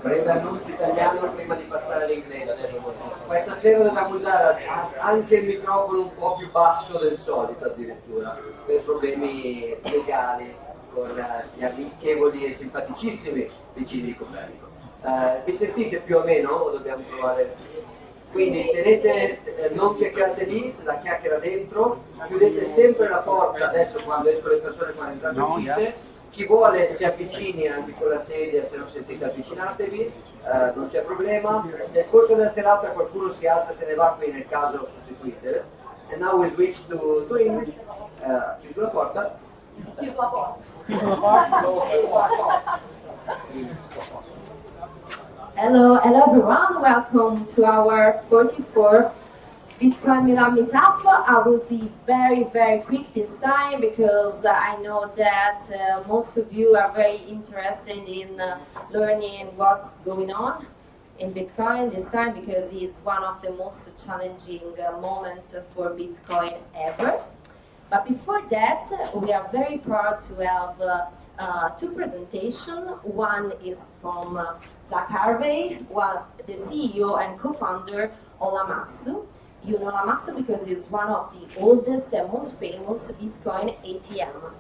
Breve annuncio italiano prima di passare all'inglese. Questa sera dobbiamo usare anche il microfono un po' più basso del solito addirittura, per problemi legali con gli amichevoli e simpaticissimi vicini di Copernico. Vi sentite più o meno o dobbiamo provare? Quindi tenete, non chiacchierate lì, la chiacchiera dentro, chiudete sempre la porta, adesso quando escono le persone quando entrate e uscite. Chi vuole si avvicini anche con la sedia, se non sentite avvicinatevi, non c'è problema. Nel corso della serata qualcuno si alza e se ne va, qui nel caso sostituite. And now we switch to English. Chiuso la porta. Chiuso la porta. Hello everyone, welcome to our 44th Bitcoin Milan Meetup. I will be very quick this time because I know that most of you are very interested in learning what's going on in Bitcoin this time because it's one of the most challenging moments for Bitcoin ever. But before that, we are very proud to have two presentations. One is from Harvey, the CEO and co-founder of LAMASSU. You know LAMASSU because it's one of the oldest and most famous Bitcoin ATM.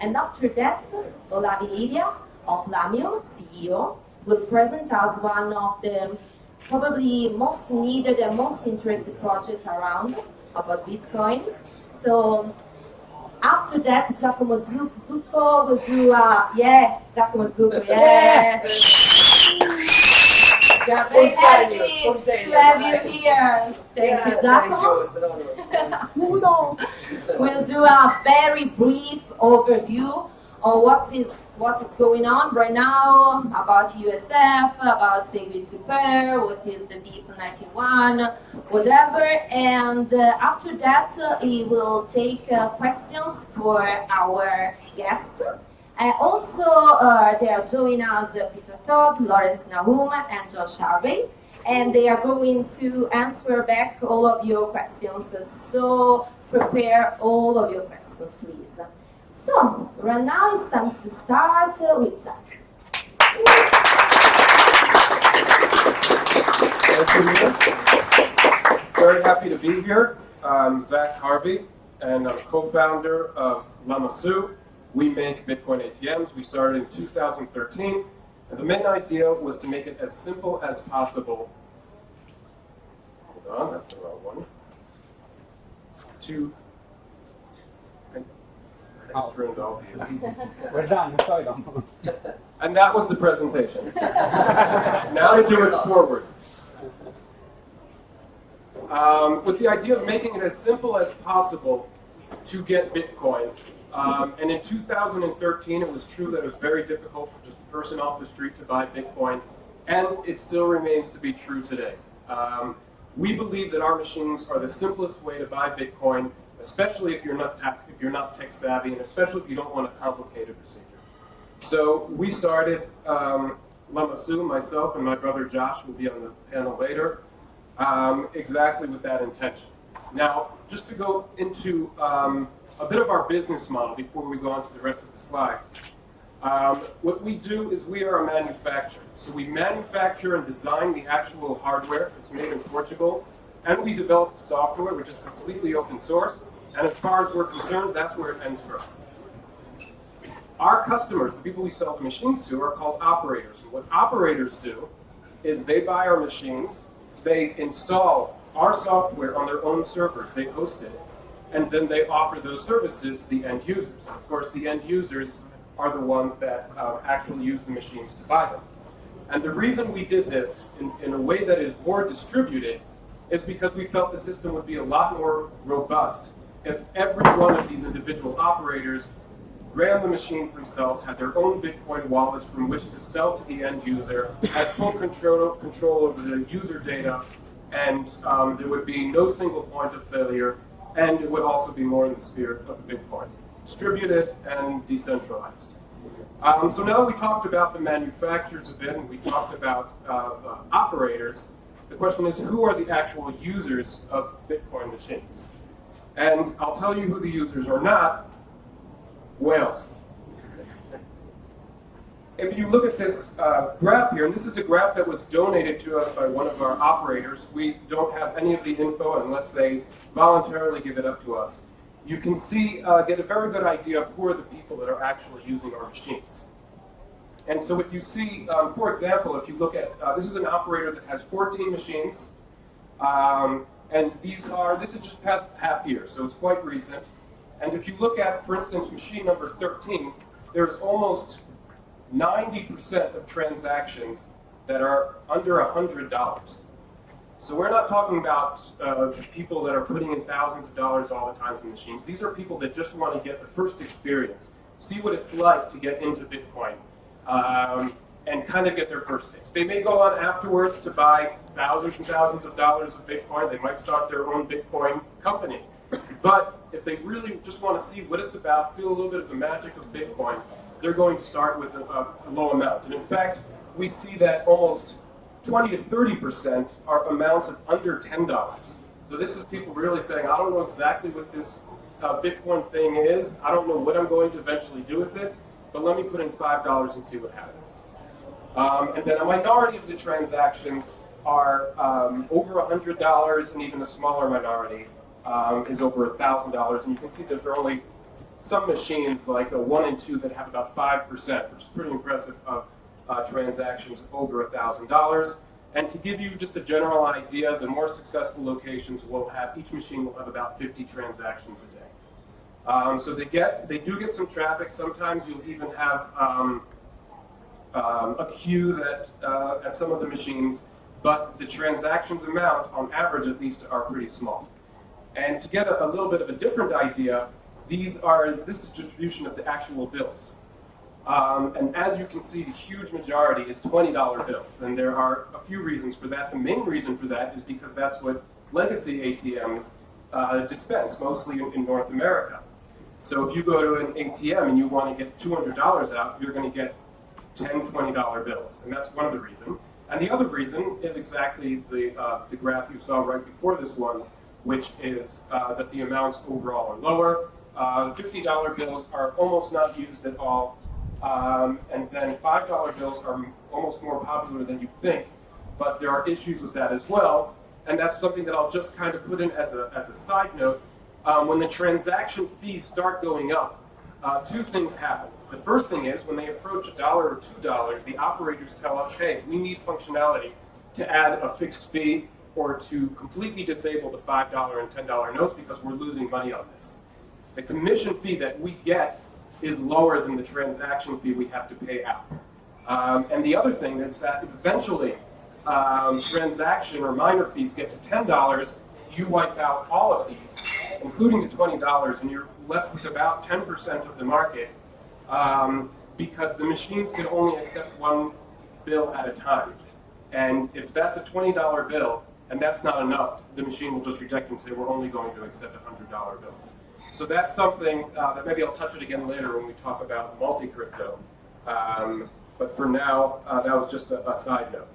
And after that, Olavi Lilja of LAMIUM, CEO, will present us one of the probably most needed and most interested projects around about Bitcoin. So after that, Giacomo Zucco will do Giacomo Zucco, yeah. We are very happy to have you here. Thank you, Giacomo. We'll do a very brief overview of what is going on right now about UASF, about SEGWIT Super, what is the BIP 91, whatever. And after that, he will take questions for our guests. Also, they are joining us Peter Todd, Lawrence Nahum, and Josh Harvey, and they are going to answer back all of your questions. So prepare all of your questions, please. So right now it's time to start with Zach. Very happy to be here. I'm Zach Harvey, and I'm co-founder of LAMASSU. We make Bitcoin ATMs. We started in 2013, and the main idea was to make it as simple as possible. Hold on, that's the wrong one. We're done, sorry. And that was the presentation. Now to do it forward. With the idea of making it as simple as possible to get Bitcoin. And in 2013, it was true that it was very difficult for just a person off the street to buy Bitcoin, and it still remains to be true today. We believe that our machines are the simplest way to buy Bitcoin, especially if you're not tech savvy, and especially if you don't want a complicated procedure. So we started LAMASSU, myself and my brother Josh will be on the panel later, exactly with that intention. Now, just to go into a bit of our business model before we go on to the rest of the slides. What we do is we are a manufacturer. So we manufacture and design the actual hardware that's made in Portugal, and we develop the software, which is completely open source. And as far as we're concerned, that's where it ends for us. Our customers, the people we sell the machines to, are called operators. And what operators do is they buy our machines, they install our software on their own servers, they host it, and then they offer those services to the end users. And of course, the end users are the ones that actually use the machines to buy them. And the reason we did this in a way that is more distributed is because we felt the system would be a lot more robust if every one of these individual operators ran the machines themselves, had their own Bitcoin wallets from which to sell to the end user, had full control over the user data, and there would be no single point of failure, and it would also be more in the spirit of Bitcoin, distributed and decentralized. So now we talked about the manufacturers a bit, and we talked about operators. The question is, who are the actual users of Bitcoin machines? And I'll tell you who the users are not: whales. if you look at this graph here, and this is a graph that was donated to us by one of our operators. We don't have any of the info unless they voluntarily give it up to us. You can see, get a very good idea of who are the people that are actually using our machines. And so what you see, for example, if you look at, this is an operator that has 14 machines, and this is just past half year, so it's quite recent. And if you look at, for instance, machine number 13, there's almost 90% of transactions that are under $100. So we're not talking about people that are putting in thousands of dollars all the time in machines. These are people that just want to get the first experience, see what it's like to get into Bitcoin, and kind of get their first taste. They may go on afterwards to buy thousands and thousands of dollars of Bitcoin. They might start their own Bitcoin company. But if they really just want to see what it's about, feel a little bit of the magic of Bitcoin, they're going to start with a low amount. And in fact, we see that almost 20 to 30% are amounts of under $10. So this is people really saying, I don't know exactly what this Bitcoin thing is. I don't know what I'm going to eventually do with it, but let me put in $5 and see what happens. And then a minority of the transactions are over $100, and even a smaller minority is over $1,000. And you can see that there are only some machines, like a 1 and 2, that have about 5%, which is pretty impressive, of transactions over $1,000. And to give you just a general idea, the more successful locations will have, each machine will have about 50 transactions a day. So they do get some traffic. Sometimes you'll even have a queue that at some of the machines, but the transactions amount, on average at least, are pretty small. And to get a little bit of a different idea, this is the distribution of the actual bills. And as you can see, the huge majority is $20 bills, and there are a few reasons for that. The main reason for that is because that's what legacy ATMs dispense, mostly in North America. So if you go to an ATM and you want to get $200 out, you're going to get $10, $20 bills, and that's one of the reasons. And the other reason is exactly the graph you saw right before this one, which is that the amounts overall are lower. $50 bills are almost not used at all. And then $5 bills are almost more popular than you think, but there are issues with that as well. And that's something that I'll just kind of put in as a side note. When the transaction fees start going up, two things happen. The first thing is, when they approach $1 or $2, the operators tell us, hey, we need functionality to add a fixed fee or to completely disable the $5 and $10 notes because we're losing money on this. The commission fee that we get is lower than the transaction fee we have to pay out. And the other thing is that eventually transaction or minor fees get to $10, you wipe out all of these, including the $20, and you're left with about 10% of the market because the machines can only accept one bill at a time. And if that's a $20 bill and that's not enough, the machine will just reject and say, we're only going to accept $100 bills. So that's something that maybe I'll touch it again later when we talk about multi-crypto. But for now, that was just a side note.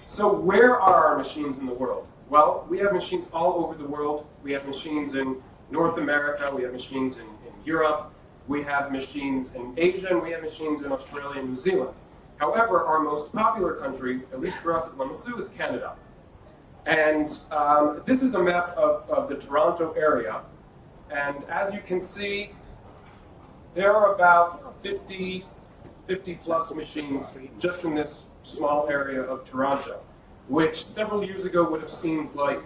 So where are our machines in the world? Well, we have machines all over the world. We have machines in North America. We have machines in Europe. We have machines in Asia. And we have machines in Australia and New Zealand. However, our most popular country, at least for us at LAMASSU, is Canada. And this is a map of the Toronto area. And as you can see, there are about 50 plus machines just in this small area of Toronto, which several years ago would have seemed like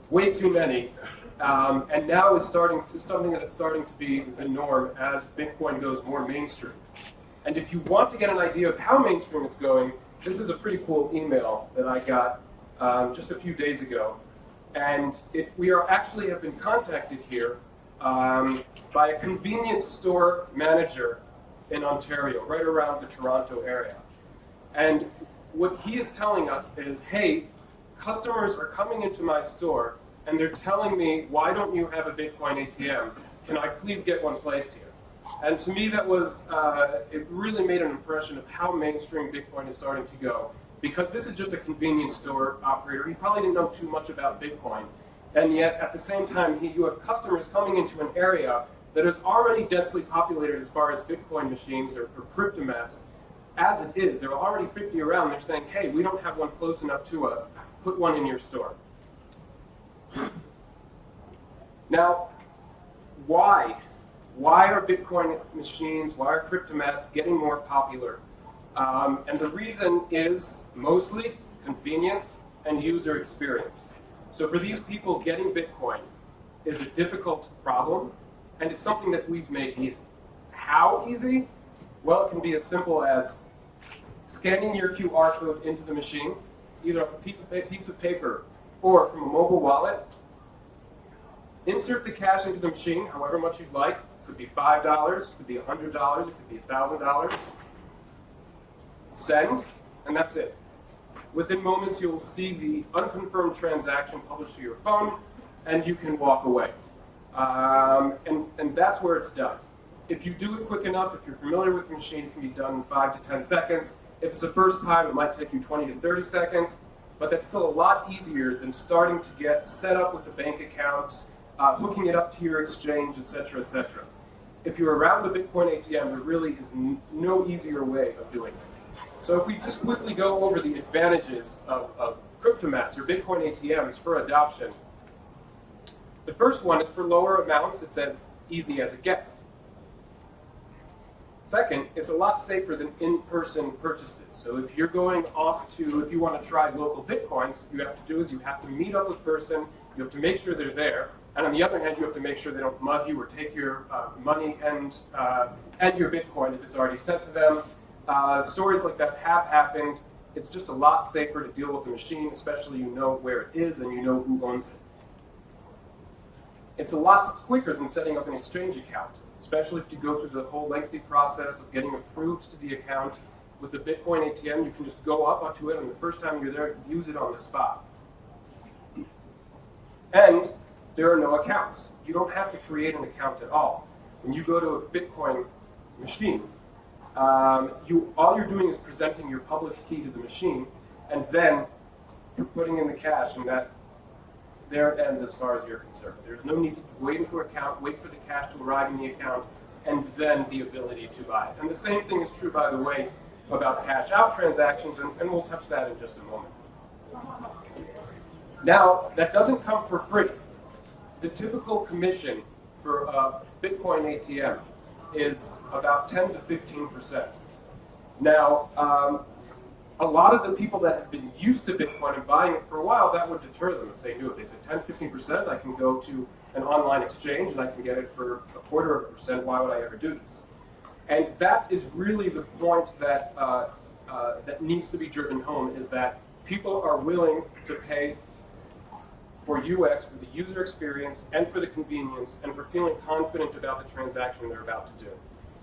way too many, and now is something that is starting to be the norm as Bitcoin goes more mainstream. And if you want to get an idea of how mainstream it's going, this is a pretty cool email that I got just a few days ago. And we actually have been contacted here by a convenience store manager in Ontario, right around the Toronto area. And what he is telling us is, hey, customers are coming into my store and they're telling me, why don't you have a Bitcoin ATM? Can I please get one placed here? And to me, that was, it really made an impression of how mainstream Bitcoin is starting to go. Because this is just a convenience store operator. He probably didn't know too much about Bitcoin. And yet, at the same time, you have customers coming into an area that is already densely populated as far as Bitcoin machines or cryptomats. as it is, there are already 50 around. They're saying, hey, we don't have one close enough to us. Put one in your store. Now, why? Why are Bitcoin machines, why are cryptomats getting more popular? And the reason is mostly convenience and user experience. So for these people, getting Bitcoin is a difficult problem, and it's something that we've made easy. How easy? Well, it can be as simple as scanning your QR code into the machine, either off a piece of paper or from a mobile wallet. Insert the cash into the machine, however much you'd like. It could be $5, it could be $100, it could be $1,000. Send, and that's it. Within moments, you'll see the unconfirmed transaction published to your phone, and you can walk away. And that's where it's done. If you do it quick enough, if you're familiar with the machine, it can be done in 5 to 10 seconds. If it's the first time, it might take you 20 to 30 seconds, but that's still a lot easier than starting to get set up with a bank account, hooking it up to your exchange, etc., etc. If you're around the Bitcoin ATM, there really is no easier way of doing it. So if we just quickly go over the advantages of cryptomats or Bitcoin ATMs for adoption, the first one is for lower amounts. It's as easy as it gets. Second, it's a lot safer than in-person purchases. So if you're going off to, if you want to try local Bitcoins, what you have to do is you have to meet up with a person, you have to make sure they're there, and on the other hand, you have to make sure they don't mug you or take your money and your Bitcoin if it's already sent to them. Stories like that have happened. It's just a lot safer to deal with the machine, especially you know where it is and you know who owns it. It's a lot quicker than setting up an exchange account, especially if you go through the whole lengthy process of getting approved to the account. With the Bitcoin ATM, you can just go up onto it, and the first time you're there, use it on the spot. And there are no accounts. You don't have to create an account at all. When you go to a Bitcoin machine, all you're doing is presenting your public key to the machine, and then you're putting in the cash, and that there it ends as far as you're concerned. There's no need to wait for an account, wait for the cash to arrive in the account, and then the ability to buy it. And the same thing is true, by the way, about cash out transactions, and we'll touch that in just a moment. Now, that doesn't come for free. The typical commission for a Bitcoin ATM is about 10 to 15%. Now, a lot of the people that have been used to Bitcoin and buying it for a while, that would deter them if they knew it. They said 10, 15%, I can go to an online exchange and I can get it for 0.25%. Why would I ever do this? And that is really the point that that needs to be driven home, is that people are willing to pay for UX, for the user experience, and for the convenience, and for feeling confident about the transaction they're about to do.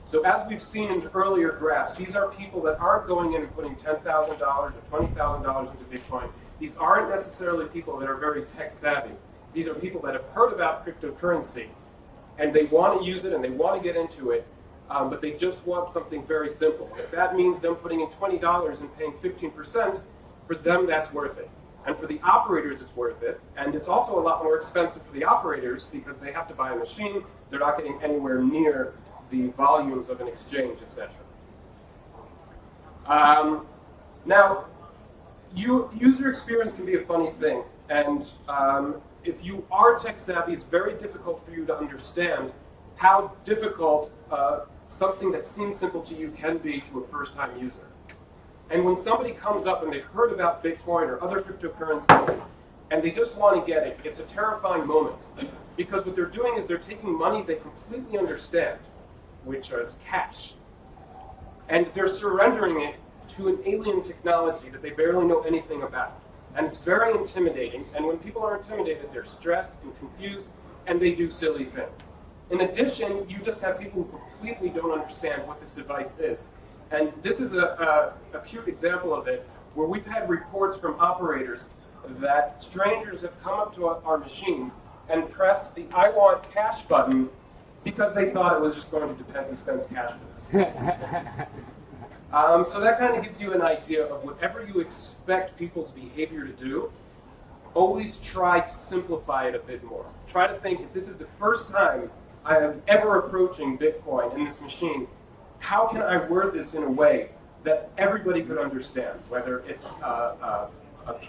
So as we've seen in earlier graphs, these are people that aren't going in and putting $10,000 or $20,000 into Bitcoin. These aren't necessarily people that are very tech savvy. These are people that have heard about cryptocurrency, and they want to use it and they want to get into it, but they just want something very simple. If that means them putting in $20 and paying 15%, for them that's worth it. And for the operators, it's worth it. And it's also a lot more expensive for the operators because they have to buy a machine. They're not getting anywhere near the volumes of an exchange, etc. Now, user experience can be a funny thing. And if you are tech savvy, it's very difficult for you to understand how difficult something that seems simple to you can be to a first-time user. And when somebody comes up and they've heard about Bitcoin or other cryptocurrency, and they just want to get it, it's a terrifying moment. Because what they're doing is they're taking money they completely understand, which is cash, and they're surrendering it to an alien technology that they barely know anything about. And it's very intimidating, and when people are intimidated, they're stressed and confused, and they do silly things. In addition, you just have people who completely don't understand what this device is. And this is a cute example of it, where we've had reports from operators that strangers have come up to our machine and pressed the I want cash button because they thought it was just going to dispense cash for them. So that kind of gives you an idea of whatever you expect people's behavior to do, always try to simplify it a bit more. Try to think, if this is the first time I am ever approaching Bitcoin in this machine, how can I word this in a way that everybody could understand, whether it's a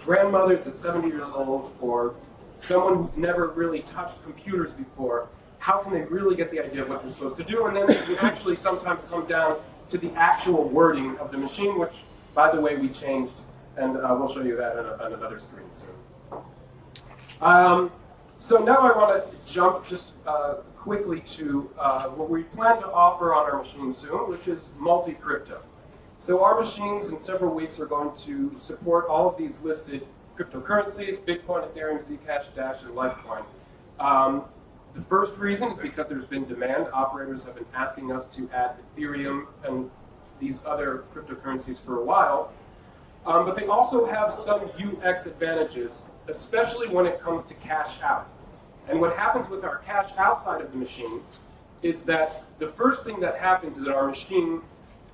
grandmother that's 70 years old or someone who's never really touched computers before. How can they really get the idea of what they're supposed to do? And then we actually sometimes come down to the actual wording of the machine, which, by the way, we changed, and we'll show you that on another screen soon. So now I want to jump just quickly to what we plan to offer on our machine soon, which is multi-crypto. So our machines in several weeks are going to support all of these listed cryptocurrencies: Bitcoin, Ethereum, Zcash, Dash, and Litecoin. The first reason is because there's been demand. Operators have been asking us to add Ethereum and these other cryptocurrencies for a while. But they also have some UX advantages, especially when it comes to cash out. And what happens with our cash outside of the machine is that the first thing that happens is that our machine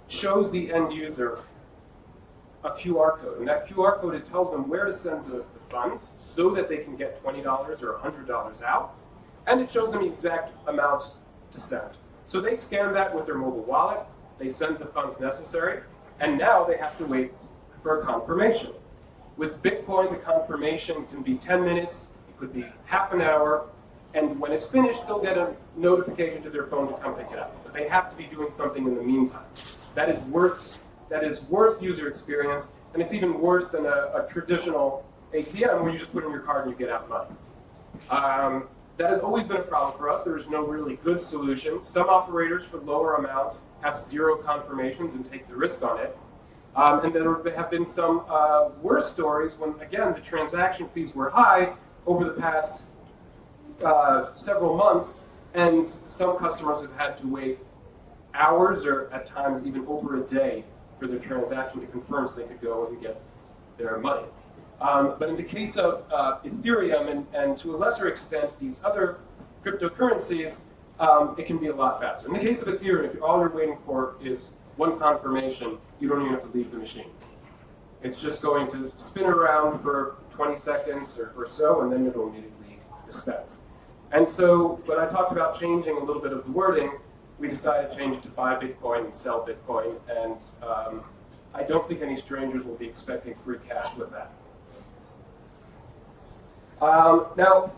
shows the end user a QR code. And that QR code tells them where to send the funds so that they can get $20 or $100 out. And it shows them the exact amount to send. So they scan that with their mobile wallet, they send the funds necessary, and now they have to wait for a confirmation. With Bitcoin, the confirmation can be 10 minutes, it could be half an hour, and when it's finished, they'll get a notification to their phone to come pick it up. But they have to be doing something in the meantime. That is worse user experience, and it's even worse than a traditional ATM where you just put in your card and you get out money. That has always been a problem for us. There's no really good solution. Some operators for lower amounts have zero confirmations and take the risk on it. And there have been some worse stories when, again, the transaction fees were high over the past several months, and some customers have had to wait hours or at times even over a day for their transaction to confirm so they could go and get their money. But in the case of Ethereum and to a lesser extent these other cryptocurrencies, it can be a lot faster. In the case of Ethereum, if all you're waiting for is one confirmation, you don't even have to leave the machine. It's just going to spin around for 20 seconds or so, and then it'll immediately dispense. And so when I talked about changing a little bit of the wording, we decided to change it to buy Bitcoin and sell Bitcoin, and I don't think any strangers will be expecting free cash with that. Now,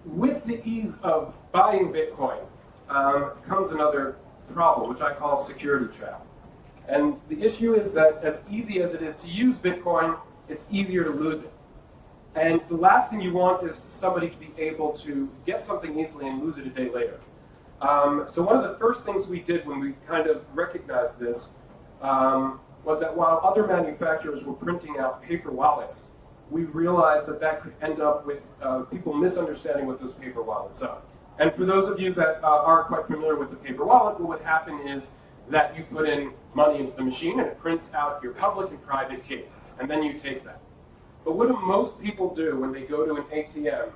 with the ease of buying Bitcoin comes another problem, which I call security trap. And the issue is that as easy as it is to use Bitcoin, it's easier to lose it. And the last thing you want is somebody to be able to get something easily and lose it a day later. So one of the first things we did when we kind of recognized this was that while other manufacturers were printing out paper wallets, we realized that that could end up with people misunderstanding what those paper wallets are. And for those of you that are quite familiar with the paper wallet, what would happen is that you put in money into the machine and it prints out your public and private key, and then you take that. But what do most people do when they go to an ATM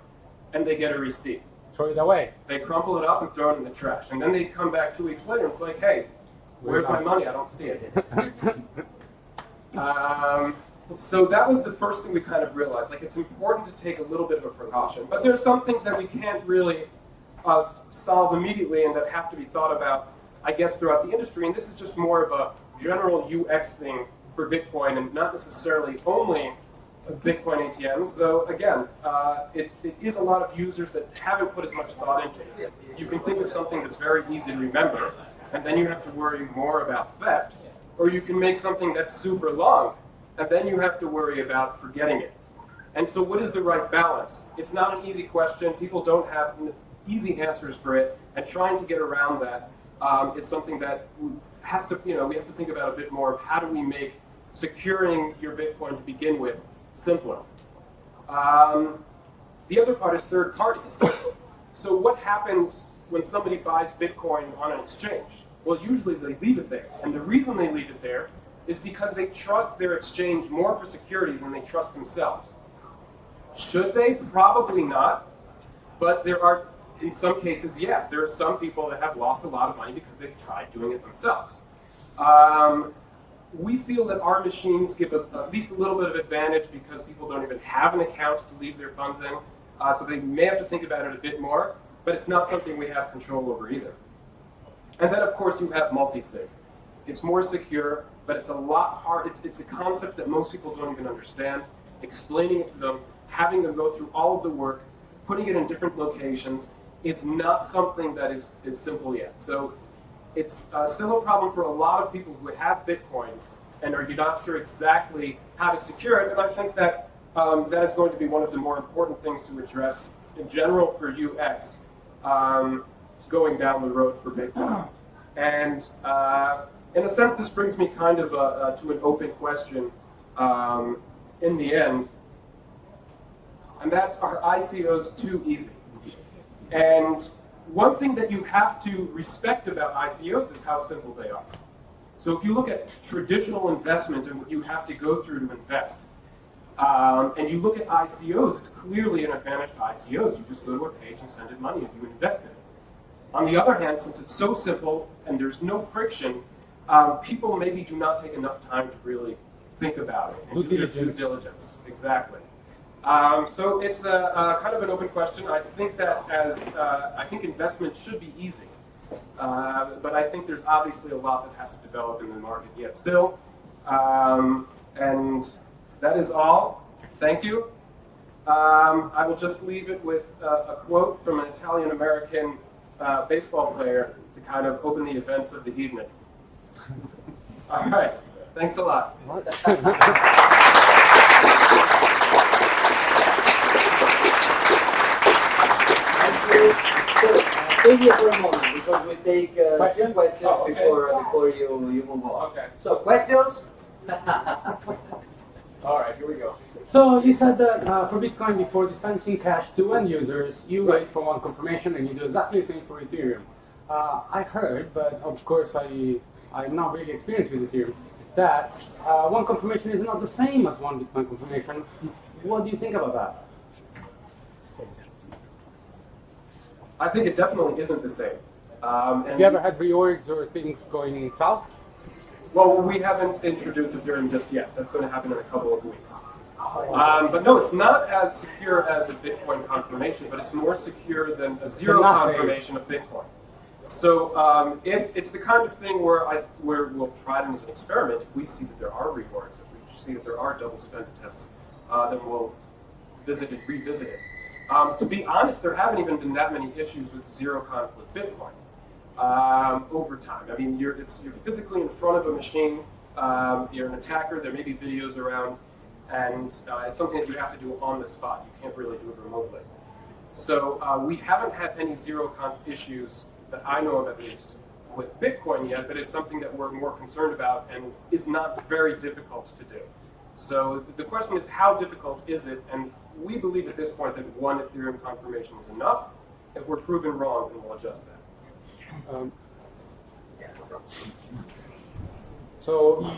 and they get a receipt? Throw it away. They crumple it up and throw it in the trash. And then they come back 2 weeks later and it's like, hey, where's my money? I don't see it. So that was the first thing we kind of realized. Like, it's important to take a little bit of a precaution. But there are some things that we can't really solve immediately and that have to be thought about, I guess, throughout the industry. And this is just more of a general UX thing for Bitcoin and not necessarily only Bitcoin ATMs, though, again, it is a lot of users that haven't put as much thought into it. You can think of something that's very easy to remember, and then you have to worry more about theft. Or you can make something that's super long, and then you have to worry about forgetting it. And so what is the right balance? It's not an easy question. People don't have easy answers for it, and trying to get around that is something that has to, we have to think about a bit more of how do we make securing your Bitcoin to begin with simpler. The other part is third parties. So what happens when somebody buys Bitcoin on an exchange? Well, usually they leave it there. And the reason they leave it there is because they trust their exchange more for security than they trust themselves. Should they? Probably not. But there are, in some cases, yes, there are some people that have lost a lot of money because they've tried doing it themselves. We feel that our machines give at least a little bit of advantage because people don't even have an account to leave their funds in. So they may have to think about it a bit more, but it's not something we have control over either. And then, of course, you have multi-sig. it's more secure, but it's a lot hard. It's a concept that most people don't even understand. Explaining it to them, having them go through all of the work, putting it in different locations, is not something that is simple yet. So it's still a problem for a lot of people who have Bitcoin and are not sure exactly how to secure it. And I think that that is going to be one of the more important things to address in general for UX going down the road for Bitcoin. And in a sense, this brings me kind of to an open question in the end, and that's, are ICOs too easy? And one thing that you have to respect about ICOs is how simple they are. So if you look at traditional investment and what you have to go through to invest, and you look at ICOs, it's clearly an advantage to ICOs. You just go to a page and send it money and you invest in it. On the other hand, since it's so simple and there's no friction, people maybe do not take enough time to really think about it and do their due diligence. Exactly. So it's a kind of an open question. I think that I think investment should be easy, but I think there's obviously a lot that has to develop in the market yet still. And that is all. Thank you. I will just leave it with a quote from an Italian-American baseball player to kind of open the events of the evening. All right. Thanks a lot. Stay here for a moment because we take two questions okay. before you move on. Okay. So questions? All right, here we go. So you said that for Bitcoin, before dispensing cash to end users, you wait for one confirmation and you do exactly the same for Ethereum. I heard, but of course I'm not really experienced with Ethereum, that one confirmation is not the same as one Bitcoin confirmation. What do you think about that? I think it definitely isn't the same. Have you ever had reorgs or things going south? Well, we haven't introduced Ethereum just yet. That's going to happen in a couple of weeks. But no, it's not as secure as a Bitcoin confirmation, but it's more secure than a zero confirmation of Bitcoin. So if it's the kind of thing where we'll try it as an experiment. If we see that there are rewards, if we see that there are double spend attempts, then we'll revisit it. To be honest, there haven't even been that many issues with zero conf with Bitcoin over time. I mean, you're physically in front of a machine. You're an attacker. There may be videos around, and it's something that you have to do on the spot. You can't really do it remotely. So we haven't had any zero conf issues that I know of, at least, with Bitcoin yet. But it's something that we're more concerned about and is not very difficult to do. So the question is, how difficult is it? And we believe at this point that one Ethereum confirmation is enough. If we're proven wrong, then we'll adjust that. So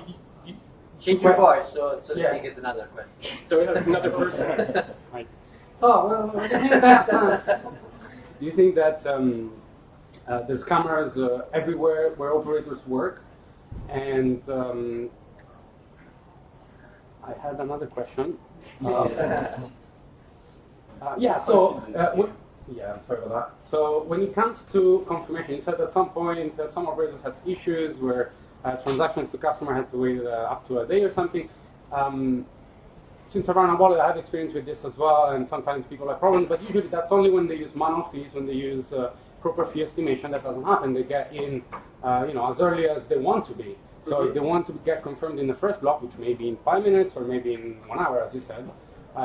Change your voice so Yeah. you think it's another question. So we have another person. do you think that there's cameras everywhere where operators work? And I had another question. I'm sorry about that. So when it comes to confirmation, you said at some point some operators had issues where transactions to customer had to wait up to a day or something. Since I run a wallet, I have experience with this as well, and sometimes people have problems, but usually that's only when they use manual fees, when they use proper fee estimation. That doesn't happen. They get in as early as they want to be. So if they want to get confirmed in the first block, which may be in 5 minutes or maybe in 1 hour, as you said,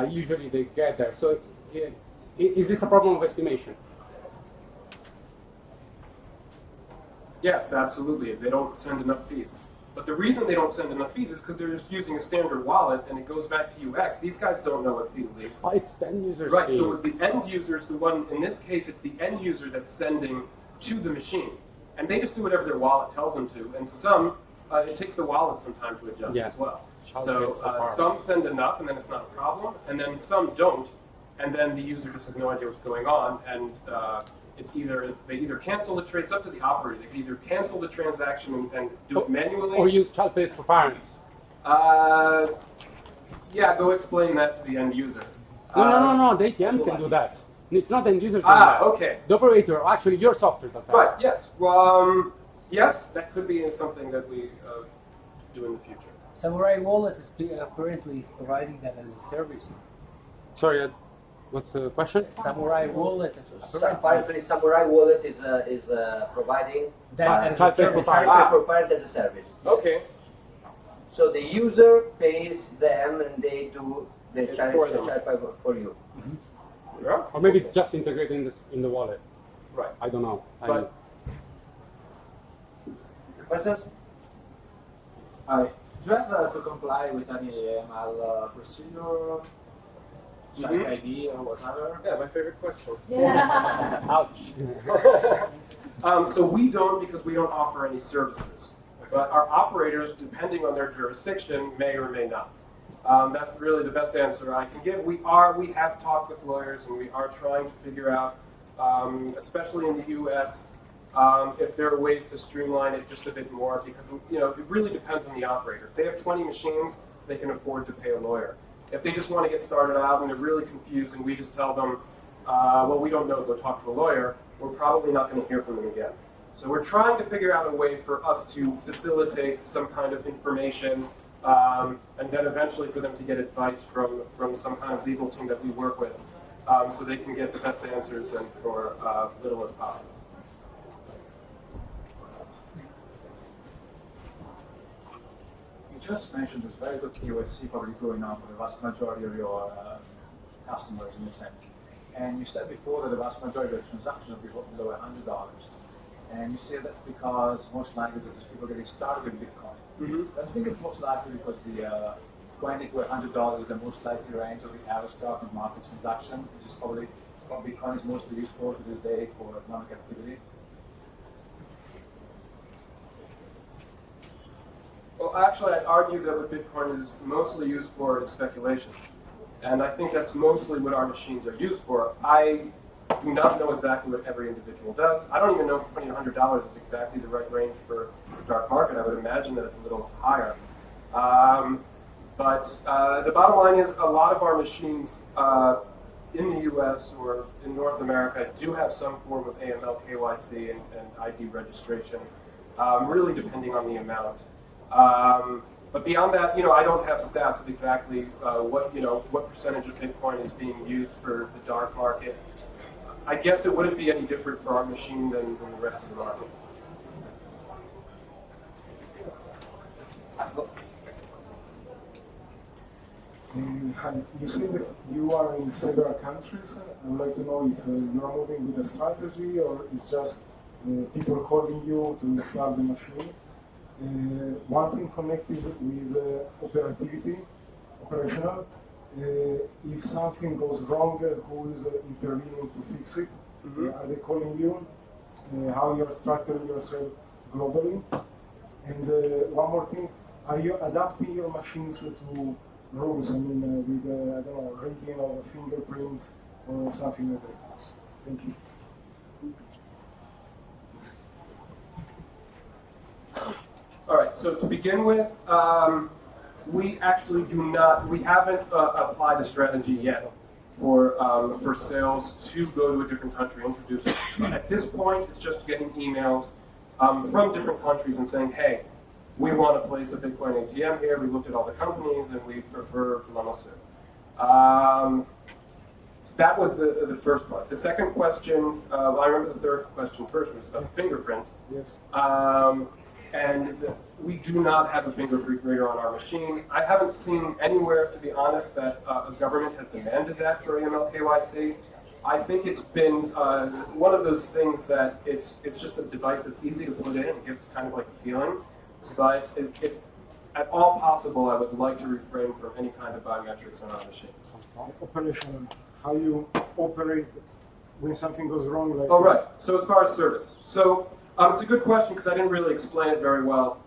usually they get there. So is this a problem of estimation? Yes, absolutely. They don't send enough fees. But the reason they don't send enough fees is because they're just using a standard wallet, and it goes back to UX. These guys don't know what fee will leave. Oh, it's the end user's Right, fee. so the end user is the one, in this case, it's the end user that's sending to the machine. And they just do whatever their wallet tells them to. And some, it takes the wallet some time to adjust as well. So some send enough, and then it's not a problem. And then some don't, and then the user just has no idea what's going on. And they either cancel the trade. It's up to the operator. They can either cancel the transaction and do it manually, or use child pays for parents. Yeah, go explain that to the end user. No. The ATM can do that. It's not the end user doing that. Okay. The operator, actually, your software does that. Right. Yes. Yes, that could be something that we do in the future. Samurai Wallet is apparently is providing that as a service. Sorry, what's the question? Samurai Wallet Apparently, Samurai Wallet is providing that as a Type service. for parent as a service. Okay. So the user pays them, and they charge for you. Yeah. Or maybe it's just integrated in the wallet. Right. I don't know. But Questions? Hi. Do you have to comply with any AML procedure, check ID or whatever? yeah, my favorite question. Ouch. So we don't, because we don't offer any services. But our operators, depending on their jurisdiction, may or may not. That's really the best answer I can give. We have talked with lawyers, and we are trying to figure out, especially in the U.S., if there are ways to streamline it just a bit more, because it really depends on the operator. If they have 20 machines, they can afford to pay a lawyer. If they just want to get started out and they're really confused, and we just tell them, well, we don't know, go talk to a lawyer, we're probably not going to hear from them again. So we're trying to figure out a way for us to facilitate some kind of information, and then eventually for them to get advice from some kind of legal team that we work with, so they can get the best answers and for little as possible. You just mentioned this very good KYC probably going on for the vast majority of your customers in a sense. And you said before that the vast majority of the transactions are below $100. And you say that's because most likely it's just people getting started with Bitcoin. Mm-hmm. I think it's most likely because the $20 to $100 is the most likely range of the average stock and market transaction, which is probably what Bitcoin is mostly used for to this day for economic activity. Well, actually, I'd argue that what Bitcoin is mostly used for is speculation. And I think that's mostly what our machines are used for. I do not know exactly what every individual does. I don't even know if $20 to $100 is exactly the right range for the dark market. I would imagine that it's a little higher. But the bottom line is a lot of our machines in the US or in North America do have some form of AML, KYC, and ID registration, really depending on the amount. But beyond that, I don't have stats of exactly what percentage of Bitcoin is being used for the dark market. I guess it wouldn't be any different for our machine than the rest of the market. Hi, you say that you are in several countries. I would like to know if you are moving with a strategy or it's just people calling you to install the machine. One thing connected with operational, if something goes wrong, who is intervening to fix it? Mm-hmm. Are they calling you? How you're structuring yourself globally? And one more thing, are you adapting your machines to rules? I mean, with I don't know, reading of fingerprints or something like that. Thank you. All right, so to begin with, we actually we haven't applied a strategy yet for sales to go to a different country, introduce it. At this point, it's just getting emails from different countries and saying, hey, we want to place a Bitcoin ATM here, we looked at all the companies, and we prefer LAMASSU. That was the first part. The second question, I remember the third question first, was about the fingerprint. Yes. And we do not have a fingerprint reader on our machine. I haven't seen anywhere, to be honest, that a government has demanded that for AML KYC. I think it's been one of those things that it's just a device that's easy to put in and gives kind of like a feeling. But if at all possible, I would like to refrain from any kind of biometrics on our machines. Operational, how you operate when something goes wrong? Like Oh, right. So as far as service. So it's a good question because I didn't really explain it very well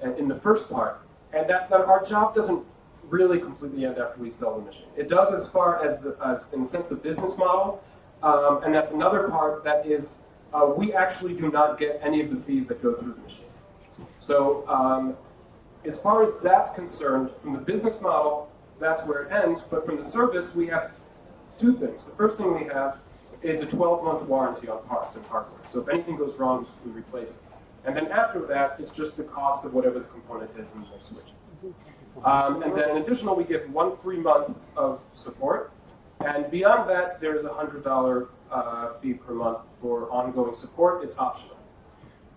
in the first part. And that's that our job doesn't really completely end after we sell the machine. It does as far as, in a sense, the business model. And that's another part that is, we actually do not get any of the fees that go through the machine. So as far as that's concerned, from the business model, that's where it ends. But from the service, we have two things. The first thing we have is a 12-month warranty on parts and hardware. So if anything goes wrong, we replace it. And then after that, it's just the cost of whatever the component is, and they switch. And then in additional, we give 1 free month of support. And beyond that, there's a $100 fee per month for ongoing support. It's optional.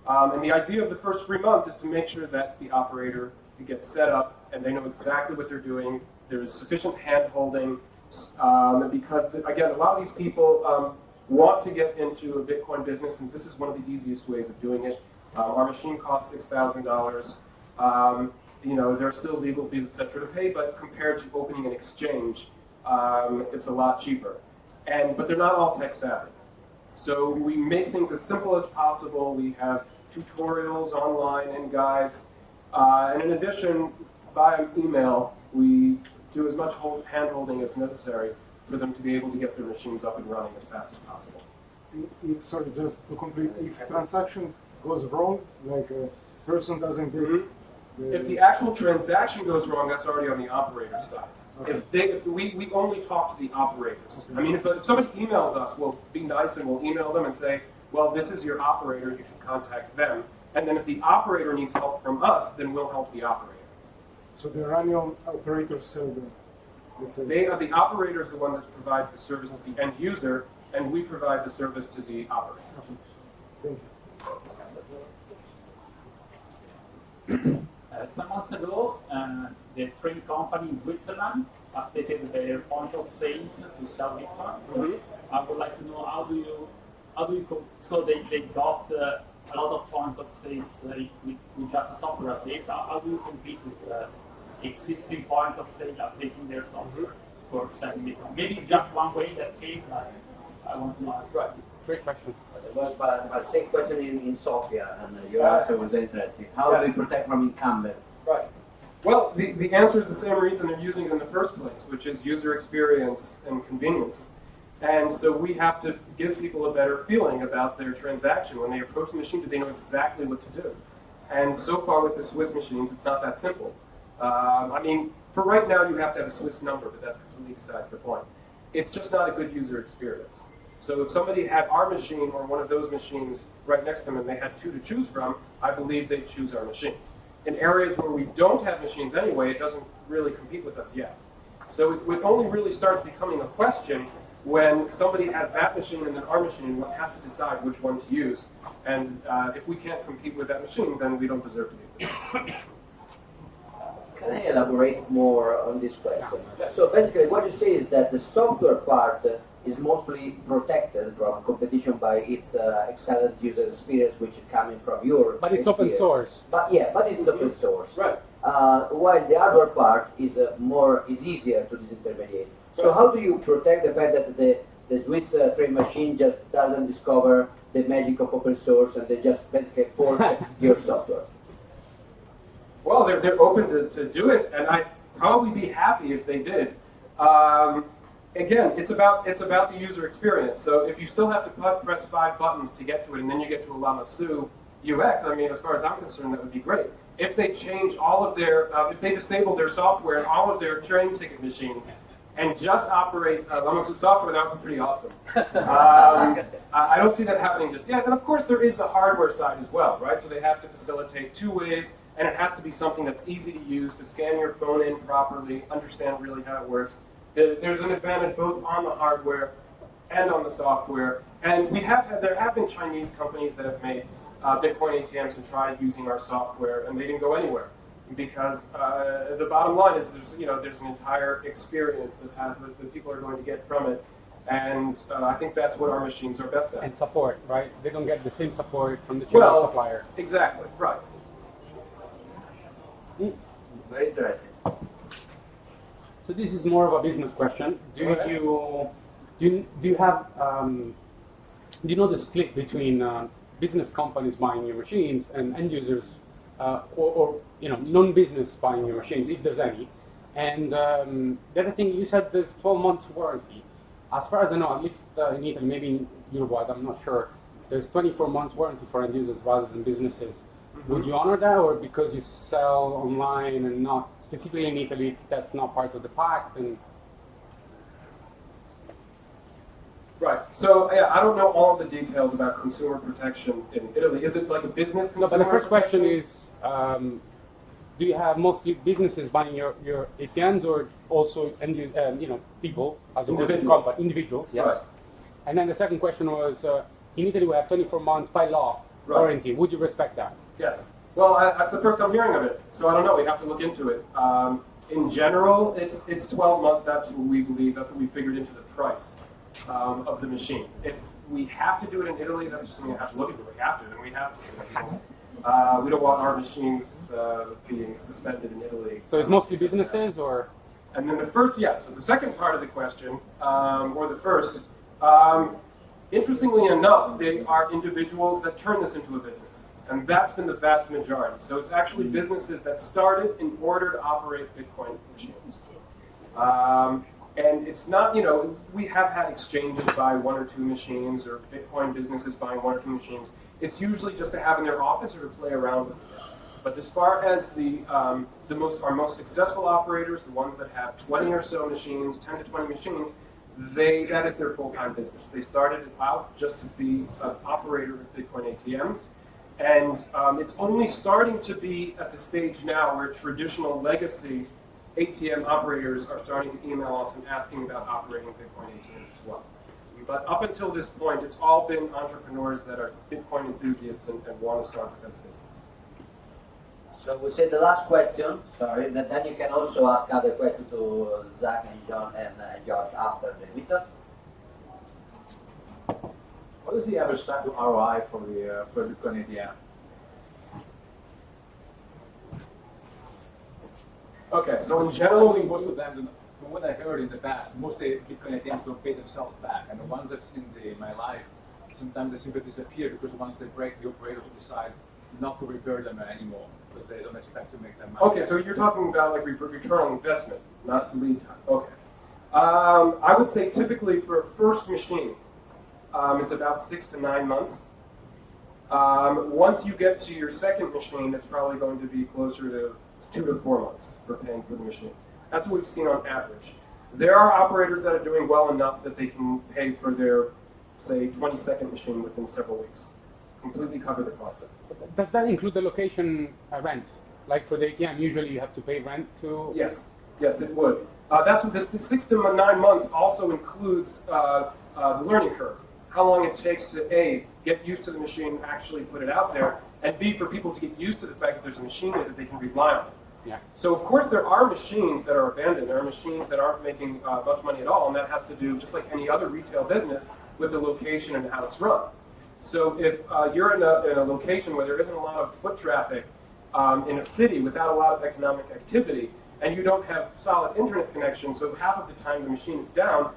And the idea of the first free month is to make sure that the operator gets set up and they know exactly what they're doing. There's sufficient hand-holding because, again, a lot of these people want to get into a Bitcoin business, and this is one of the easiest ways of doing it. Our machine costs $6,000. There are still legal fees, etc., to pay, but compared to opening an exchange, it's a lot cheaper. But they're not all tech savvy. So we make things as simple as possible. We have tutorials online and guides. And in addition, by email, we do as much hand-holding as necessary for them to be able to get their machines up and running as fast as possible. Sorry, just to complete, if transaction goes wrong, like a person doesn't get If the actual transaction goes wrong, that's already on the operator side. Okay. If we only talk to the operators. Okay. I mean, if somebody emails us, we'll be nice and we'll email them and say, well, this is your operator, you should contact them. And then if the operator needs help from us, then we'll help the operator. So the running operator sell them? The operator is the one that provides the service to the end user, and we provide the service to the operator. Thank you. Some months ago, the train company in Switzerland updated their point of sales to sell Bitcoins. Mm-hmm. I would like to know how do you so they got a lot of point of sales with just a software update. How do you compete with existing point of sale updating their software for selling Bitcoin? Maybe just one way that case, but I want to know. Right. Great question. It was but same question in Sofia, and your answer was very interesting. How do you protect from incumbents? Right. Well, the answer is the same reason they're using it in the first place, which is user experience and convenience. And so we have to give people a better feeling about their transaction. When they approach the machine, do they know exactly what to do? And so far with the Swiss machines, it's not that simple. I mean, for right now, you have to have a Swiss number, but that's completely besides the point. It's just not a good user experience. So if somebody had our machine or one of those machines right next to them and they had two to choose from, I believe they'd choose our machines. In areas where we don't have machines anyway, it doesn't really compete with us yet. So it only really starts becoming a question when somebody has that machine and then our machine, and one has to decide which one to use. And if we can't compete with that machine, then we don't deserve to be in business. Can I elaborate more on this question? Yes. So basically what you say is that the software part is mostly protected from competition by its excellent user experience, which is coming from your But it's experience. open source. But it's open source. Right. While the hardware part is easier to disintermediate. So how do you protect the fact that the Swiss trade machine just doesn't discover the magic of open source and they just basically port your software? Well, they're open to do it, and I'd probably be happy if they did. Again, it's about the user experience. So if you still have to press 5 buttons to get to it, and then you get to a LAMASSU UX, I mean, as far as I'm concerned, that would be great. If they change all of their, if they disable their software and all of their train ticket machines, and just operate LAMASSU software, that would be pretty awesome. I don't see that happening just yet. And of course, there is the hardware side as well, right? So they have to facilitate 2 ways, and it has to be something that's easy to use, to scan your phone in properly, understand really how it works. There's an advantage both on the hardware and on the software. And there have been Chinese companies that have made Bitcoin ATMs and tried using our software, and they didn't go anywhere. Because the bottom line is there's an entire experience that people are going to get from it, and I think that's what our machines are best at. And support, right? They don't get the same support from the Chinese supplier. Exactly, right. Very interesting. So this is more of a business question. Do you have do you know the split between business companies buying your machines and end users? Or non-business buying your machines, if there's any. And the other thing, you said there's 12 months warranty. As far as I know, at least in Italy, maybe in Europe, I'm not sure, there's 24 months warranty for end users rather than businesses. Mm-hmm. Would you honor that, or because you sell online and not specifically in Italy, that's not part of the pact? And Right. So yeah, I don't know all of the details about consumer protection in Italy. Is it like a business consumer? No, but the first question protection? is, do you have mostly businesses buying your ATMs, or also people as opposed to Individuals. individuals? Yes. Right. And then the second question was, in Italy we have 24 months by law warranty. Would you respect that? Yes. Well, that's the first I'm hearing of it, so I don't know. We have to look into it. In general, it's 12 months. That's what we believe. That's what we figured into the price of the machine. If we have to do it in Italy, that's just something we have to look into. We have to, then we have to. We don't want our machines being suspended in Italy. So it's mostly businesses, or? And then the first, yeah. So the second part of the question, or the first, interestingly enough, they are individuals that turn this into a business. And that's been the vast majority. So it's actually businesses that started in order to operate Bitcoin machines. And it's not, we have had exchanges buy 1 or 2 machines, or Bitcoin businesses buying 1 or 2 machines. It's usually just to have in their office or to play around with it. But as far as our most successful operators, the ones that have 20 or so machines, 10 to 20 machines, that is their full-time business. They started it out just to be an operator of Bitcoin ATMs. And it's only starting to be at the stage now where traditional legacy ATM operators are starting to email us and asking about operating Bitcoin ATMs as well. But up until this point, it's all been entrepreneurs that are Bitcoin enthusiasts and want to start this as a business. So we said the last question, sorry, and then you can also ask other questions to Zach and John and Josh after the meetup. What is the average time to ROI for Bitcoin ATM? Okay, so in general, Most of them, from what I heard in the past, most Bitcoin ATMs don't pay themselves back, and the ones I've seen in my life, sometimes they simply disappear because once they break, the operator decides not to repair them anymore because they don't expect to make them money. Okay, so you're talking about like return on investment, not lead time. Okay. I would say typically for a first machine, it's about 6 to 9 months. Once you get to your second machine, it's probably going to be closer to 2 to 4 months for paying for the machine. That's what we've seen on average. There are operators that are doing well enough that they can pay for their, say, 22nd machine within several weeks. Completely cover the cost of it. Does that include the location rent? Like for the ATM, usually you have to pay rent to? Yes, it would. That's what this 6 to 9 months also includes the learning curve. How long it takes to A, get used to the machine, actually put it out there, and B, for people to get used to the fact that there's a machine there that they can rely on. Yeah. So of course there are machines that are abandoned. There are machines that aren't making much money at all, and that has to do, just like any other retail business, with the location and how it's run. So if you're in a location where there isn't a lot of foot traffic in a city without a lot of economic activity, and you don't have solid internet connection, so half of the time the machine is down,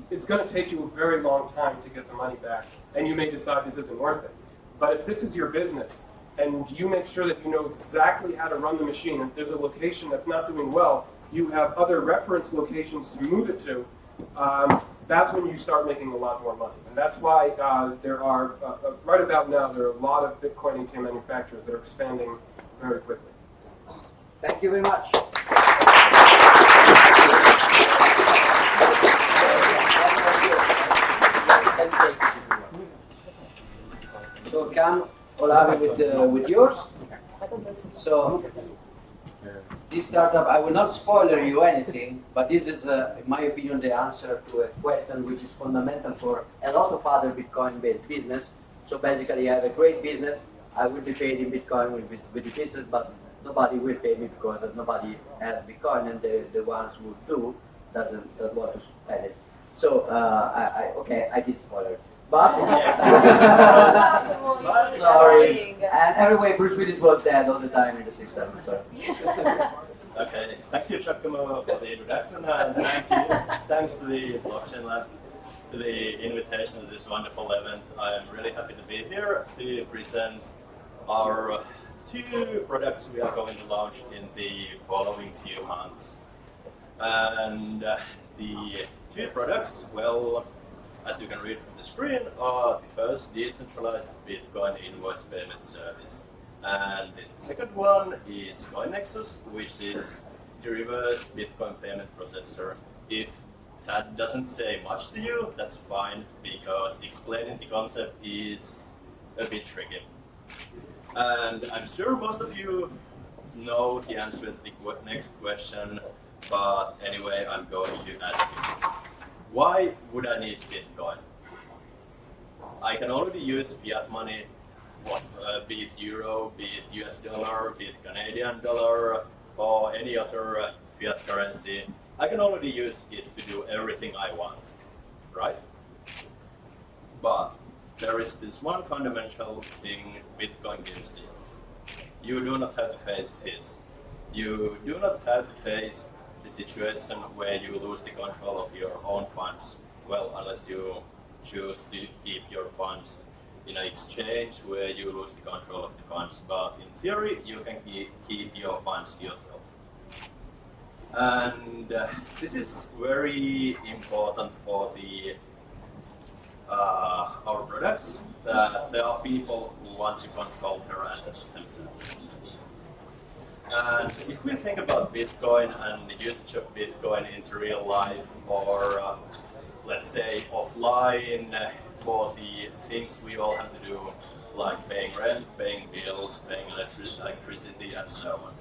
it's going to take you a very long time to get the money back, and you may decide this isn't worth it. But if this is your business, and you make sure that you know exactly how to run the machine, if there's a location that's not doing well, you have other reference locations to move it to, that's when you start making a lot more money. And that's why there are, right about now, there are a lot of Bitcoin ATM manufacturers that are expanding very quickly. Thank you very much. So come, Olavi, with yours. So this startup, I will not spoiler you anything, but this is, in my opinion, the answer to a question which is fundamental for a lot of other Bitcoin-based business. So basically, I have a great business. I will be paid in Bitcoin with the business, but nobody will pay me because nobody has Bitcoin, and the ones who do don't want to spend it. So I did spoiler it. But sorry. And anyway, Bruce Willis was dead all the time in the system. So. Okay, thank you, Giacomo, for the introduction, and thanks to the Blockchainlab to the invitation to this wonderful event. I am really happy to be here to present our 2 products we are going to launch in the following few months. And the 2 products, well, as you can read from the screen, are the first decentralized Bitcoin invoice payment service. And the second one is CoinNexus, which is the reverse Bitcoin payment processor if that doesn't say much to you, that's fine, because explaining the concept is a bit tricky. And I'm sure most of you know the answer to the next question, but anyway, I'm going to ask you. Why would I need Bitcoin? I can already use fiat money, be it euro, be it US dollar, be it Canadian dollar, or any other fiat currency. I can already use it to do everything I want, right? But there is this one fundamental thing Bitcoin gives to you. You do not have to face this. You do not have to face the situation where you lose the control of your own funds. Well, unless you choose to keep your funds in an exchange where you lose the control of the funds. But in theory, you can keep your funds yourself. And this is very important for the our products, that there are people who want to control their assets themselves. And if we think about Bitcoin and the usage of Bitcoin into real life, or let's say offline, for the things we all have to do, like paying rent, paying bills, paying electricity, and so on.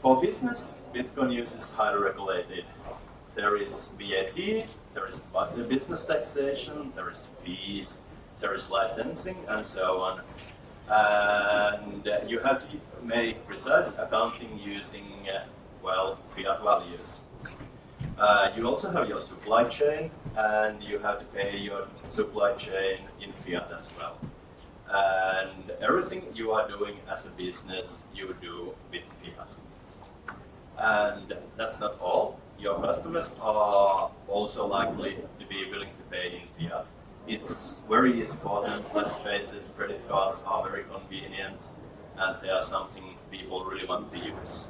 For business, Bitcoin use is highly regulated. There is VAT, there is business taxation, there is fees, there is licensing, and so on. And you have to make precise accounting using, well, fiat values. You also have your supply chain, and you have to pay your supply chain in fiat as well. And everything you are doing as a business, you do with fiat. And that's not all. Your customers are also likely to be willing to pay in fiat. It's very easy for them. Let's face it, credit cards are very convenient, and they are something people really want to use.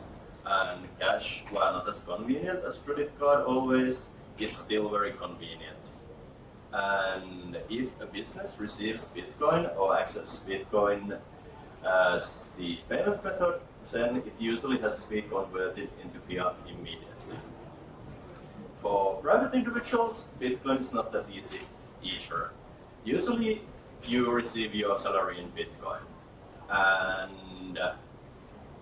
And cash, while not as convenient as credit card always, it's still very convenient. And if a business receives Bitcoin or accepts Bitcoin as the payment method, then it usually has to be converted into fiat immediately. For private individuals, Bitcoin is not that easy either. Usually, you receive your salary in Bitcoin. And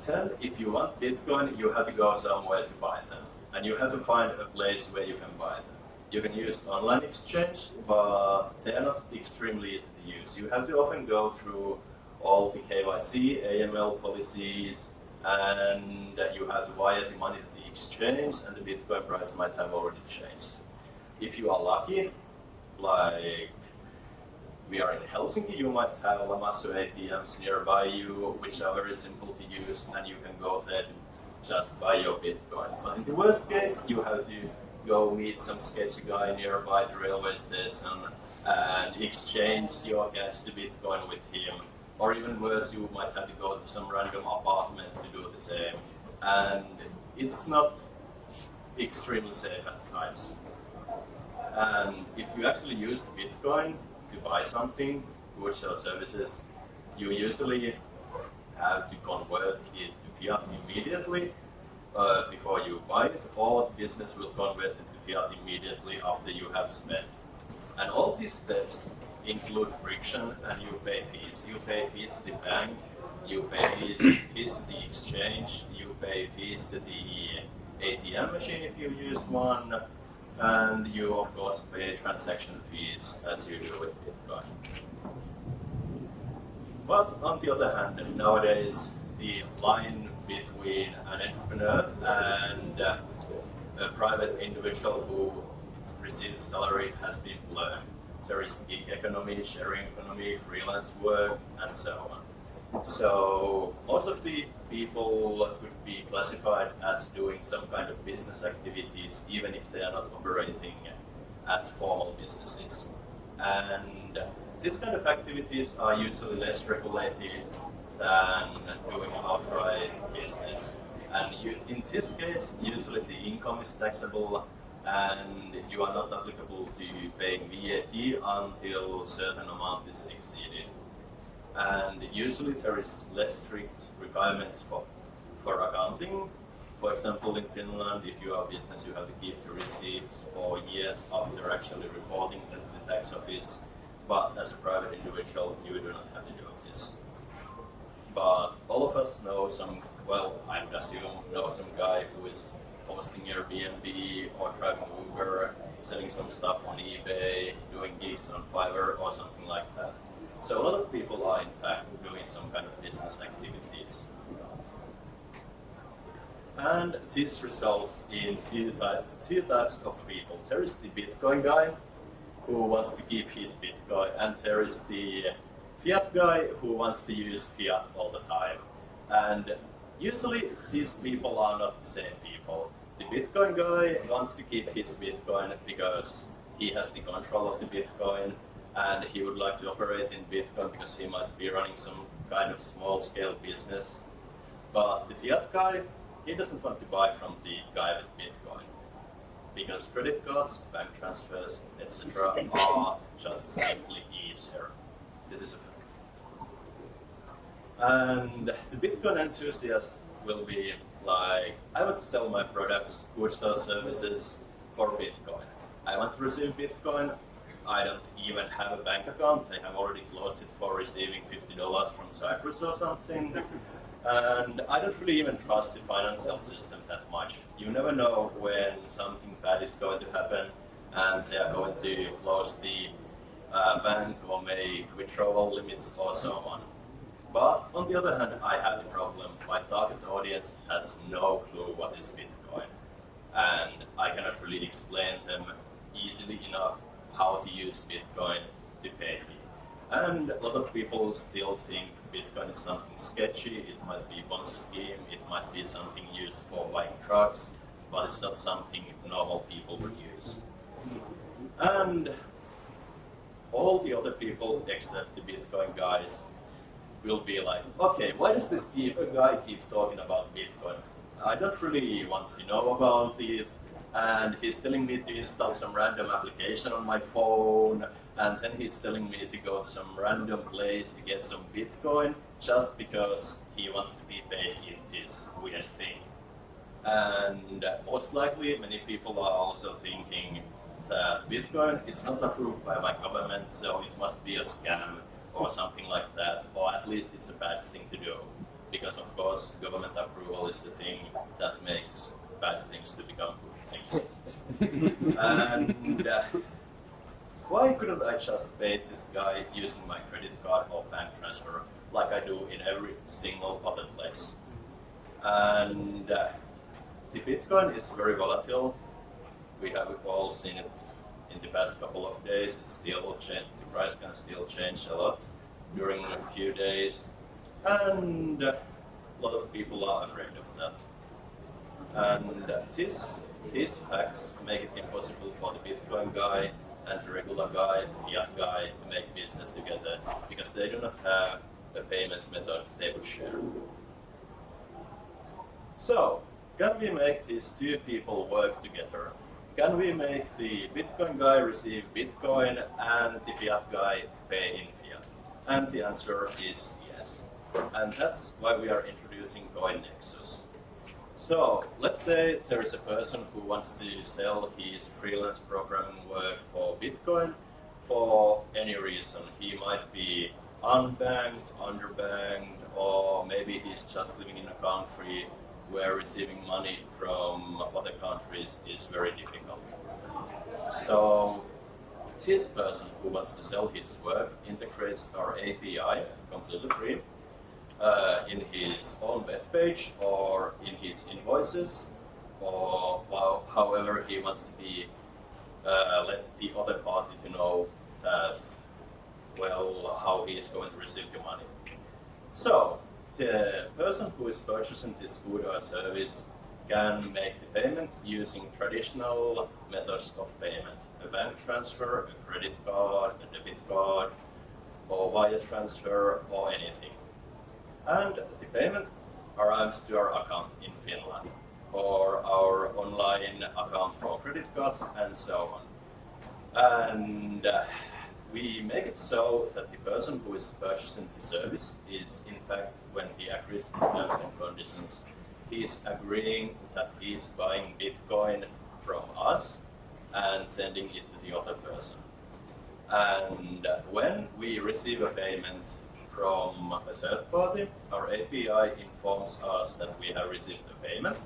then, if you want Bitcoin, you have to go somewhere to buy them. And you have to find a place where you can buy them. You can use online exchange, but they are not extremely easy to use. You have to often go through all the KYC, AML policies, and you have to wire the money to the exchange, and the Bitcoin price might have already changed. If you are lucky, like we are in Helsinki, you might have LAMASSU ATMs nearby you, which are very simple to use, and you can go there to just buy your Bitcoin. But in the worst case, you have to go meet some sketchy guy nearby the railway station and exchange your cash to Bitcoin with him. Or even worse, you might have to go to some random apartment to do the same. And it's not extremely safe at times. And if you actually use the Bitcoin to buy something, goods or services, you usually have to convert it to fiat immediately before you buy it, or the business will convert it to fiat immediately after you have spent. And all these steps include friction, and you pay fees. You pay fees to the bank, you pay fees to the exchange, you pay fees to the ATM machine if you use one, and you of course pay transaction fees as you do with Bitcoin. But on the other hand, nowadays the line between an entrepreneur and a private individual who receives salary has been blurred. There is gig economy, sharing economy, freelance work, and so on. So most of the people could be classified as doing some kind of business activities, even if they are not operating as formal businesses. And these kind of activities are usually less regulated than doing outright business. And in this case, usually the income is taxable, and you are not applicable to paying VAT until a certain amount is exceeded. And usually there is less strict requirements for accounting For example, in Finland, if you are a business, you have to keep the receipts for years after actually reporting them to the tax office. But as a private individual, you do not have to do this. But all of us know some, well, I would assume know some guy who is hosting Airbnb or driving Uber, selling some stuff on eBay, doing gigs on Fiverr or something like that. So a lot of people are in fact doing some kind of business activities. And this results in two types of people. There is the Bitcoin guy who wants to keep his Bitcoin, and there is the fiat guy who wants to use fiat all the time. And usually these people are not the same people. The Bitcoin guy wants to keep his Bitcoin because he has the control of the Bitcoin and he would like to operate in Bitcoin because he might be running some kind of small-scale business. But the fiat guy, he doesn't want to buy from the guy with Bitcoin because credit cards, bank transfers, etc. are just simply easier. This is a fact. And the Bitcoin enthusiast will be like, I want to sell my products, goods or services for Bitcoin. I want to receive Bitcoin. I don't even have a bank account. I have already closed it for receiving $50 from Cyprus or something. And I don't really even trust the financial system that much. You never know when something bad is going to happen and they are going to close the bank or make withdrawal limits or so on. But on the other hand, I have the problem. My target audience has no clue what is Bitcoin. And I cannot really explain to them easily enough how to use Bitcoin to pay me. And a lot of people still think Bitcoin is something sketchy. It might be a Ponzi scheme, it might be something used for buying drugs, but it's not something normal people would use. And all the other people except the Bitcoin guys will be like, okay, why does this guy keep talking about Bitcoin? I don't really want to know about it, and he's telling me to install some random application on my phone, and then he's telling me to go to some random place to get some Bitcoin just because he wants to be paid in this weird thing. And most likely many people are also thinking that Bitcoin is not approved by my government, so it must be a scam or something like that, or at least it's a bad thing to do. Because of course government approval is the thing that makes bad things to become good things. And why couldn't I just pay this guy using my credit card or bank transfer like I do in every single other place? And the Bitcoin is very volatile. We have all seen it in the past couple of days. It's still the price can still change a lot during a few days. And a lot of people are afraid of that. And these facts make it impossible for the Bitcoin guy and the regular guy, the fiat guy, to make business together because they do not have a payment method they would share. So, can we make these two people work together? Can we make the Bitcoin guy receive Bitcoin and the fiat guy pay in fiat? And the answer is yes. And that's why we are introducing Coin Nexus. So let's say there is a person who wants to sell his freelance programming work for Bitcoin for any reason. He might be unbanked, underbanked, or maybe he's just living in a country where receiving money from other countries is very difficult. So this person who wants to sell his work integrates our API completely free in his own web page or in his invoices, or however he wants to be let the other party to know that, well, how he is going to receive the money. So the person who is purchasing this good or service can make the payment using traditional methods of payment: a bank transfer, a credit card, a debit card, or wire transfer, or anything. And the payment arrives to our account in Finland, or our online account for credit cards, and so on. And we make it so that the person who is purchasing the service is, in fact, when he agrees to the terms and conditions, he's agreeing that he's buying Bitcoin from us and sending it to the other person. And when we receive a payment from a third party, our API informs us that we have received the payment,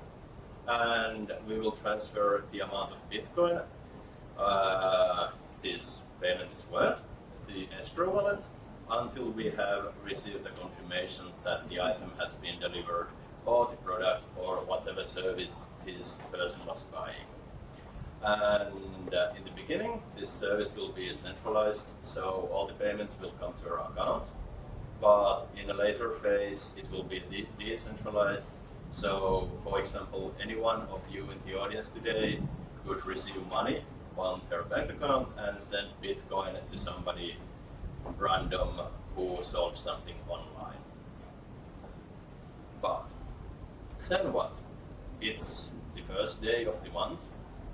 and we will transfer the amount of Bitcoin this payment is worth to the escrow wallet until we have received a confirmation that the item has been delivered, or the product, or whatever service this person was buying. And in the beginning, this service will be centralized, so all the payments will come to our account. But in a later phase, it will be decentralized. So, for example, any one of you in the audience today could receive money on their bank account and send Bitcoin to somebody random who sold something online. But then what? It's the first day of the month,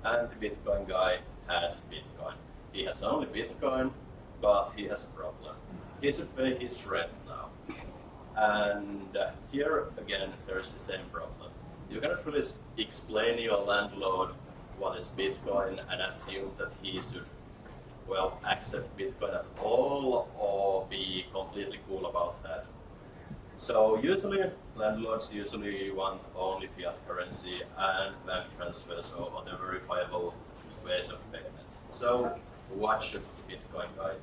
and the Bitcoin guy has Bitcoin. He has only Bitcoin, but he has a problem. He should pay his rent now. And here again, there's the same problem. You cannot really explain your landlord what is Bitcoin and assume that he should, well, accept Bitcoin at all or be completely cool about that. So usually, landlords usually want only fiat currency and bank transfers or other verifiable ways of payment. So what should the Bitcoin guy do?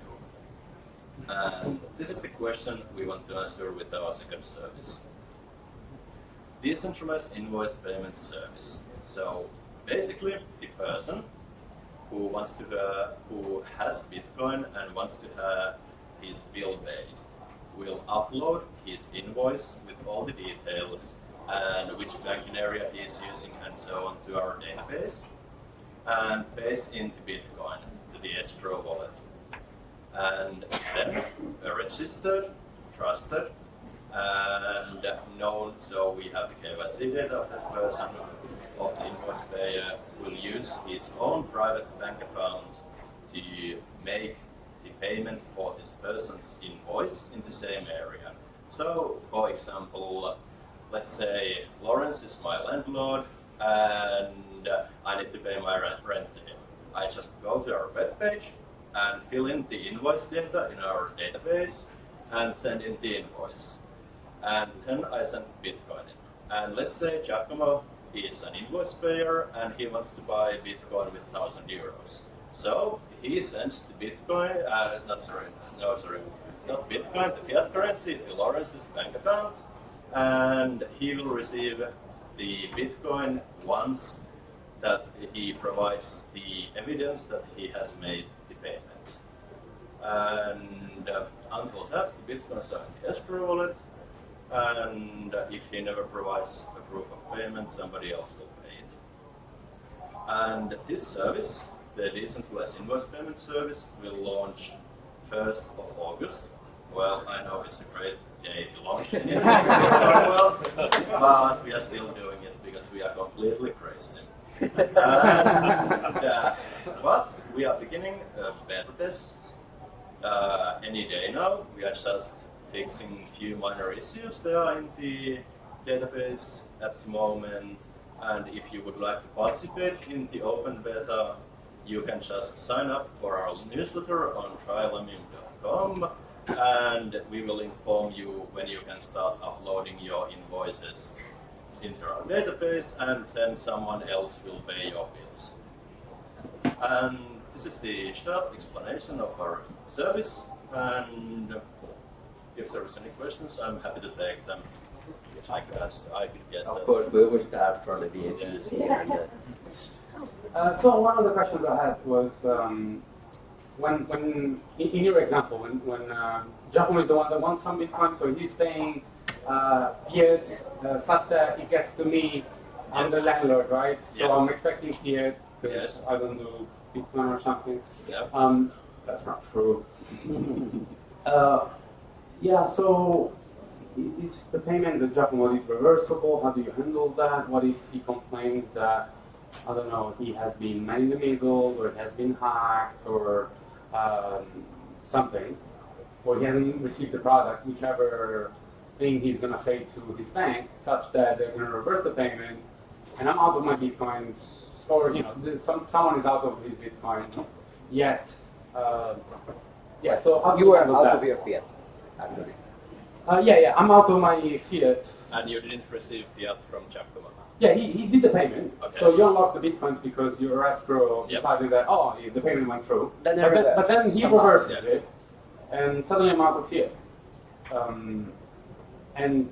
And this is the question we want to answer with our second service. Decentralized invoice payment service. So basically, the person who who has Bitcoin and wants to have his bill paid will upload his invoice with all the details and which banking area he is using and so on to our database, and pays into Bitcoin to the escrow wallet. And then registered, trusted, and known, so we have the KYC data of that person, of the invoice payer, will use his own private bank account to make the payment for this person's invoice in the same area. So, for example, let's say Lawrence is my landlord and I need to pay my rent to him. I just go to our webpage and fill in the invoice data in our database and send in the invoice. And then I send Bitcoin in. And let's say Giacomo is an invoice payer and he wants to buy Bitcoin with 1,000 euros. So he sends the Bitcoin, not Bitcoin, the fiat currency to Lawrence's bank account, and he will receive the Bitcoin once that he provides the evidence that he has made the payment. And until that, the Bitcoins are in the escrow wallet, and if he never provides a proof of payment, somebody else will pay it. And this service, the Decentralized Invoice Payment Service, will launch 1st of August. Well, I know it's a great day to launch it, but we are still doing it because we are completely crazy. But we are beginning a beta test any day now. We are just fixing a few minor issues there in the database at the moment. And if you would like to participate in the open beta, you can just sign up for our newsletter on trylamium.com, and we will inform you when you can start uploading your invoices into our database, and then someone else will pay your bills. And this is the short explanation of our service, and if there is any questions, I'm happy to take them. I could guess Of that. course, we will start from the beginning here. So one of the questions I had was, when in your example, when Giacomo is the one that wants some Bitcoin, so he's paying fiat such that it gets to me, I'm the landlord, right? So Yes. I'm expecting fiat because Yes. I don't do Bitcoin or something. Yep. That's not true. Yeah, so is the payment that Giacomo did reversible? How do you handle that? What if he complains that, I don't know, he has been man in the middle, or he has been hacked, or something, or he hasn't received the product, whichever thing he's going to say to his bank, such that they're going to reverse the payment, and I'm out of my bitcoins, or someone is out of his bitcoins, yet, yeah. So how do You were handle out that? of your fiat, actually. Yeah, I'm out of my fiat. And you didn't receive fiat from Giacomo. Yeah, he did the payment. Okay. So you unlock the bitcoins because your escrow Yep. decided that, the payment went through. Then they But then he somehow. reverses Yes. it, and suddenly I'm out of fiat. And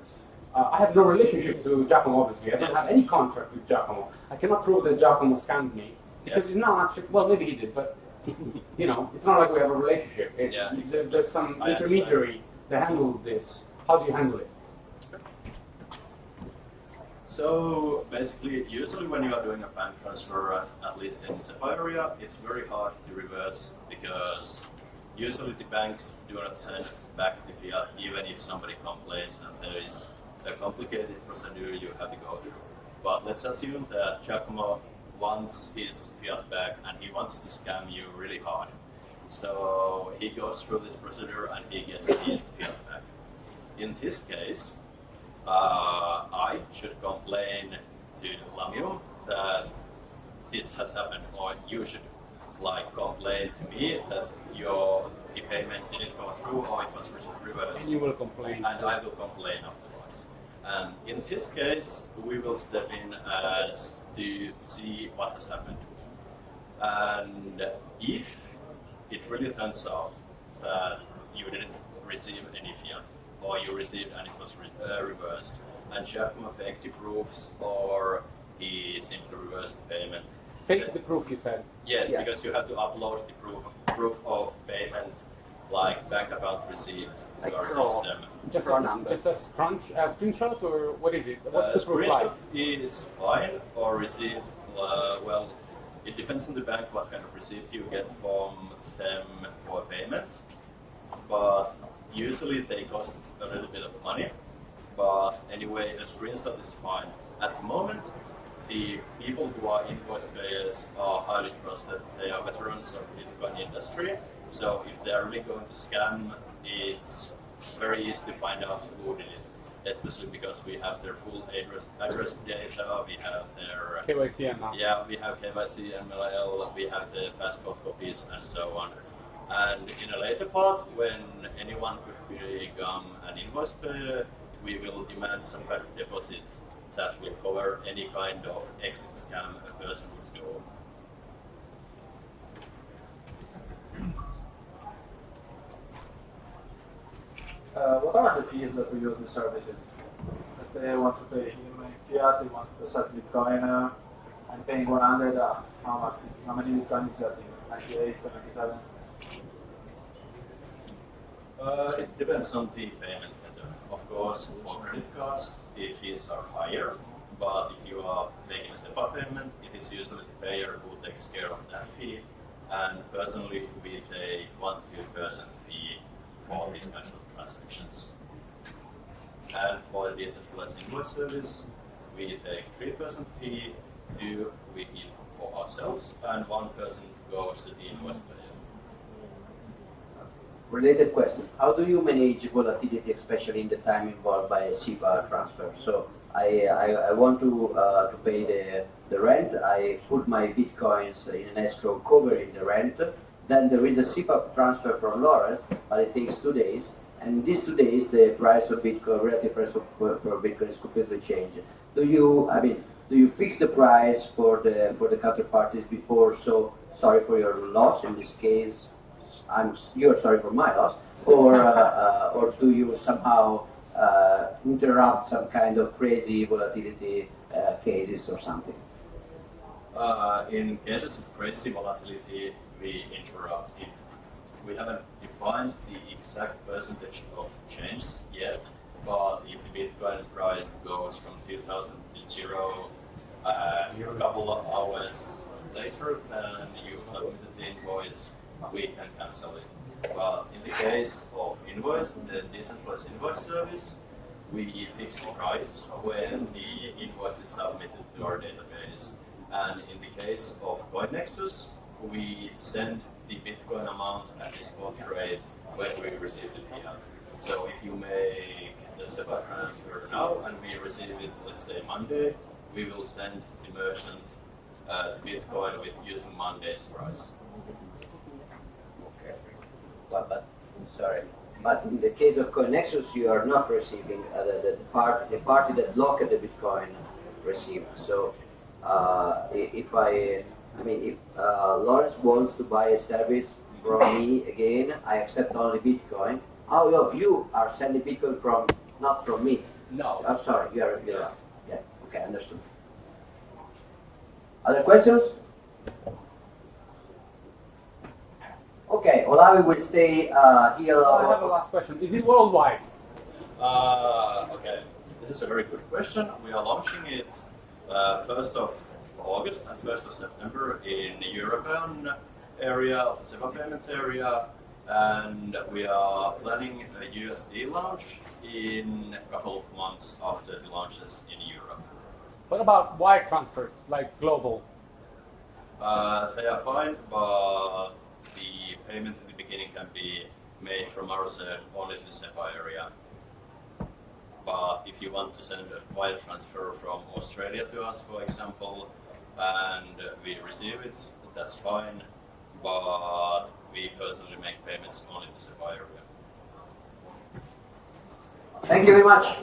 I have no relationship to Giacomo, obviously. I don't have any contract with Giacomo. I cannot prove that Giacomo scammed me because Yes. he's not actually, well, maybe he did, but it's not like we have a relationship. Yeah, There's some I intermediary that handles this. How do you handle it? So basically, usually when you are doing a bank transfer, at least in SEPA area, it's very hard to reverse because usually the banks do not send back the fiat even if somebody complains and there is a complicated procedure you have to go through. But let's assume that Giacomo wants his fiat back and he wants to scam you really hard. So he goes through this procedure and he gets his fiat back. In this case, I should complain to LAMIUM that this has happened, or you should complain to me that the payment didn't go through or it was reversed. And you will complain. And I will complain afterwards. And in this case, we will step in as to see what has happened. And if it really turns out that you didn't receive any fiat, or you received and it was reversed, and Giacomo faked the proofs, or he simply reversed the payment. Fake the proof, you said. Yes, Yeah. because you have to upload the proof of payment, like bank account receipt, to Like our raw. system. Just Raw a, number. just a screenshot, or what is it? What's the proof Screenshot like? is fine, or receipt, well, it depends on the bank what kind of receipt you get from them for payment, but usually they cost a little bit of money, but anyway, a screenshot is fine. At the moment, the people who are invoice payers are highly trusted. They are veterans of the Bitcoin industry, so if they are really going to scam, it's very easy to find out who did it, especially because we have their full address data, we have their KYC and now. yeah, we have KYC, MLL, we have the passport copies, and so on. And in a later part, when anyone could become an invoice payer, we will demand some kind of deposit that will cover any kind of exit scam a person would do. What are the fees to use the services? Let's say I want to pay him in fiat, he wants to set Bitcoin, I'm paying 100, how many Bitcoins is getting? 98, 97? It depends on the payment method. Of course, for credit cards, the fees are higher, but if you are making a SEPA payment, it is usually the payer who takes care of that fee. And personally, we take 1 to 2% fee for these kinds of transactions. And for the decentralized invoice service, we take 3% fee, 2% we keep for ourselves, and 1% goes to the invoice payer. Related question: how do you manage volatility, especially in the time involved by a SEPA transfer? So I want to pay the rent. I put my bitcoins in an escrow covering the rent. Then there is a SEPA transfer from Lawrence, but it takes 2 days. And in these 2 days, the price of Bitcoin, relative price for Bitcoin, is completely changed. Do you fix the price for the counterparties before? So sorry for your loss in this case. You're sorry for my loss, or do you somehow interrupt some kind of crazy volatility cases or something? In cases of crazy volatility, we interrupt. If we haven't defined the exact percentage of changes yet, but if the Bitcoin price goes from 2,000 to zero a couple of hours later, then you submit the invoice, we can cancel it. But in the case of invoice, the decentralized invoice service, we fix the price when the invoice is submitted to our database. And in the case of CoinNexus, we send the Bitcoin amount at the spot rate when we receive the fiat. So if you make the SEPA transfer now and we receive it, let's say Monday, we will send the merchant to Bitcoin with using Monday's price. Okay. But sorry. But in the case of CoinNexus, you are not receiving the party that locked the Bitcoin received. So if Lawrence wants to buy a service from me again, I accept only Bitcoin. Oh, you are sending Bitcoin not from me. No. Oh, sorry, you're yes. Yeah. Okay, understood. Other questions? Okay, Olavi will stay here. I have a last question. Is it worldwide? Okay, this is a very good question. We are launching it 1st of August and 1st of September in the European area, of the SEPA payment area, and we are planning a USD launch in a couple of months after the launches in Europe. What about wire transfers, like global? They are fine, but the payment in the beginning can be made from our side only to the SEPA area. But if you want to send a wire transfer from Australia to us, for example, and we receive it, that's fine. But we personally make payments only to the SEPA area. Thank you very much.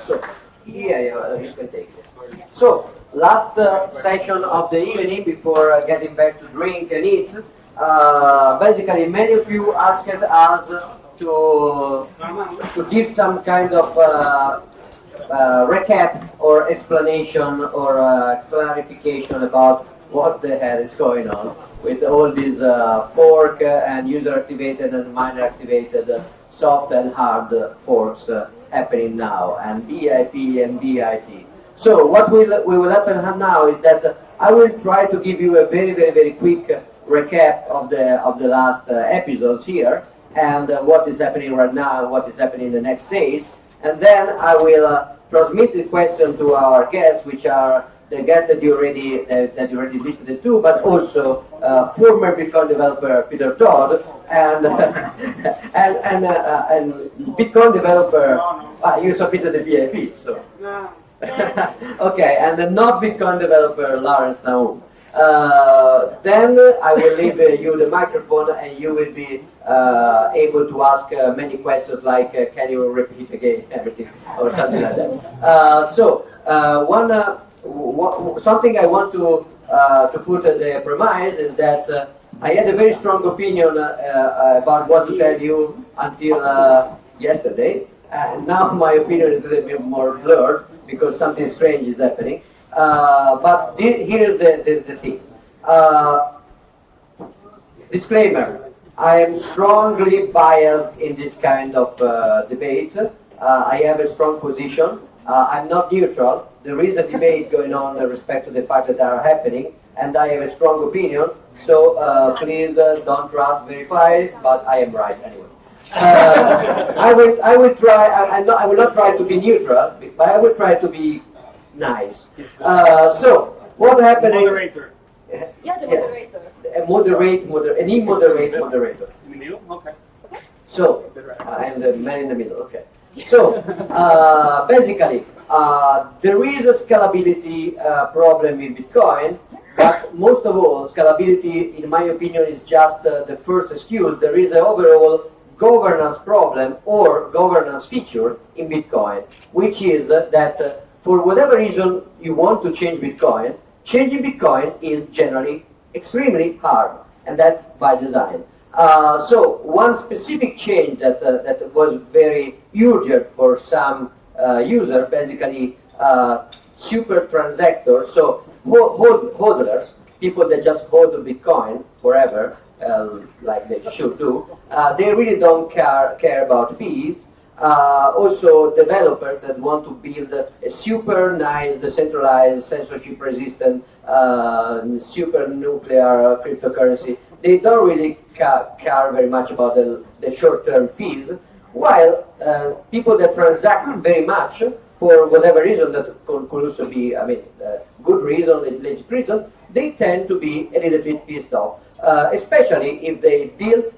So, you can take it. So, last session of the evening before getting back to drink and eat. Basically, many of you asked us to give some kind of recap or explanation or clarification about what the hell is going on with all these fork and user activated and miner activated soft and hard forks happening now, and BIP and BIT. So what will happen now is that I will try to give you a very quick recap of the last episodes here, and what is happening right now and what is happening in the next days, and then I will transmit the question to our guests, which are the guests that you already listened to, but also former Bitcoin developer Peter Todd and and Bitcoin developer. You submitted the VIP, so. Okay, and the not Bitcoin developer Lawrence Naum. Then I will leave you the microphone, and you will be able to ask many questions like, can you repeat again everything, or something like that. Something I want to put as a premise is that I had a very strong opinion about what to tell you until yesterday, and now my opinion is a little bit more blurred because something strange is happening. But here's the thing. Disclaimer, I am strongly biased in this kind of debate. I have a strong position. I'm not neutral. There is a debate going on with respect to the facts that are happening, and I have a strong opinion. So please don't trust, verify, but I am right anyway. I will try. I will not try to be neutral, but I will try to be nice. So what happened? Moderator. Yeah, the moderator. An immoderate moderator. In the middle? Okay. So, and the man in the middle, okay. So, basically, there is a scalability problem in Bitcoin, but most of all, scalability, in my opinion, is just the first excuse. There is an overall governance problem or governance feature in Bitcoin, which is that for whatever reason you want to change Bitcoin, changing Bitcoin is generally extremely hard, and that's by design. So one specific change that was very urgent for some user, basically super transactors, so hodlers, people that just hold Bitcoin forever, like they should do, they really don't care about fees. Also developers that want to build a super nice, decentralized, censorship-resistant, super nuclear cryptocurrency, they don't really care very much about the short-term fees, while people that transact very much for whatever reason, that could also be, good reason, legit reason, they tend to be a little bit pissed off. especially if they built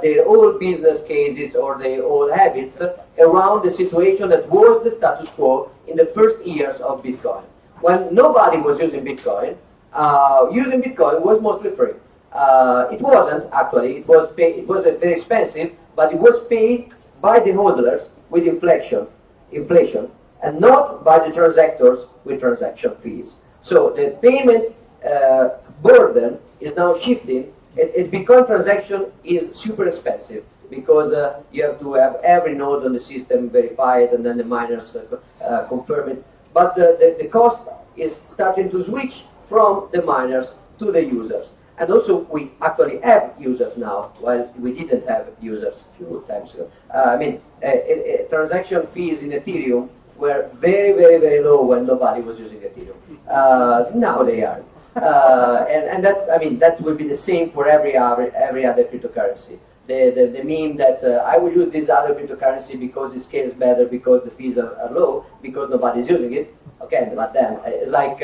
their whole business cases or their whole habits around the situation that was the status quo in the first years of Bitcoin. When nobody was using Bitcoin was mostly free. It wasn't actually. It was very expensive, but it was paid by the hodlers with inflation, and not by the transactors with transaction fees. So the payment burden is now shifting. A Bitcoin transaction is super expensive because you have to have every node on the system verified and then the miners confirm it. But the cost is starting to switch from the miners to the users. And also we actually have users now, while we didn't have users a few times ago. Transaction fees in Ethereum were very, very, very low when nobody was using Ethereum. Now they are. And that will be the same for every other cryptocurrency. The meme that I will use this other cryptocurrency because it scales better, because the fees are low, because nobody's using it. Okay, but then it's like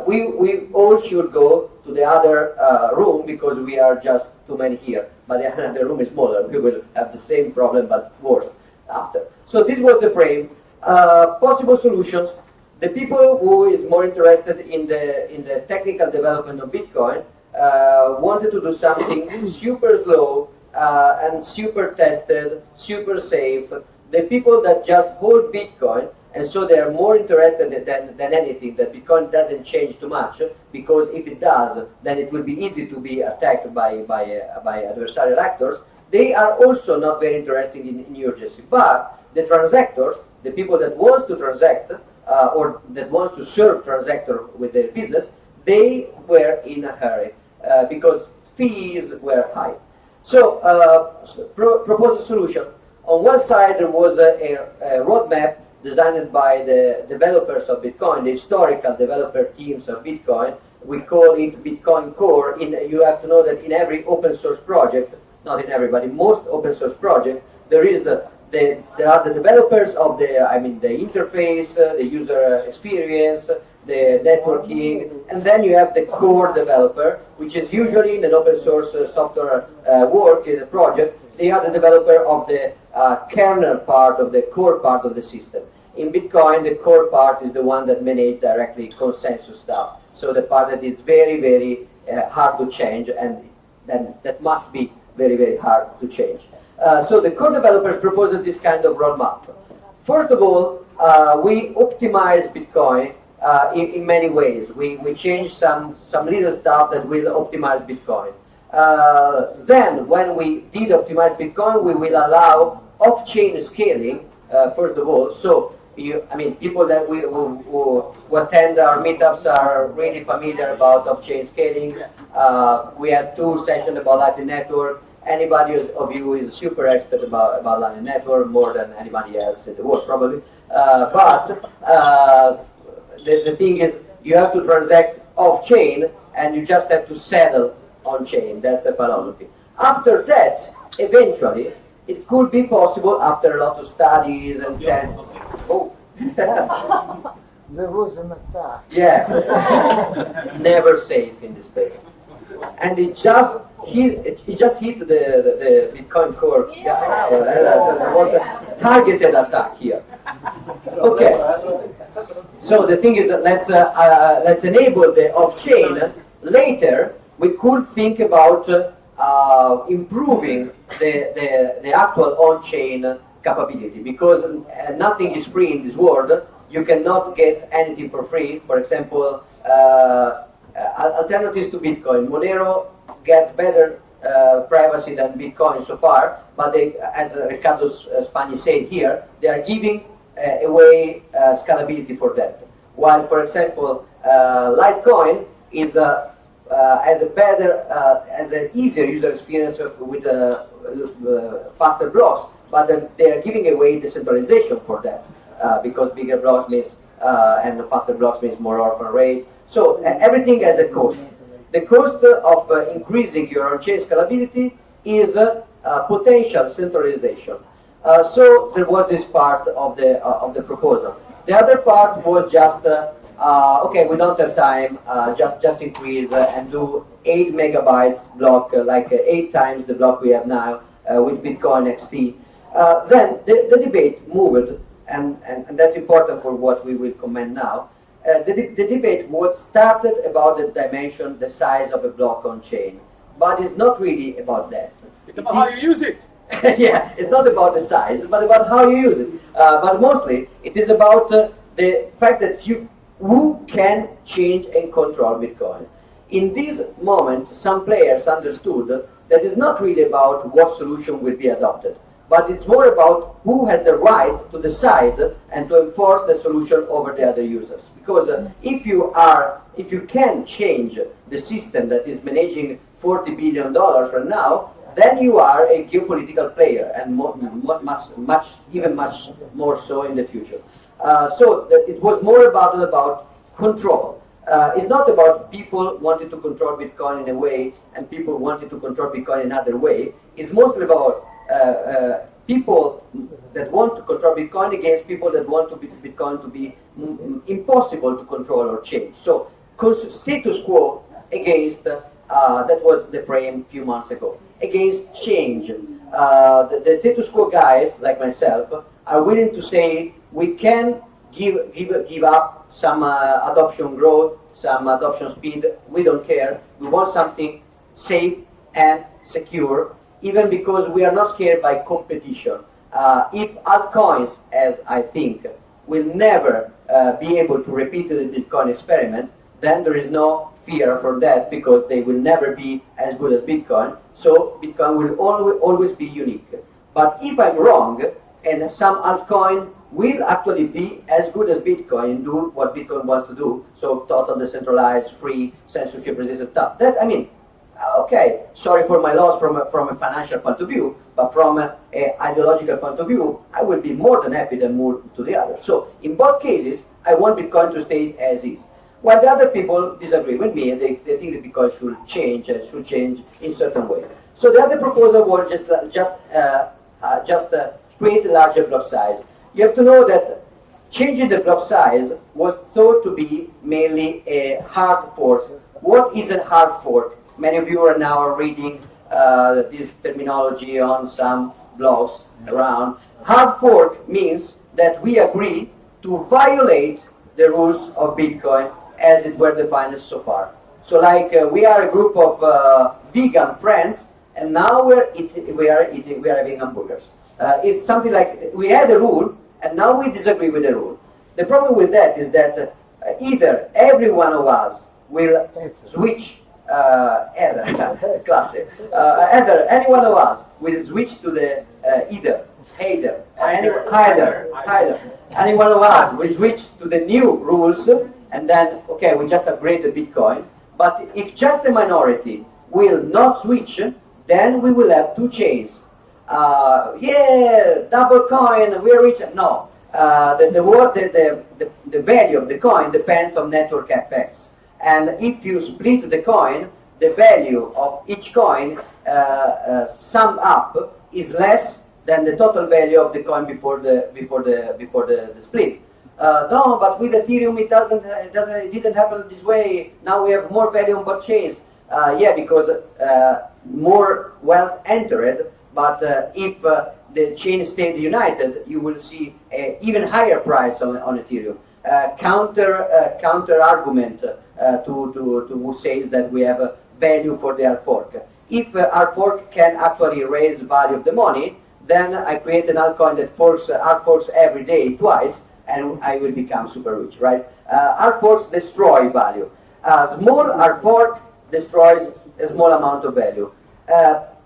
we all should go to the other room because we are just too many here. But the other room is smaller. We will have the same problem but worse after. So this was the frame. Possible solutions. The people who is more interested in the technical development of Bitcoin wanted to do something super slow and super tested, super safe. The people that just hold Bitcoin, and so they are more interested than anything that Bitcoin doesn't change too much, because if it does, then it will be easy to be attacked by adversarial actors. They are also not very interested in urgency. But the transactors, the people that want to transact, or that want to serve transactor with their business, they were in a hurry because fees were high. So propose a solution. On one side there was a roadmap designed by the developers of Bitcoin, the historical developer teams of Bitcoin. We call it Bitcoin Core. You have to know that in every open source project, not in everybody, most open source project, there are the developers of the interface, the user experience, the networking, and then you have the core developer, which is usually in an open source software work in a project. They are the developer of the kernel part of the core part of the system. In Bitcoin, the core part is the one that manages directly consensus stuff. So the part that is very, very hard to change, and then that must be very, very hard to change. So the core developers proposed this kind of roadmap. First of all, we optimize Bitcoin in many ways. We change some little stuff that will optimize Bitcoin. Then, when we did optimize Bitcoin, we will allow off-chain scaling. First of all, so people that who attend our meetups are really familiar about off-chain scaling. We had 2 sessions about Lightning Network. Anybody of you who is super expert about Lightning Network, more than anybody else in the world probably. But the thing is, you have to transact off-chain, and you just have to settle on-chain. That's the philosophy. After that, eventually, it could be possible after a lot of studies and tests. Oh. There was an attack. Yeah. Never safe in this space. And it just hit the Bitcoin core. Yeah. There was a targeted attack here. Okay. So the thing is that let's enable the off-chain. Later, we could think about improving the actual on-chain capability, because nothing is free in this world. You cannot get anything for free. For example, alternatives to Bitcoin. Monero gets better privacy than Bitcoin so far, but they, as Riccardo Spagni said here, they are giving away scalability for that. While, for example, Litecoin is has an easier user experience with faster blocks, but they are giving away decentralization for that, because bigger blocks means and faster blocks means more orphan rate. So everything has a cost. The cost of increasing your on-chain scalability is potential centralization. So there was this part of the proposal. The other part was just okay, we don't have time, just increase and do 8 megabytes block, like 8 times the block we have now with Bitcoin XT. Then the debate moved, and that's important for what we will comment now. The debate was started about the dimension, the size of a block on chain, but it's not really about that. It's about how you use it. Yeah, it's not about the size, but about how you use it. But mostly, it is about the fact that who can change and control Bitcoin. In this moment, some players understood that it's not really about what solution will be adopted, but it's more about who has the right to decide and to enforce the solution over the other users. Because if you can change the system that is managing $40 billion right now, then you are a geopolitical player, and even much more so in the future. So it was more about control. It's not about people wanting to control Bitcoin in a way and people wanting to control Bitcoin in another way. It's mostly about people that want to control Bitcoin against people that want Bitcoin to be impossible to control or change. So status quo against, that was the frame a few months ago, against change. The status quo guys, like myself, are willing to say we can give up some adoption growth, some adoption speed. We don't care. We want something safe and secure, even because we are not scared by competition. If altcoins, as I think, will never be able to repeat the Bitcoin experiment, then there is no fear for that, because they will never be as good as Bitcoin. So Bitcoin will always be unique. But if I'm wrong, and some altcoin will actually be as good as Bitcoin and do what Bitcoin wants to do, so total decentralized, free, censorship-resistant stuff. That, I mean, okay, sorry for my loss from a financial point of view, but from an ideological point of view, I will be more than happy to move to the other. So in both cases, I want Bitcoin to stay as is. While the other people disagree with me, and they think that Bitcoin should change in certain way. So the other proposal was just create a larger block size. You have to know that changing the block size was thought to be mainly a hard fork. What is a hard fork? Many of you are now reading this terminology on some blogs around. Hard fork means that we agree to violate the rules of Bitcoin as it were defined so far. So like we are a group of vegan friends, and now we are having hamburgers. It's something like we had a rule, and now we disagree with the rule. The problem with that is that either every one of us will switch, classic, either any one of us will switch to the either any one of us will switch to the new rules, and then okay, we just upgrade the Bitcoin. But if just a minority will not switch, then we will have two chains. Yeah, double coin, we're rich. No, the value of the coin depends on network effects. And if you split the coin, the value of each coin summed up is less than the total value of the coin before the split. No, but with Ethereum it didn't happen this way. Now we have more value on both chains. Yeah, because more wealth entered. But if the chain stayed united, you will see an even higher price on Ethereum. Counter argument to who says that we have a value for the hard fork. If hard fork can actually raise the value of the money, then I create an altcoin that hard forks every day twice, and I will become super rich, right? Hard forks destroy value. Small hard fork destroys a small amount of value.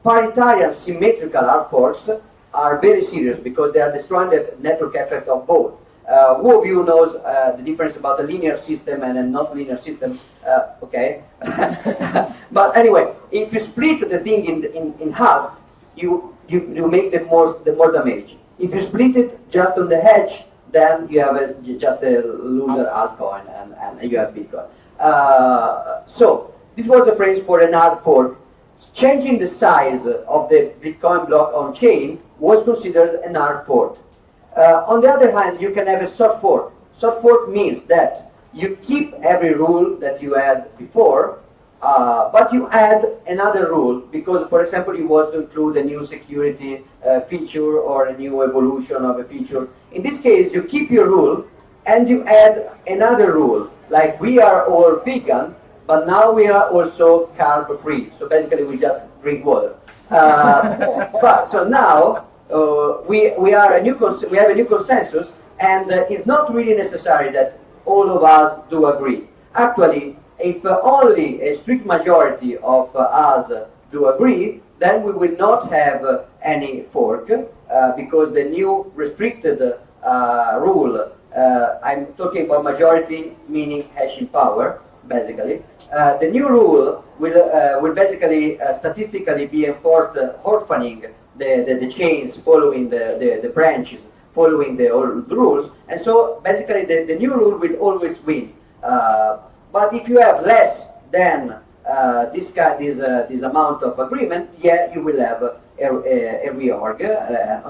Paritarian symmetrical hard forks are very serious because they are destroying the network effect of both. Who of you knows the difference about a linear system and a non-linear system? Okay. But anyway, if you split the thing in half, you make the more damage. If you split it just on the edge, then you have just a loser altcoin and you have Bitcoin. So this was a phrase for an hard fork. Changing the size of the Bitcoin block on chain was considered an hard fork. On the other hand, you can have a soft fork. Soft fork means that you keep every rule that you had before, but you add another rule because, for example, you want to include a new security feature or a new evolution of a feature. In this case, you keep your rule and you add another rule. Like we are all vegan, but now we are also carb free. So basically, we just drink water. But so now we have a new consensus, and it's not really necessary that all of us do agree. Actually, if only a strict majority of us do agree, then we will not have any fork because the new restricted rule, I'm talking about majority meaning hashing power, basically. The new rule will basically statistically be enforced orphaning the chains following the branches, following the old rules, and so basically the new rule will always win. But if you have less than this amount of agreement, yeah, you will have a reorg.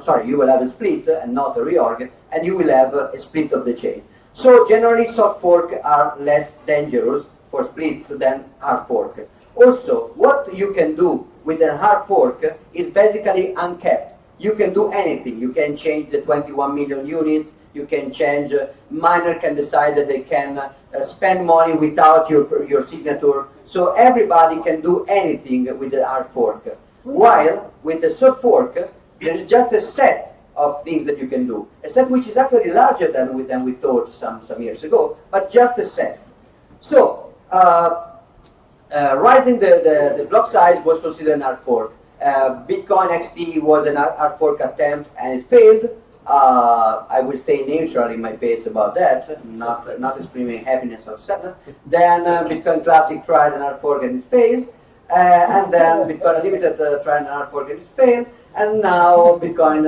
Sorry, you will have a split and not a reorg, and you will have a split of the chain. So generally, soft fork are less dangerous for splits than hard fork. Also, what you can do with a hard fork is basically uncapped. You can do anything. You can change the 21 million units. You can change. Miner can decide that they can spend money without your signature. So everybody can do anything with the hard fork. While with the soft fork, there is just a set of things that you can do. A set which is actually larger than we thought some years ago, but just a set. So rising the block size was considered an hard fork. Bitcoin XT was an hard fork attempt and it failed. I will stay neutral in my face about that, not explaining happiness or sadness. Then Bitcoin Classic tried an hard fork and it failed. And then Bitcoin Unlimited tried an hard fork and it failed. And now Bitcoin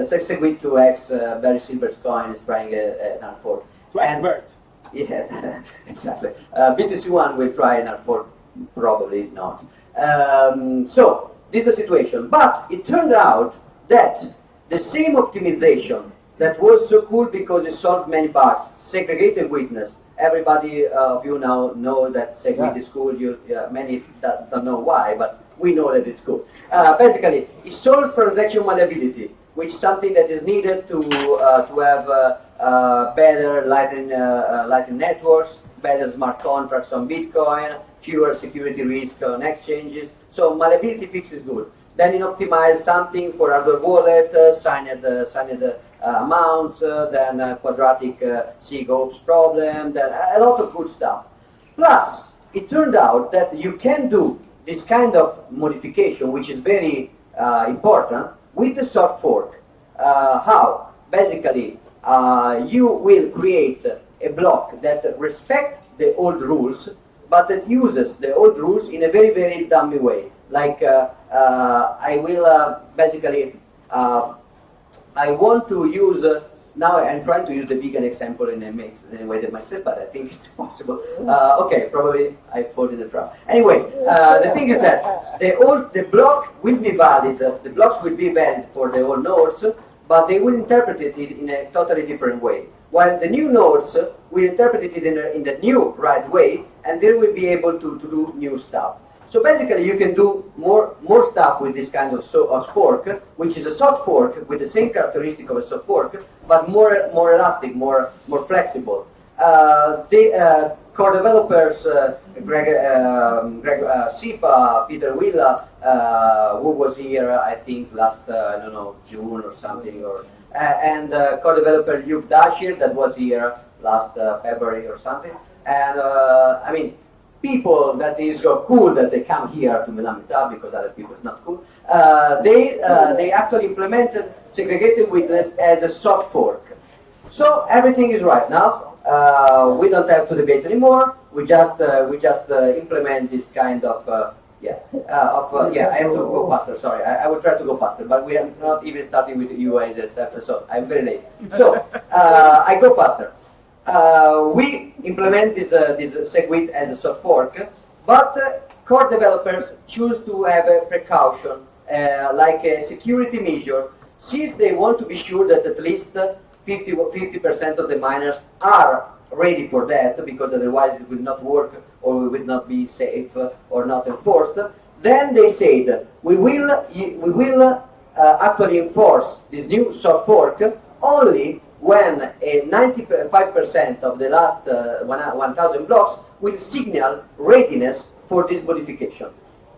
SEGWIT 2x, Barry Silver's coin, is trying an hard fork. To expert. Yeah, exactly. BTC1 will try an hard fork, probably not. So this is the situation. But it turned out that the same optimization that was so cool because it solved many bugs, segregated witness. Everybody of you now know that SEGWIT is cool. Many don't know why, but we know that it's cool. Basically, it solves transaction malleability, which is something that is needed to have better Lightning networks, better smart contracts on Bitcoin, fewer security risk on exchanges. So malleability fix is good. Then it optimized something for hardware wallet, signed amounts, then quadratic SIG-OPS problem, then a lot of good stuff. Plus, it turned out that you can do this kind of modification, which is very important, with the soft fork. How? Basically, you will create a block that respects the old rules, but that uses the old rules in a very, very dummy way. Like, I will basically, I want to use, now I'm trying to use the vegan example in a way that makes sense, but I think it's impossible. Okay, probably I fall in the trap. Anyway, the thing is that the block will be valid, the blocks will be valid for the old nodes, but they will interpret it in a totally different way. While the new nodes will interpret it in the new right way, and they will be able to do new stuff. So basically, you can do more stuff with this kind of fork, which is a soft fork with the same characteristic of a soft fork, but more elastic, more flexible. The core developers, Greg Sipa, Peter Willa, who was here, I think last I don't know, June or something, and core developer Luke Dashir that was here last February or something, and I mean. People that is cool that they come here to Milan Meetup because other people is not cool. They actually implemented segregated witness as a soft fork. So everything is right now. We don't have to debate anymore. We just implement this kind of I have to go faster. Sorry, I will try to go faster, but we are not even starting with the UASF, so I'm very late. So I go faster. We implement this SEGWIT as a soft fork, but core developers choose to have a precaution, like a security measure, since they want to be sure that at least 50% of the miners are ready for that, because otherwise it will not work or it will not be safe or not enforced. Then they said, we will actually enforce this new soft fork only when 95% of the last 1,000 blocks will signal readiness for this modification.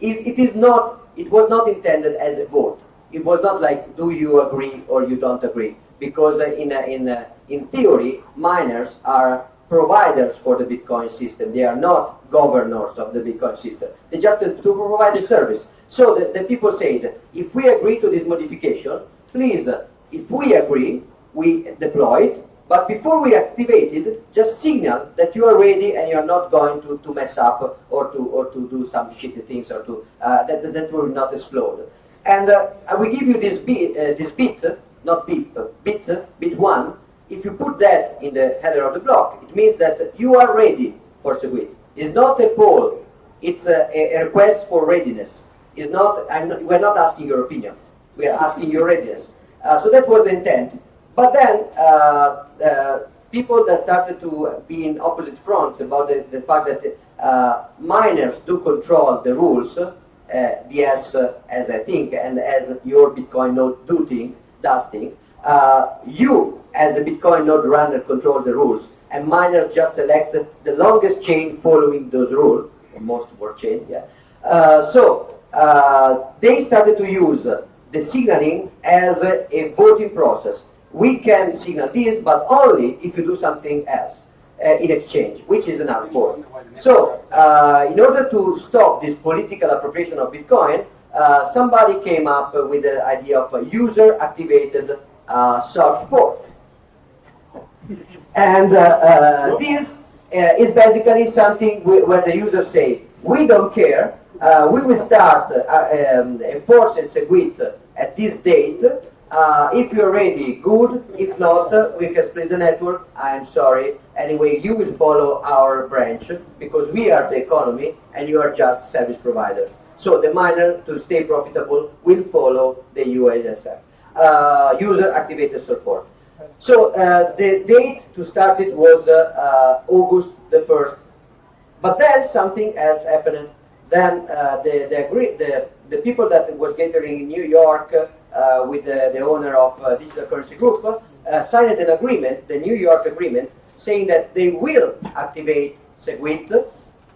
It was not intended as a vote. It was not like, do you agree or you don't agree? Because in theory, miners are providers for the Bitcoin system. They are not governors of the Bitcoin system. They just to provide a service. So the people said, if we agree to this modification, please, if we agree, we deploy it. But before we activate it, just signal that you are ready and you are not going to mess up or to do some shitty things or to that will not explode. And I will give you this bit, not beep, bit 1. If you put that in the header of the block, it means that you are ready for SEGWIT. It's not a poll, it's a request for readiness. It's not, we're not asking your opinion, we are asking your readiness. So that was the intent. But then people that started to be in opposite fronts about the fact that miners do control the rules, yes, as I think, and as your Bitcoin node does think, you as a Bitcoin node runner control the rules, and miners just select the longest chain following those rules, or most word chain, yeah. So they started to use the signaling as a voting process. We can signal this, but only if you do something else in exchange, which is an hard fork. So, in order to stop this political appropriation of Bitcoin, somebody came up with the idea of a user-activated soft fork. And this is basically something where the users say, we don't care, we will start enforcing SEGWIT at this date. If you're ready, good. If not, we can split the network. I'm sorry. Anyway, you will follow our branch because we are the economy and you are just service providers. So the miner, to stay profitable, will follow the UASF, user activated soft fork. So the date to start it was August the 1st. But then something else happened. Then the people that was gathering in New York with the owner of Digital Currency Group signed an agreement, the New York agreement, saying that they will activate SEGWIT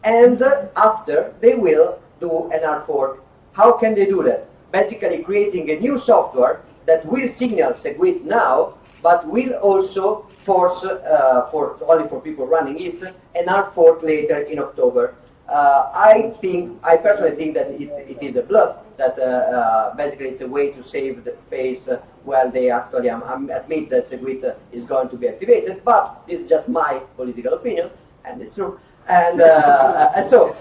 and after they will do an hard fork. How can they do that? Basically creating a new software that will signal SEGWIT now, but will also force, only for people running it, an hard fork later in October. I personally think that it is a bluff, that basically it's a way to save the face while they actually admit that SEGWIT is going to be activated, but this is just my political opinion, and it's true. And so,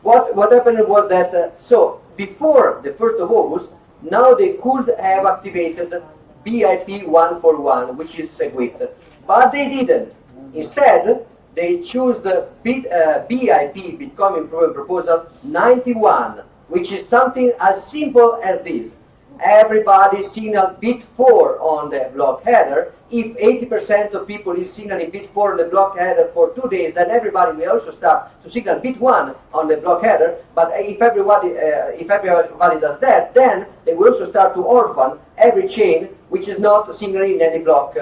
what happened was that, so before the 1st of August, now they could have activated BIP 141, which is SEGWIT, but they didn't. Instead, they choose the BIP, Bitcoin Improvement Proposal 91, which is something as simple as this. Everybody signal bit 4 on the block header. If 80% of people is signaling bit 4 on the block header for 2 days, then everybody will also start to signal bit 1 on the block header. But if everybody does that, then they will also start to orphan every chain which is not signaling in any block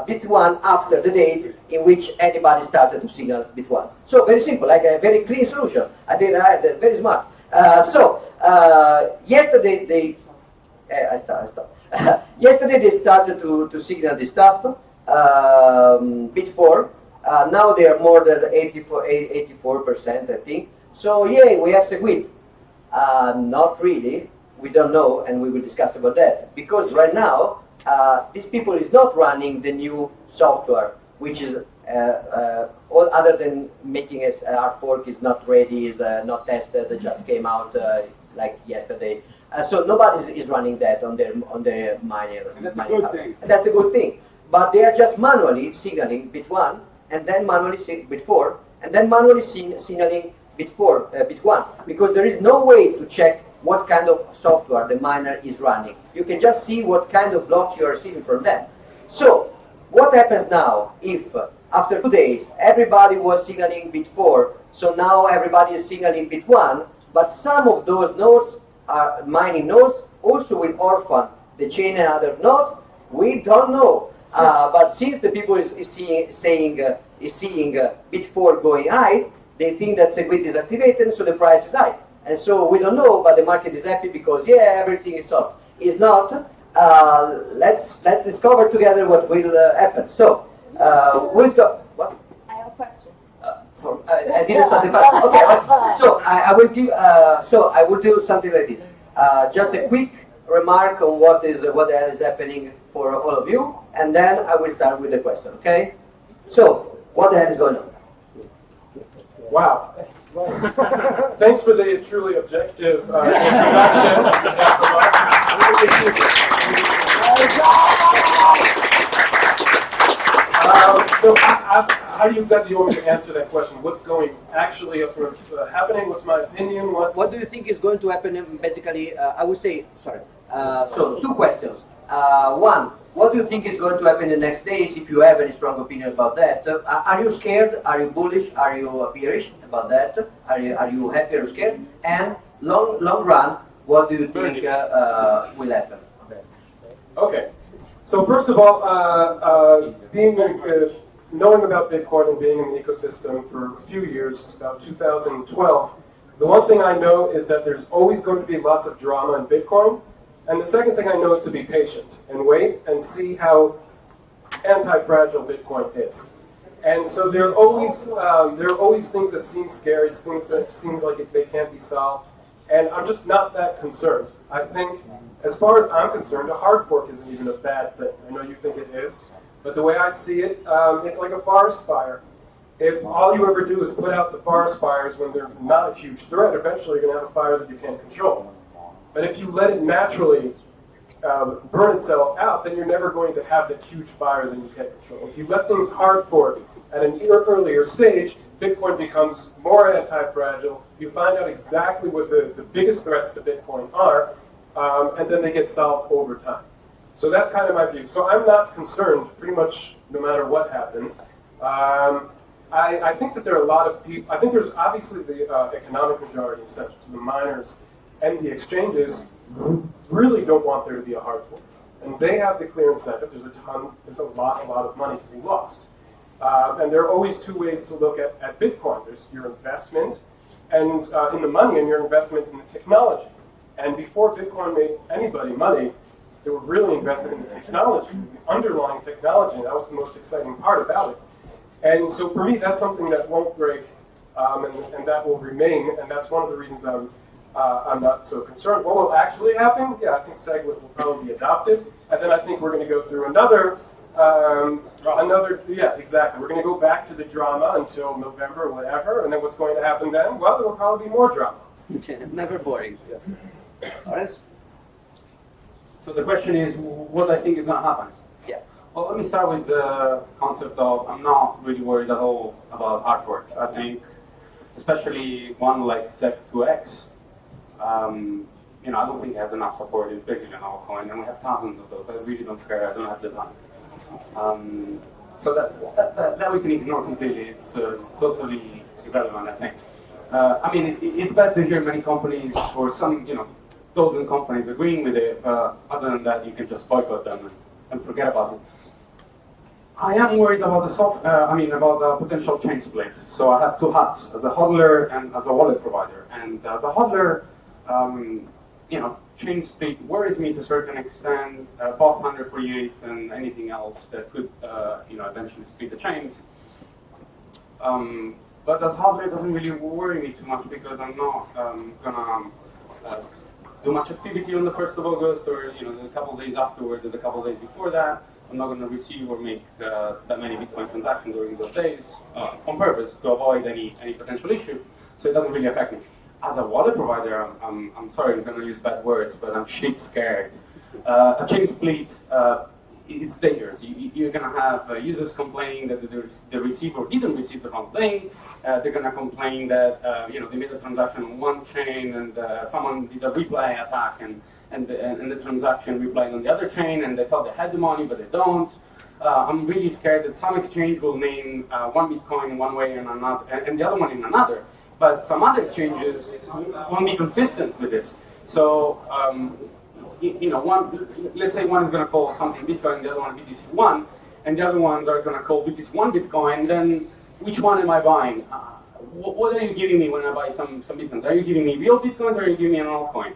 bit 1 after the date in which anybody started to signal bit 1. So very simple, like a very clean solution. I think very smart. Yesterday they yesterday they started to signal this stuff, bit 4. Now they are more than 84%, I think. So yeah, we have SEGWIT. Not really. We don't know, and we will discuss about that. Because right now, these people is not running the new software, which is all other than making a hard fork is not ready, is not tested. It just came out like yesterday. So nobody is running that on their miner. And that's a good thing. That's a good thing. But they are just manually signaling bit 1, and then manually bit 4, and then manually signaling bit 1, because there is no way to check what kind of software the miner is running. You can just see what kind of block you are receiving from them. So what happens now if after 2 days everybody was signaling bit 4, so now everybody is signaling bit 1, but some of those nodes are mining nodes also will orphan the chain and other nodes? We don't know. But since the people is seeing bit 4 going high, they think that SEGWIT is activated, so the price is high. And so we don't know, but the market is happy because everything is solved. It's not. Let's discover together what will happen. So who's got what? I have a question. I didn't start the question. Okay. So I will give. So I will do something like this. Just a quick remark on what the hell is happening for all of you, and then I will start with the question. Okay. So what the hell is going on? Wow. Thanks for the truly objective introduction. So how do you exactly want me to answer that question? What's going actually happening? What's my opinion? What do you think is going to happen? Basically, I would say, sorry. So 2 questions. One, what do you think is going to happen in the next days? If you have any strong opinion about that, are you scared? Are you bullish? Are you bearish about that? Are you happy or scared? And long run, what do you think will happen? Okay. So first of all, knowing about Bitcoin and being in the ecosystem for a few years, it's about 2012, the one thing I know is that there's always going to be lots of drama in Bitcoin. And the second thing I know is to be patient and wait and see how anti-fragile Bitcoin is. And so there are always things that seem scary, things that seems like they can't be solved. And I'm just not that concerned. I think, as far as I'm concerned, a hard fork isn't even a bad thing. I know you think it is, but the way I see it, it's like a forest fire. If all you ever do is put out the forest fires when they're not a huge threat, eventually you're going to have a fire that you can't control. But if you let it naturally burn itself out, then you're never going to have that huge fire that you can't control. If you let things hard fork at an earlier stage, Bitcoin becomes more anti-fragile. You find out exactly what the biggest threats to Bitcoin are, and then they get solved over time. So that's kind of my view. So I'm not concerned pretty much no matter what happens. I think that there are a lot of people, I think there's obviously the economic majority, essentially, the miners and the exchanges really don't want there to be a hard fork. And they have the clear incentive. There's a lot of money to be lost. And there are always 2 ways to look at Bitcoin. There's your investment and in the money and your investment in the technology. And before Bitcoin made anybody money, they were really invested in the technology, the underlying technology, and that was the most exciting part about it. And so for me, that's something that won't break, and that will remain, and that's one of the reasons I'm not so concerned. What will actually happen? Yeah, I think SEGWIT will probably be adopted, and then I think we're going to go through yeah, exactly. We're going to go back to the drama until November or whatever, and then what's going to happen then? Well, there will probably be more drama. Never boring. All right. So the question is, what I think is going to happen? Yeah. Well, let me start with the concept of I'm not really worried at all about hard forks. I think, especially one like SEG2X, I don't think it has enough support. It's basically an altcoin, and we have thousands of those. I really don't care. I don't have the time. So that we can ignore completely. It's totally irrelevant, I think. I mean, it's bad to hear many companies or some, dozen companies agreeing with it, but other than that, you can just boycott them and forget about it. I am worried about the potential chain split. So I have 2 hats, as a hodler and as a wallet provider. And as a hodler, chain split worries me to a certain extent, both 148 and anything else that could, eventually split the chains. But as hodler, it doesn't really worry me too much because I'm not gonna do much activity on the 1st of August or a couple of days afterwards or a couple of days before that. I'm not going to receive or make that many Bitcoin transactions during those days on purpose to avoid any potential issue. So it doesn't really affect me. As a wallet provider, I'm sorry, I'm going to use bad words, but I'm shit scared. A chain split, it's dangerous. You're going to have users complaining that they received or didn't receive the wrong thing. They're going to complain that they made a transaction on one chain and someone did a replay attack and the transaction replied on the other chain and they thought they had the money but they don't. I'm really scared that some exchange will name one Bitcoin one way and another, and the other one in another. But some other exchanges won't be consistent with this. So, let's say one is going to call something Bitcoin, the other one BTC1, and the other ones are going to call BTC1 Bitcoin. Then, which one am I buying? What are you giving me when I buy some Bitcoins? Are you giving me real Bitcoins, or are you giving me an altcoin?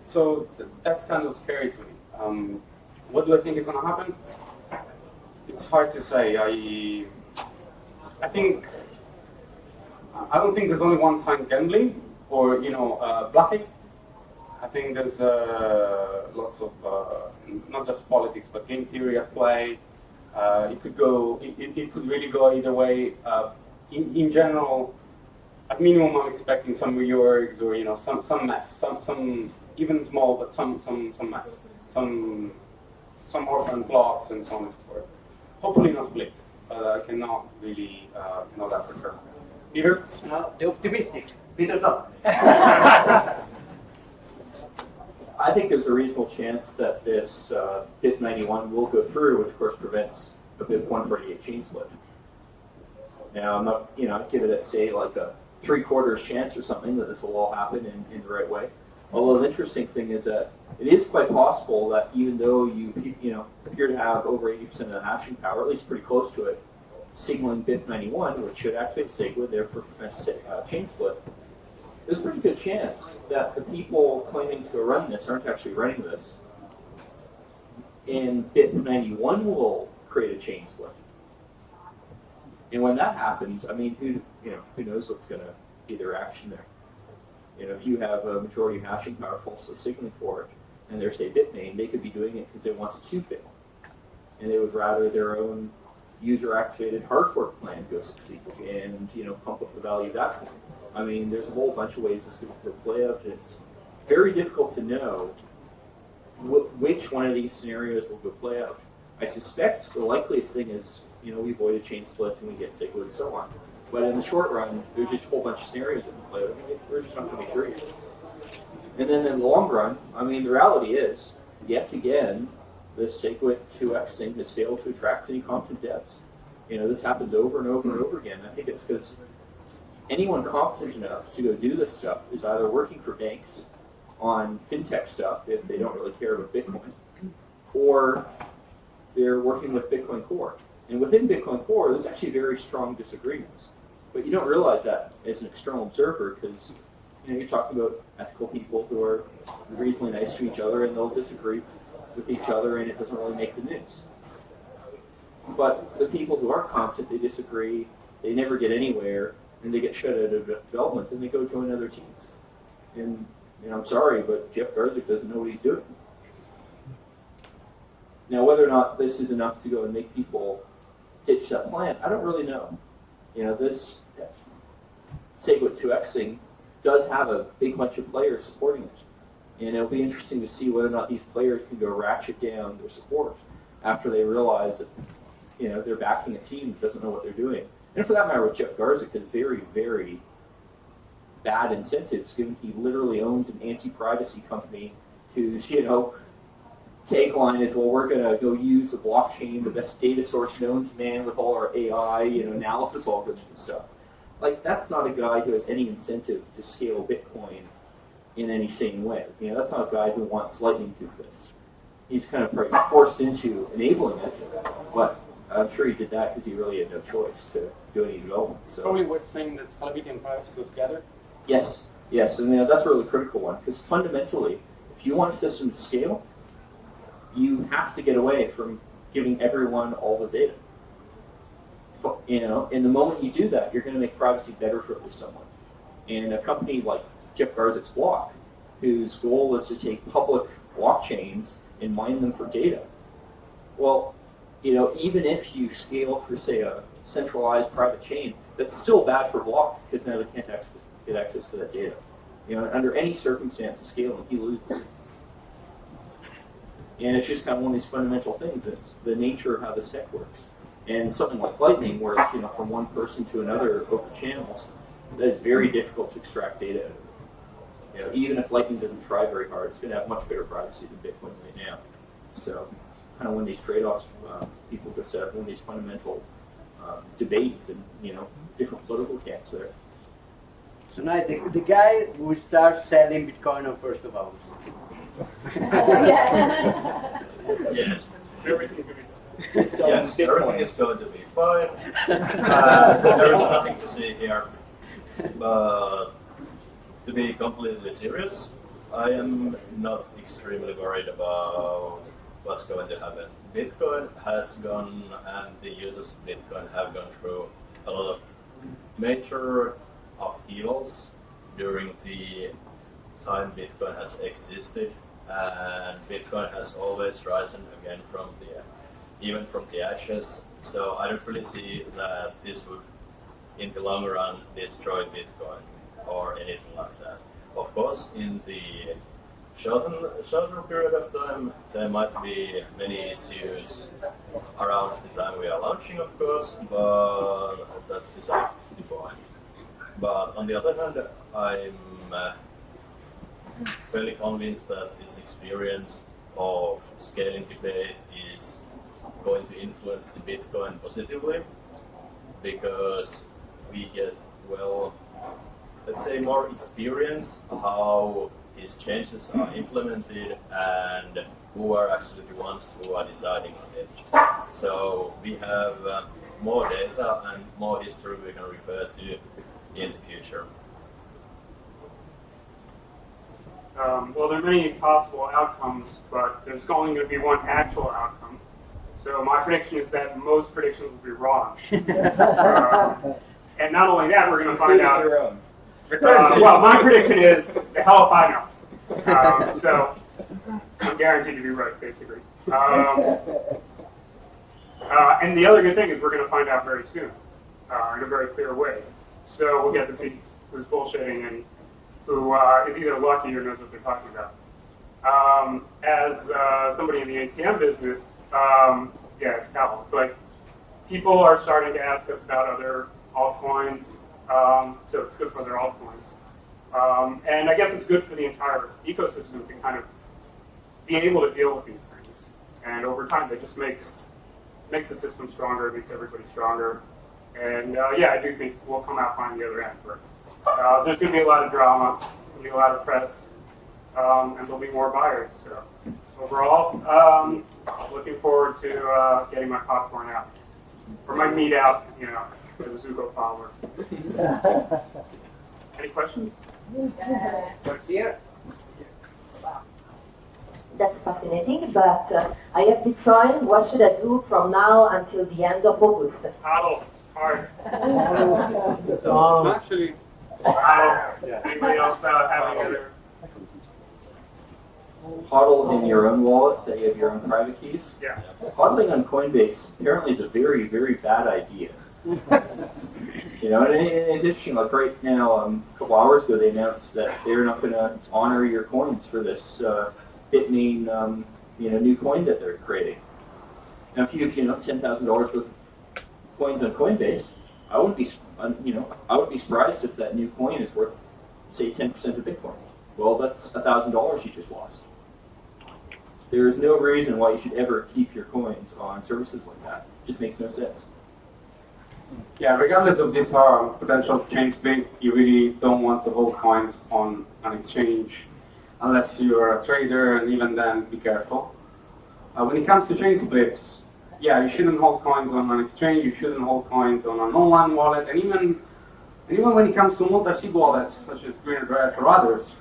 So that's kind of scary to me. What do I think is going to happen? It's hard to say. I don't think there's only one sign gambling or bluffing. I think there's lots of not just politics but game theory at play. It could really go either way. In general, at minimum, I'm expecting some reorgs or some mess, some even small but some mess, some orphan blocks and so on and so forth. Hopefully not split, but I cannot really know that for sure. Peter? No, the optimistic. Peter, no. I think there's a reasonable chance that this BIP91 will go through, which of course prevents a BIP 148 chain split. Now I'm not, I'd give it a say like a 3/4 chance or something that this will all happen in the right way. Although the interesting thing is that it is quite possible that even though you appear to have over 80% of the hashing power, at least pretty close to it, signaling BIP91, which should activate SEGWIT, therefore prevent chain split, there's a pretty good chance that the people claiming to run this aren't actually running this, and BIP91 will create a chain split. And when that happens, I mean, who knows what's going to be the reaction there? If you have a majority of hashing power falsely signaling for it, and there's a Bitmain, they could be doing it because they want it to fail, and they would rather their own user-activated hard fork plan go succeed and pump up the value of that coin. I mean, there's a whole bunch of ways this could play out. It's very difficult to know which one of these scenarios will go play out. I suspect the likeliest thing is we avoid a chain split and we get SEGWIT and so on. But in the short run, there's just a whole bunch of scenarios that can play out. We're just not going to be sure yet. And then in the long run, I mean, the reality is, yet again, the SEGWIT 2x thing has failed to attract any competent devs. This happens over and over and over again. I think it's because anyone competent enough to go do this stuff is either working for banks on fintech stuff if they don't really care about Bitcoin, or they're working with Bitcoin Core. And within Bitcoin Core, there's actually very strong disagreements. But you don't realize that as an external observer because you're talking about ethical people who are reasonably nice to each other and they'll disagree with each other and it doesn't really make the news. But the people who are competent, they disagree, they never get anywhere, and they get shut out of development and they go join other teams. And I'm sorry, but Jeff Garzik doesn't know what he's doing. Now, whether or not this is enough to go and make people ditch that plan, I don't really know. This SEGWIT 2x thing does have a big bunch of players supporting it. And it'll be interesting to see whether or not these players can go ratchet down their support after they realize that they're backing a team that doesn't know what they're doing. And for that matter, with Jeff Garzik has very, very bad incentives, given he literally owns an anti-privacy company whose tagline is, well, we're going to go use the blockchain, the best data source known to man with all our AI, analysis algorithms and stuff. Like, that's not a guy who has any incentive to scale Bitcoin in any sane way. That's not a guy who wants Lightning to exist. He's kind of probably forced into enabling it, but I'm sure he did that because he really had no choice to do any development. So probably worth saying that scalability and privacy go together. Yes, and that's a really critical one because fundamentally, if you want a system to scale, you have to get away from giving everyone all the data. And the moment you do that, you're going to make privacy better for at least someone. And a company like Jeff Garzik's Block, whose goal is to take public blockchains and mine them for data. Well, even if you scale for, say, a centralized private chain, that's still bad for Block because now they can't get access to that data. Under any circumstance of scaling, he loses. And it's just kind of one of these fundamental things. It's the nature of how this tech works. And something like Lightning, where it's from one person to another over channels, that is very difficult to extract data out of it. Even if Lightning doesn't try very hard, it's going to have much better privacy than Bitcoin right now. So kind of one of these trade-offs people could set up, one of these fundamental debates and different political camps there. So now the guy will start selling Bitcoin on 1st of August. Yes. Everything could be Yes, everything is going to be fine. There is nothing to see here. But to be completely serious, I am not extremely worried about what's going to happen. Bitcoin has gone, and the users of Bitcoin have gone through a lot of major upheavals during the time Bitcoin has existed, and Bitcoin has always risen again even from the ashes. So I don't really see that this would, in the long run, destroy Bitcoin or anything like that. Of course, in the shorter period of time, there might be many issues around the time we are launching, of course, but that's besides the point. But on the other hand, I'm fairly convinced that this experience of scaling debate is going to influence the Bitcoin positively, because we get, well, let's say more experience how these changes are implemented and who are actually the ones who are deciding on it. So we have more data and more history we can refer to in the future. Well, there are many possible outcomes, but there's only going to be one actual outcome. So my prediction is that most predictions will be wrong. And not only that, we're going to find out. Well, my prediction is the hell if I know. So I'm guaranteed to be right, basically. And the other good thing is we're going to find out very soon, in a very clear way. So we'll get to see who's bullshitting and who is either lucky or knows what they're talking about. As somebody in the ATM business, yeah, it's hell. It's like people are starting to ask us about other altcoins, so it's good for their altcoins. And I guess it's good for the entire ecosystem to kind of be able to deal with these things. And over time, that just makes the system stronger, it makes everybody stronger. And yeah, I do think we'll come out fine the other end. But there's going to be a lot of drama, there's going to be a lot of press, and there'll be more buyers. So overall, looking forward to getting my popcorn out, or my meat out, as a Zucco follower. Any questions? Garcia? That's fascinating, but I have Bitcoin. What should I do from now until the end of August? Hodl, hard. Actually, Hodl. Anybody else have any other? Hodl in your own wallet, that you have your own private keys. Yeah. Hodling on Coinbase apparently is a very, very bad idea. And it's interesting, like right now, a couple hours ago, they announced that they're not going to honor your coins for this Bitmain, new coin that they're creating. Now, if you have, $10,000 worth of coins on Coinbase, I would be surprised if that new coin is worth, say, 10% of Bitcoin. Well, that's $1,000 you just lost. There is no reason why you should ever keep your coins on services like that. It just makes no sense. yeah, regardless of this potential chain split, you really don't want to hold coins on an exchange unless you're a trader, and even then, be careful. When it comes to chain splits, yeah, you shouldn't hold coins on an exchange, you shouldn't hold coins on an online wallet, and even when it comes to multi-sig wallets, such as Green Address or others,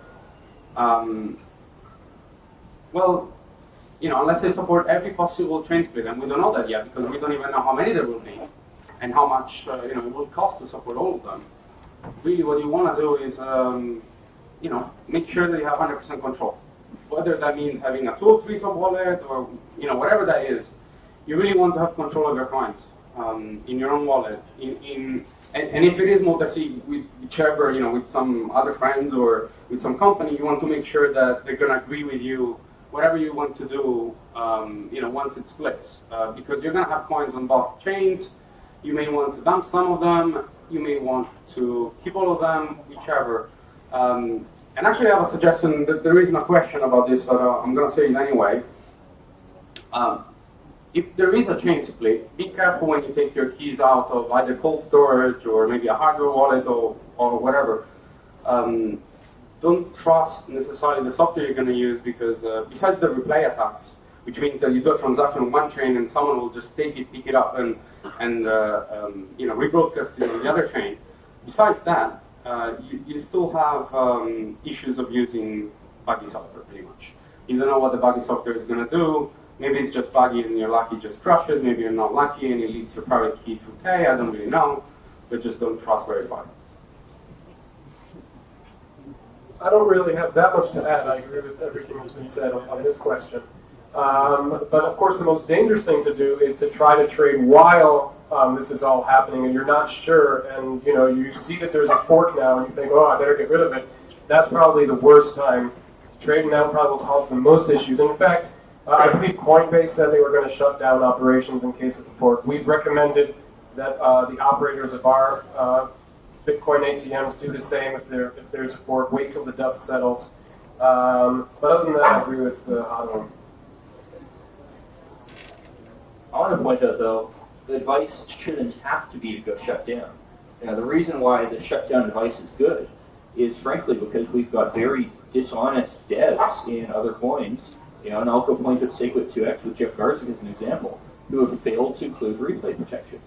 unless they support every possible chain split, and we don't know that yet because we don't even know how many there will be and how much it will cost to support all of them. Really, what you want to do is make sure that you have 100% control. Whether that means having a 2 or 3 sub wallet or whatever that is, you really want to have control of your coins in your own wallet. And if it is multi-sig with whichever, with some other friends or with some company, you want to make sure that they're going to agree with you whatever you want to do, once it splits, because you're going to have coins on both chains. You may want to dump some of them. You may want to keep all of them, whichever. And actually, I have a suggestion. That there isn't a question about this, but I'm going to say it anyway. if there is a chain split, be careful when you take your keys out of either cold storage or maybe a hardware wallet or whatever. Don't trust necessarily the software you're going to use, because besides the replay attacks, which means that you do a transaction on one chain and someone will just take it, pick it up, and rebroadcast it on the other chain. Besides that, you still have issues of using buggy software, pretty much. You don't know what the buggy software is going to do. Maybe it's just buggy and you're lucky it just crashes. Maybe you're not lucky and it leaks your private key through K. I don't really know, but just don't trust verify. I don't really have that much to add. I agree with everything that's been said on this question. But of course, the most dangerous thing to do is to try to trade while this is all happening, and you're not sure, and you see that there's a fork now, and you think, oh, I better get rid of it. That's probably the worst time. Trading now probably will cause the most issues. And in fact, I believe Coinbase said they were going to shut down operations in case of a fork. We've recommended that the operators of our Bitcoin ATMs do the same if there's a fork. Wait till the dust settles. But other than that, I agree with Adam. I want to point out, though, the advice shouldn't have to be to go shut down. Now, the reason why the shutdown advice is good is, frankly, because we've got very dishonest devs in other coins. And I'll go point out SEGWIT 2x with Jeff Garzik as an example, who have failed to include replay protection.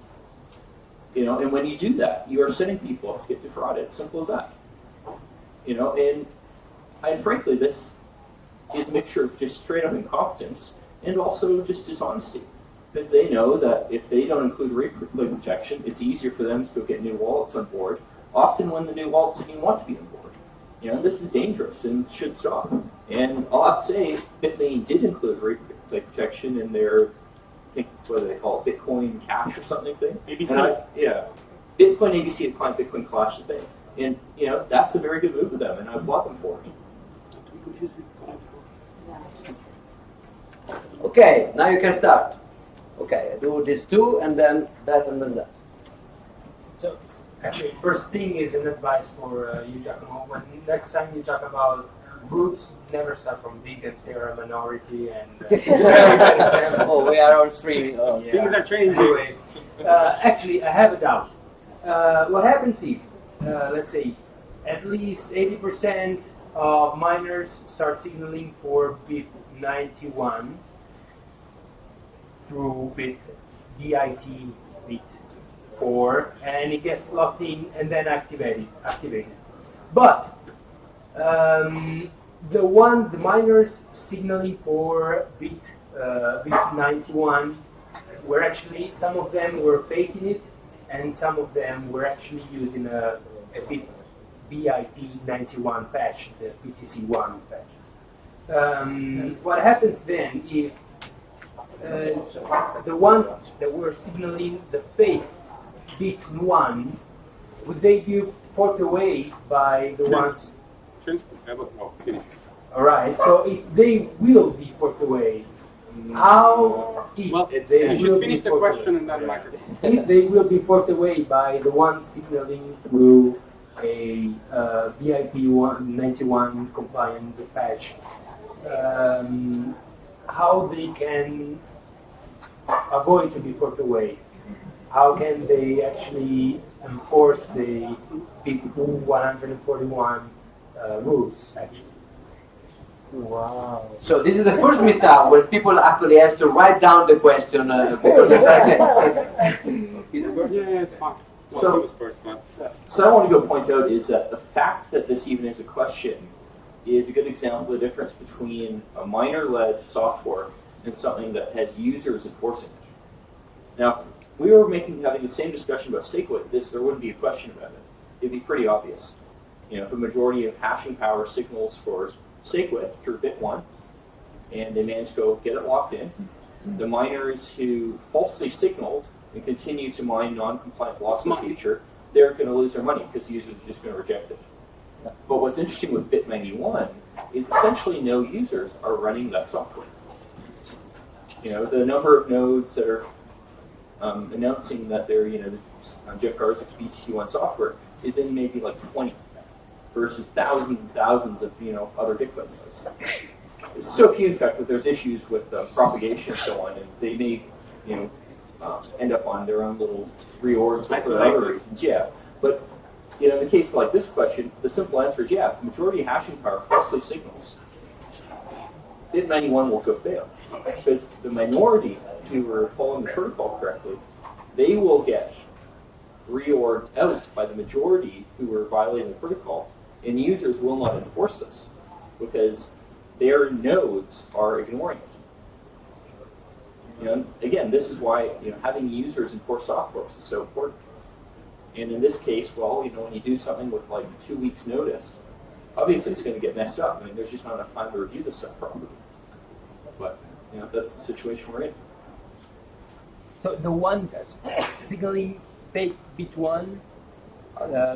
And when you do that, you are setting people up to get defrauded. Simple as that. And frankly, this is a mixture of just straight up incompetence and also just dishonesty. Because they know that if they don't include replay protection, it's easier for them to go get new wallets on board, often when the new wallets didn't even want to be on board. This is dangerous and should stop. And I'll have to say, Bitmain did include replay protection in their, I think, what do they call it, Bitcoin Cash or something thing? ABC. Yeah. Bitcoin ABC and Client Bitcoin Clash thing. And, that's a very good move of them, and I applaud them for it. Okay, now you can start. Okay, I do this two, and then that, and then that. So, actually, first thing is an advice for you, Giacomo. When next time you talk about groups, never start from vegans. They are a minority, and oh, we are all streaming. Oh. Yeah. Things are changing. Anyway, actually, I have a doubt. What happens if, let's say, at least 80% of miners start signaling for bit 91 through bit 4, and it gets locked in and then activated. But the miners signaling for bit 91 were actually, some of them were faking it, and some of them were actually using a bit BIP 91 patch, the BTC1 patch. What happens then if the ones that were signaling the fake bit 1, would they be forked away by the ones? Alright, so if they will be forked away, how if they you should finish the question and then microphone. If they will be forked away by the ones signaling through a BIP 91 compliant patch, how they can avoid to be forked away? How can they actually enforce the BIP 141 rules, actually? Wow. So this is the first meetup where people actually have to write down the question because it's yeah, it's fine. So I want to go point out is that the fact that this even is a question is a good example of the difference between a miner-led software and something that has users enforcing it. Now, if we were having the same discussion about SEGWIT, there wouldn't be a question about it. It'd be pretty obvious. If a majority of hashing power signals for SEGWIT through bit 1, and they manage to go get it locked in, the miners who falsely signaled and continue to mine non-compliant blocks in the future, they're going to lose their money because the user is just going to reject it. But what's interesting with bit 91 is essentially no users are running that software. The number of nodes that are announcing that they're, Jeff Garzik's BTC1 software is in maybe like 20 versus thousands and thousands of, other Bitcoin nodes. So few, in fact, that there's issues with propagation and so on, and they may end up on their own little reorgs for other reasons. Yeah, but in the case like this question, the simple answer is yeah. The majority hashing power falsely signals. Bit 91 will go fail because the minority who are following the protocol correctly, they will get reorged out by the majority who are violating the protocol, and users will not enforce this because their nodes are ignoring it. Again, this is why having users enforce soft forks is so important. And in this case, well, when you do something with like 2 weeks notice, obviously it's going to get messed up. I mean, there's just not enough time to review this stuff properly. But that's the situation we're in. So the one signaling fake bit 1,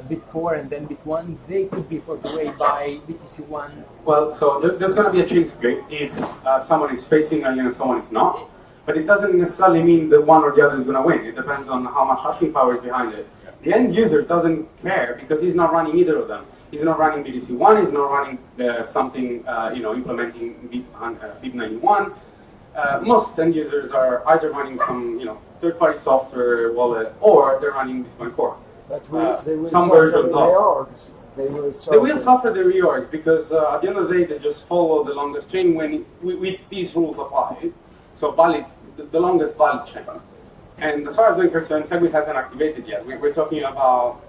bit 4, and then bit 1, they could be forked away by BTC1. Well, so there's going to be a chain split if someone is facing and someone is not. But it doesn't necessarily mean that one or the other is going to win. It depends on how much hashing power is behind it. The end user doesn't care because he's not running either of them. He's not running BTC1. He's not running something, implementing BIP 91. Most end users are either running some, third-party software wallet, or they're running Bitcoin Core. But they will some suffer versions the of. reorgs. They will suffer the reorgs because at the end of the day, they just follow the longest chain when these rules apply. So the longest valid chain. And as far as I'm concerned, SEGWIT hasn't activated yet. We're talking about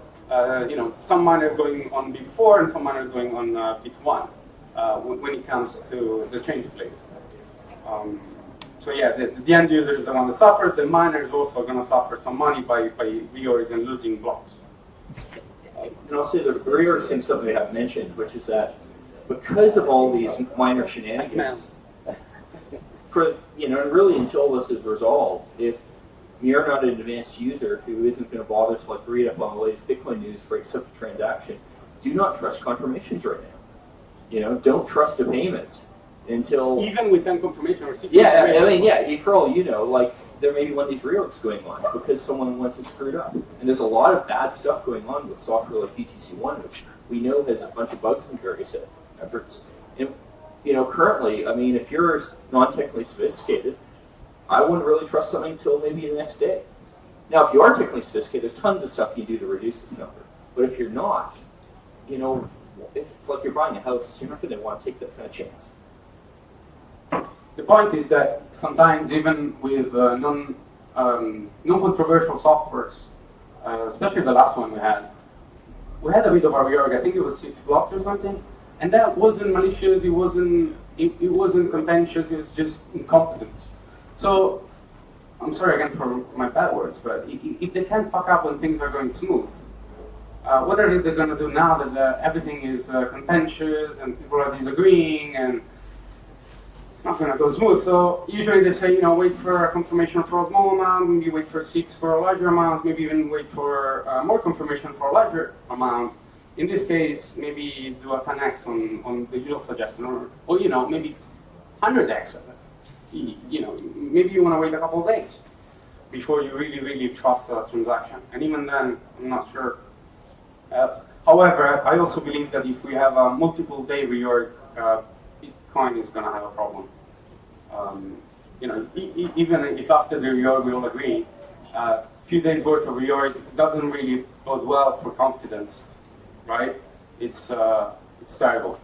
some miners going on bit 4 and some miners going on bit 1 when it comes to the chain split. So yeah, the end user is the one that suffers. The miner is also going to suffer some money by reorgs and losing blocks. And I'll say the reorgs thing something we haven't mentioned, which is that because of all these minor shenanigans, really until this is resolved, if you're not an advanced user who isn't going to bother to read up on the latest Bitcoin news for accept a transaction, do not trust confirmations right now. Don't trust a payment until even with 10 confirmation or 6. For all you know, there may be one of these reorgs going on because someone went and screwed up. And there's a lot of bad stuff going on with software like BTC1, which we know has a bunch of bugs in various efforts. And, currently, if you're non-technically sophisticated, I wouldn't really trust something until maybe the next day. Now, if you are technically sophisticated, there's tons of stuff you do to reduce this number. But if you're not, if you're buying a house, you're not going to want to take that kind of chance. The point is that sometimes even with non-controversial softwares, especially the last one we had a bit of a reorg. I think it was 6 blocks or something, and that wasn't malicious. It wasn't contentious. It was just incompetence. So I'm sorry again for my bad words, but if they can't fuck up when things are going smooth, what are they going to do now that everything is contentious and people are disagreeing and it's not going to go smooth? So usually they say, wait for a confirmation for a small amount, maybe wait for 6 for a larger amount, maybe even wait for more confirmation for a larger amount. In this case, maybe do a 10x on the usual suggestion, or maybe 100x. Maybe you want to wait a couple of days before you really, really trust a transaction. And even then, I'm not sure. However, I also believe that if we have a multiple day reorg, Bitcoin is going to have a problem. Even if after the reorg we all agree, a few days worth of reorg doesn't really bode well for confidence, right? It's terrible.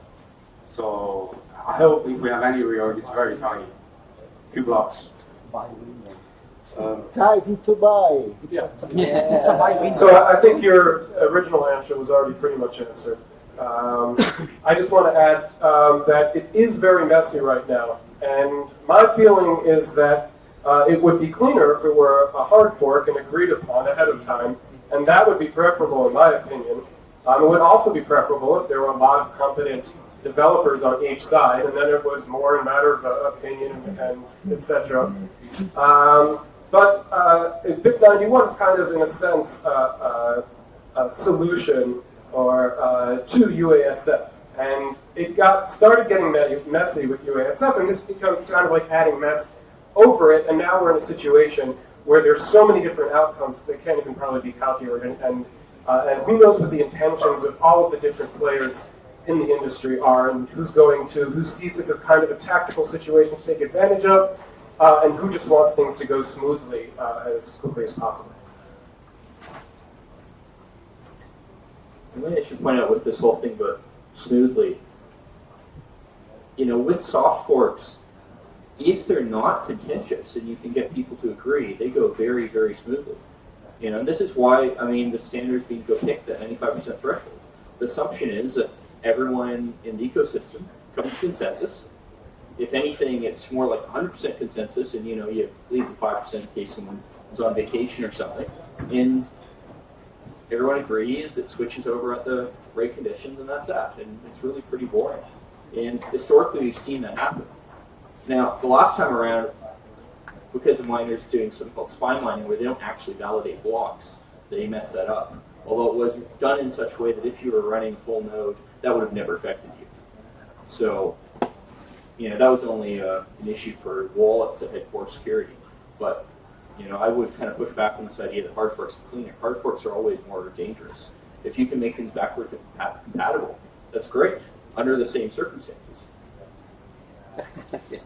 So I hope if we have any reorg, it's very tiny, few blocks. Time to buy. It's a buy window. So I think your original answer was already pretty much answered. I just want to add that it is very messy right now, and my feeling is that it would be cleaner if it were a hard fork and agreed upon ahead of time, and that would be preferable in my opinion. It would also be preferable if there were a lot of competent developers on each side, and then it was more a matter of opinion and etc. But BIP 91 is kind of, in a sense, a solution to UASF. And it started getting messy with UASF, and this becomes kind of like adding mess over it, and now we're in a situation where there's so many different outcomes that can't even probably be calculated, and who knows what the intentions of all of the different players in the industry are, and who sees this as kind of a tactical situation to take advantage of, and who just wants things to go smoothly as quickly as possible. I should point out with this whole thing, but smoothly, with soft forks, if they're not contentious and you can get people to agree, they go very, very smoothly. And this is why, the standards being picked at 95% threshold. The assumption is that everyone in the ecosystem comes to consensus. If anything, it's more like 100% consensus, and you leave the 5% in case someone is on vacation or something. And everyone agrees, it switches over at the right conditions, and that's that. And it's really pretty boring. And historically, we've seen that happen. Now, the last time around, because the miners doing something called spy mining, where they don't actually validate blocks, they mess that up. Although it was done in such a way that if you were running full node, that would have never affected you. So, that was only an issue for wallets that had poor security. But, I would kind of push back on this idea that hard forks are cleaner. Hard forks are always more dangerous. If you can make things backward compatible, that's great, under the same circumstances.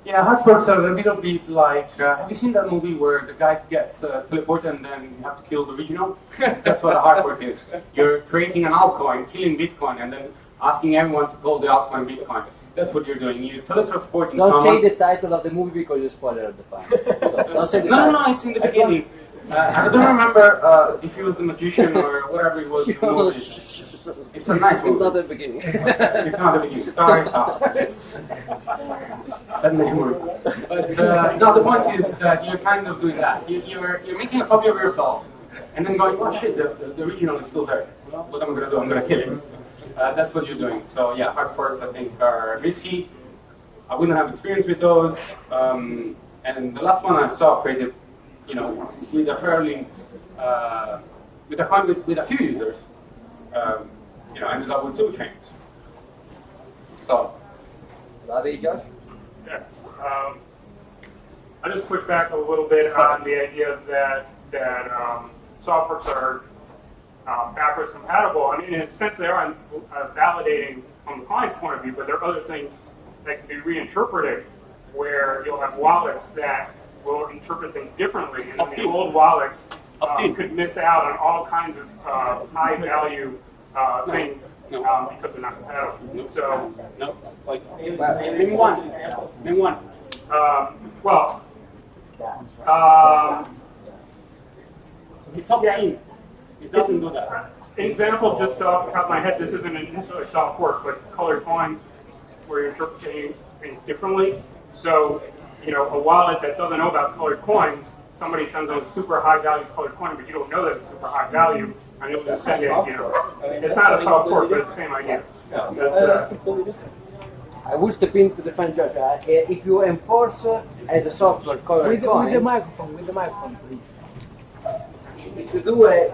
Yeah, hard forks are a little bit like, have you seen that movie where the guy gets teleported and then you have to kill the original? That's what a hard fork is. You're creating an altcoin, killing Bitcoin, and then asking everyone to call the altcoin Bitcoin. That's what you're doing. You're teletransporting someone. Don't say the title of the movie because you spoiled the file. So don't say the title. No, it's in the beginning. I don't remember if he was the magician or whatever it was. It's a nice movie. It's not the beginning. It's not the beginning. Sorry, Todd. Bad memory. But no, the point is that you're kind of doing that. You're making a copy of yourself and then going, oh shit, the original is still there. Well, what am I going to do? I'm going to kill him. That's what you're doing. So yeah, hard forks I think are risky. I wouldn't have experience with those. And the last one I saw created, with a fairly, with a few users, ended up with 2 chains. So. Olavi, Josh? Yeah. I just push back a little bit on the idea that soft forks are backwards compatible. In a sense, they are validating from the client's point of view, but there are other things that can be reinterpreted where you'll have wallets that will interpret things differently. And the old wallets could miss out on all kinds of high-value things because they're not compatible. So, no, like name one. Name one. It's opt-in. It doesn't do that. An example, just off the top of my head, this isn't necessarily a soft fork, but colored coins, where you're interpreting things differently. So, a wallet that doesn't know about colored coins, somebody sends a super high value colored coin, but you don't know that it's super high value, and you'll just send it, It's not a soft fork, but it's the same idea. I will step in to defend Josh. If you enforce as a software colored coin... With the microphone, please. If you do a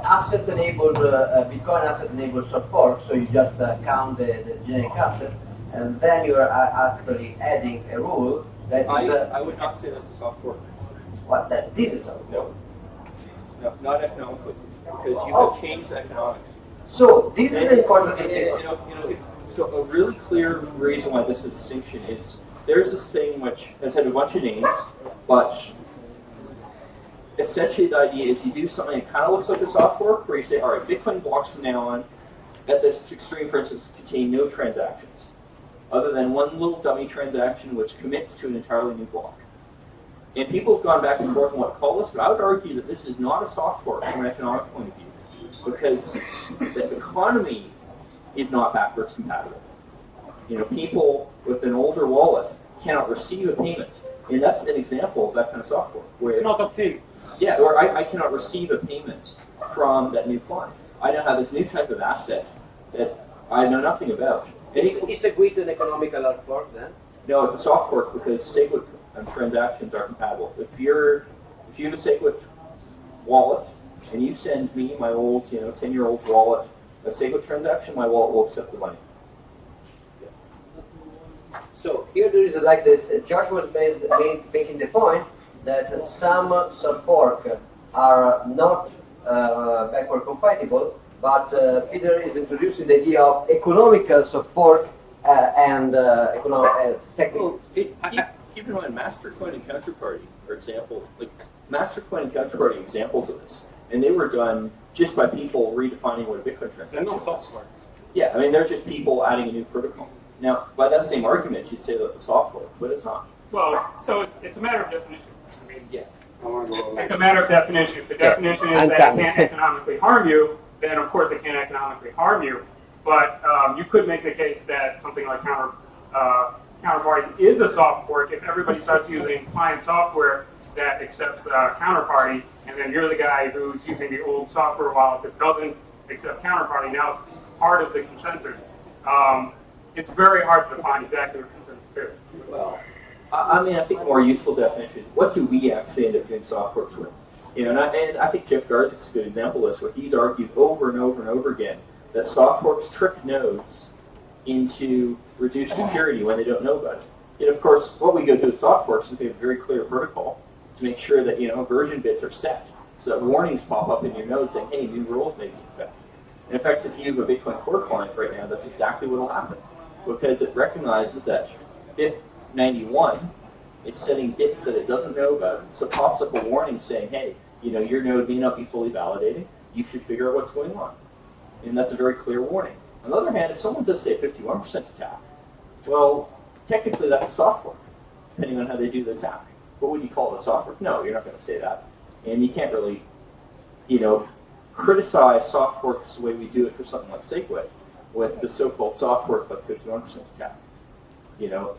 asset-enabled, Bitcoin asset-enabled soft fork, so you just count the generic asset, and then you are actually adding a rule that is... I would not say that's a soft fork. What? That this is soft fork? No, not economically, because you have changed economics. So this is an important distinction. So a really clear reason why this is a distinction is there's this thing which has had a bunch of names, but essentially the idea is you do something that kind of looks like a soft fork, where you say, all right, Bitcoin blocks from now on, at this extreme, for instance, contain no transactions, other than one little dummy transaction which commits to an entirely new block. And people have gone back and forth on what to call this, but I would argue that this is not a soft fork from an economic point of view, because the economy is not backwards compatible. People with an older wallet cannot receive a payment, and that's an example of that kind of soft fork. Where it's not opt-in. Yeah, or I cannot receive a payment from that new client. I now have this new type of asset that I know nothing about. Is SEGWIT an economical hard fork then? No, it's a soft fork because SEGWIT transactions are compatible. If you have a SEGWIT wallet and you send me my old, 10-year-old wallet, a SEGWIT transaction, my wallet will accept the money. So here there is like this. Josh was making the point that some soft fork are not backward compatible, but Peter is introducing the idea of economical soft fork and technical. Keep keep in mind, Mastercoin and Counterparty are examples, like Mastercoin and Counterparty are examples of this, and they were done just by people redefining what a Bitcoin transaction They're not is. software. Yeah, I mean, they're just people adding a new protocol. Now, by that same argument, you'd say that's a software, but it's not. Well, so it's a matter of definition. I mean, Yeah. it's a matter of definition. If the definition is that it can't economically harm you, then of course it can't economically harm you. But you could make the case that something like Counterparty is a soft fork if everybody starts using client software that accepts Counterparty, and then you're the guy who's using the old software wallet that doesn't accept Counterparty. Now it's part of the consensus. It's very hard to define exactly what consensus is. Well, I mean, I think a more useful definition is what do we actually end up doing soft forks with? You know, and I think Jeff Garzik's a good example of this, where he's argued over and over and over again that soft forks trick nodes into reduced security when they don't know about it. And of course, what we go do with soft forks is we have a very clear protocol to make sure that, you know, version bits are set, so that warnings pop up in your node saying, hey, new rules may be in effect. And in fact, if you have a Bitcoin Core client right now, that's exactly what will happen, because it recognizes that bit 91 is setting bits that it doesn't know about, so it pops up a warning saying, hey, you know, your node may not be fully validated, you should figure out what's going on. And that's a very clear warning. On the other hand, if someone does say 51% attack, well, technically that's a soft fork, depending on how they do the attack. What would you call it, a soft fork? No, you're not going to say that. And you can't really, you know, criticize soft forks the way we do it for something like SEGWIT, with the so-called soft fork like 51% attack. You know,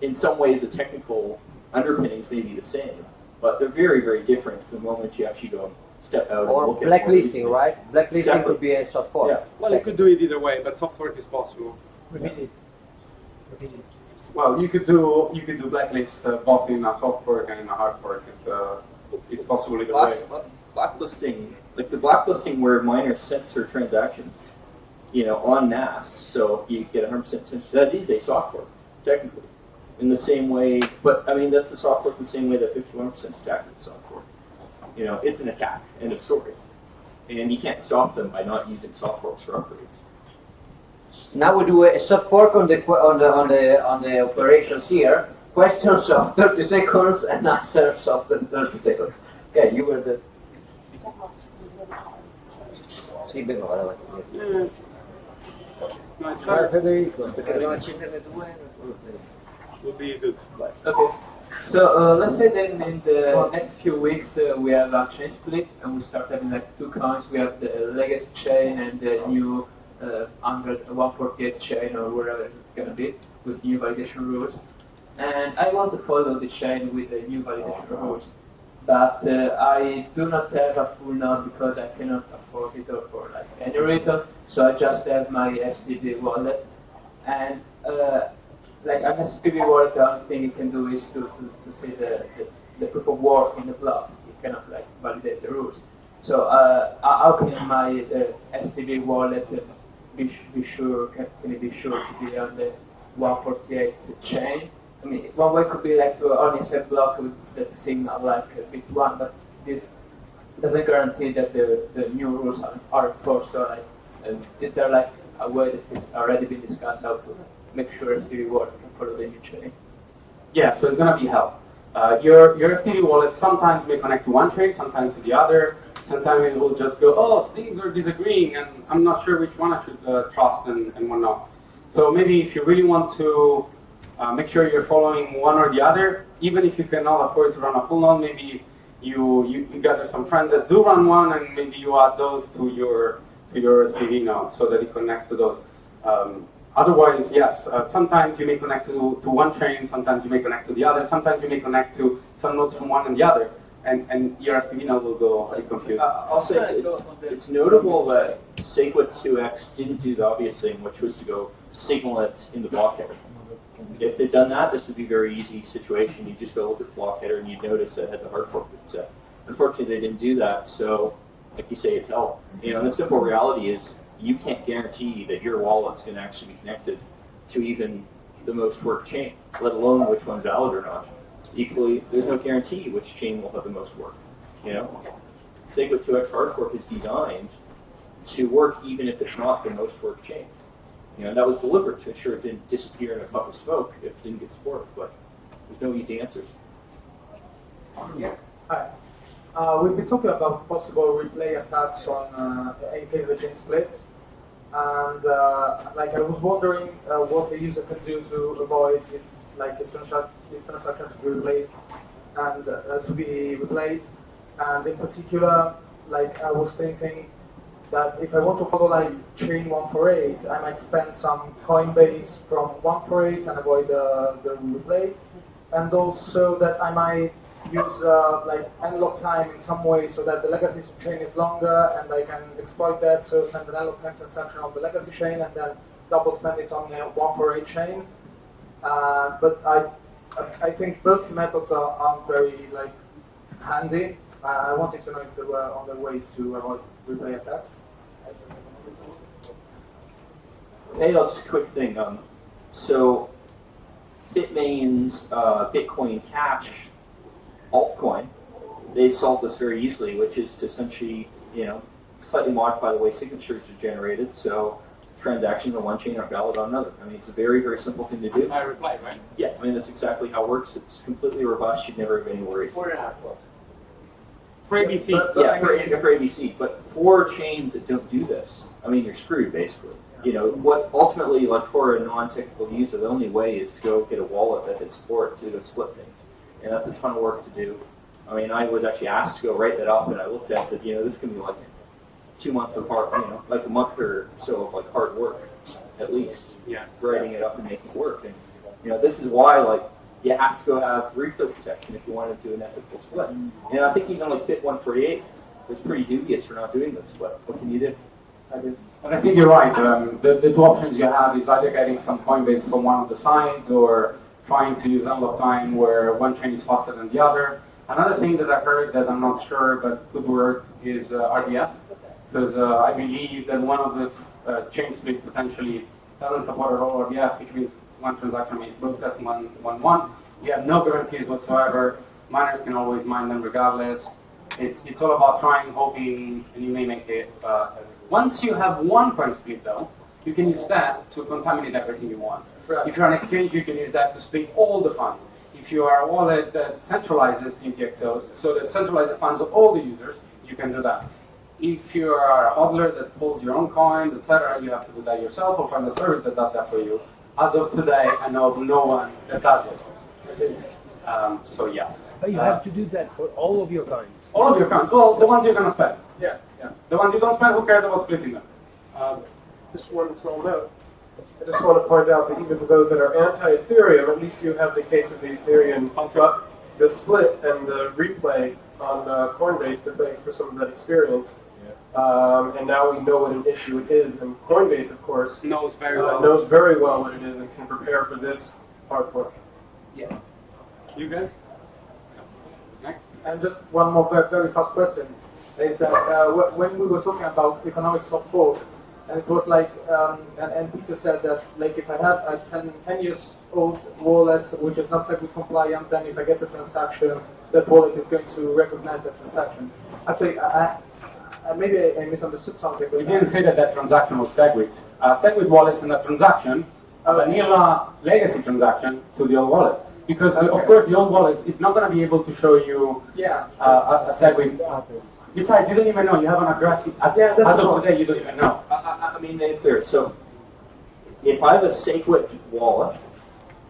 in some ways the technical underpinnings may be the same, but they're very, very different the moment you actually go step out Or and look blacklisting, at right? Blacklisting Exactly. could be a soft fork. Yeah. Well, you could do it either way, but soft fork is possible. Repeat it. Repeat it. Well, you could do blacklist both in a soft fork and in a hard fork. It's possible either way. Blacklisting, like the blacklisting where miners censor transactions, you know, on NAS, so you get 100% censor. That is a soft fork, technically, in the same way. But I mean, that's a soft fork the same way that 51% attack is a soft fork. You know, it's an attack, end of story, and you can't stop them by not using soft forks for upgrades. Now we do a soft fork on the operations here. Questions of 30 seconds and answers of 30 seconds. Okay, you were the. Sì, beh, ma vado avanti. Vai Federico. Perché dobbiamo accenderne due. Would be good. Okay. So let's say then in the next few weeks we have a chain split and we start having like two coins. We have the legacy chain and the new 148 chain or wherever it's gonna be with new validation rules. And I want to follow the chain with the new validation rules, but I do not have a full node because I cannot afford it or for like any reason. So I just have my SPV wallet, and like an SPV wallet, the only thing you can do is to see the proof of work in the blocks. You cannot like validate the rules. So how can my SPV wallet be sure? Can it be sure to be on the 148 chain? I mean, one way could be like to only accept block with the signal like bit 1, but this doesn't guarantee that the new rules are enforced. So like, is there like a way that has already been discussed how to make sure SPV wallet can follow the new chain? Yeah, so it's going to be hell. Your SPV wallet sometimes may connect to one chain, sometimes to the other. Sometimes it will just go, oh, things are disagreeing, and I'm not sure which one I should trust and whatnot. So maybe if you really want to make sure you're following one or the other, even if you cannot afford to run a full node, maybe you gather some friends that do run one, and maybe you add those to your SPV node so that it connects to those. Otherwise, yes, sometimes you may connect to one chain, sometimes you may connect to the other, sometimes you may connect to some nodes from one and the other, and your SPV node will go confused. I'll say it's notable that SEGWIT 2x didn't do the obvious thing, which was to go signal it in the block header. If they'd done that, this would be a very easy situation. You just go look at the block header and you'd notice that it had the hard fork bit set. Unfortunately, they didn't do that, so like you say, it's hell. You know, the simple reality is you can't guarantee that your wallet's going to actually be connected to even the most worked chain, let alone which one's valid or not. Equally, there's no guarantee which chain will have the most work. You know, SEGWIT 2x hard fork is designed to work even if it's not the most worked chain. You know, that was deliberate to ensure it didn't disappear in a puff of smoke if it didn't get support. But There's no easy answers. Yeah. Hi. We've been talking about possible replay attacks on in case the chain splits, and like I was wondering what a user can do to avoid this transaction to be replaced and to be replayed, and in particular, like I was thinking that if I want to follow like chain 148, I might spend some Coinbase from 148 and avoid the replay, and also that I might use like unlock time in some way so that the legacy chain is longer and I can exploit that, so send an unlock time transaction on the legacy chain and then double spend it on the 148 chain. But I think both methods aren't very like handy. I wanted to know if there were other ways to avoid replay attacks. Hey, just a quick thing. So Bitmain's Bitcoin Cash altcoin, they've solved this very easily, which is to essentially, slightly modify the way signatures are generated, so transactions on one chain are valid on another. I mean, it's a very, very simple thing to do. I replied, right? Yeah, I mean, that's exactly how it works. It's completely robust. You'd never have any worry. 4.5. For ABC. Yeah, for ABC. But for chains that don't do this, I mean, you're screwed, basically. What ultimately, like for a non-technical user, the only way is to go get a wallet that has support to split things. And that's a ton of work to do. I mean, I was actually asked to go write that up, and I looked at it, this can be like 2 months of hard, like a month or so of like hard work, at least, writing it up and making it work. And, this is why, like, you have to go have replay protection if you want to do an ethical split. And I think even like Bit 148 was pretty dubious for not doing this, but what can you do? And I think you're right. The two options you have is either getting some Coinbase from one of the sides or trying to use unlock time where one chain is faster than the other. Another thing that I heard that I'm not sure but could work is RDF, because I believe that one of the chain splits potentially doesn't support at all RDF, which means one transaction may broadcast 1-1. You have no guarantees whatsoever. Miners can always mine them regardless. It's all about trying, hoping, and you may make it. Once you have one coin split, though, you can use that to contaminate everything you want. Right. If you're an exchange, you can use that to split all the funds. If you are a wallet that centralizes UTXOs, so that centralizes the funds of all the users, you can do that. If you are a hodler that holds your own coins, etc., you have to do that yourself or find a service that does that for you. As of today, I know of no one that does it. So yes. But you have to do that for all of your coins. All of your coins. Well, the ones you're going to spend. Yeah. The ones you don't spend, who cares about splitting them? Just one small note. I just want to point out that even to those that are anti-Ethereum, at least you have the case of the Ethereum, but the split and the replay on Coinbase to thank for some of that experience. And now we know what an issue it is, and Coinbase, of course, knows very well what it is and can prepare for this hard work. Yeah. You guys? Next. And just one more very fast question is that when we were talking about economics of fork, and it was like, and Peter said that like if I have a 10 years old wallet which is not SEGWIT compliant, then if I get a transaction, that wallet is going to recognize that transaction. Actually, maybe I misunderstood something. But you didn't say that transaction was SEGWIT. SEGWIT wallet is a transaction, a vanilla legacy transaction to the old wallet. Because of course the old wallet is not going to be able to show you a SEGWIT address. Besides, you don't even know. You have an address. As of today, you don't even know. I mean, make it clear. So, if I have a SEGWIT wallet,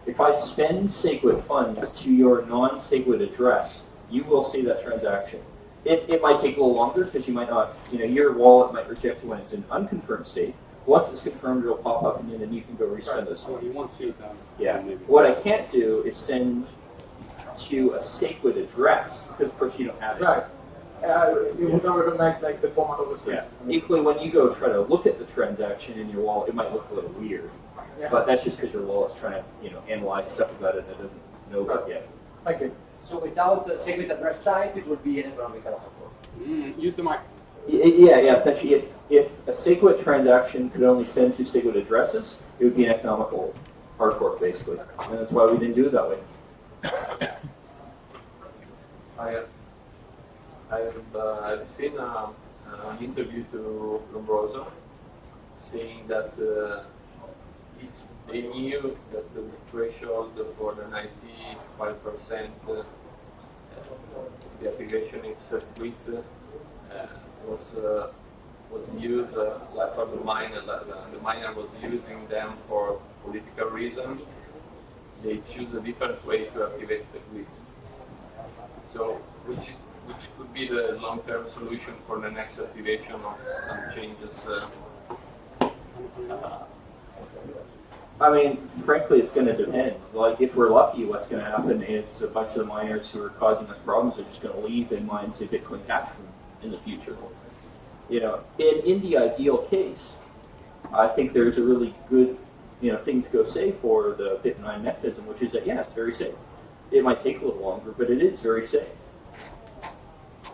if I spend SEGWIT funds to your non-SEGWIT address, you will see that transaction. It might take a little longer because you might not, your wallet might reject it when it's in unconfirmed state. Once it's confirmed, it'll pop up and then you can go respend those funds. You won't see it then. Yeah. What I can't do is send to a SEGWIT address because, of course, you don't have it. Right. You would not recognize like the format of the script. Yeah. Equally, when you go try to look at the transaction in your wallet, it might look a little weird. Yeah. But that's just because your wallet's trying to, analyze stuff about it that it doesn't know about yet. Thank you. So without SEGWIT address type, it would be an economical offer. Use the mic. Yeah. Essentially, if a SEGWIT transaction could only send to SEGWIT addresses, it would be an economical hard fork, basically. And that's why we didn't do it that way. I've seen an interview to Lombroso saying that if they knew that the threshold for the 95% the activation in SEGWIT was used like for the miner. The miner was using them for political reasons. They choose a different way to activate SEGWIT. So, which could be the long-term solution for the next activation of some changes. I mean, frankly, it's going to depend. Like, if we're lucky, what's going to happen is a bunch of the miners who are causing us problems are just going to leave and mine, say, Bitcoin Cash in the future. You know, in the ideal case, I think there's a really good, thing to go say for the Bit9 mechanism, which is that, yeah, it's very safe. It might take a little longer, but it is very safe.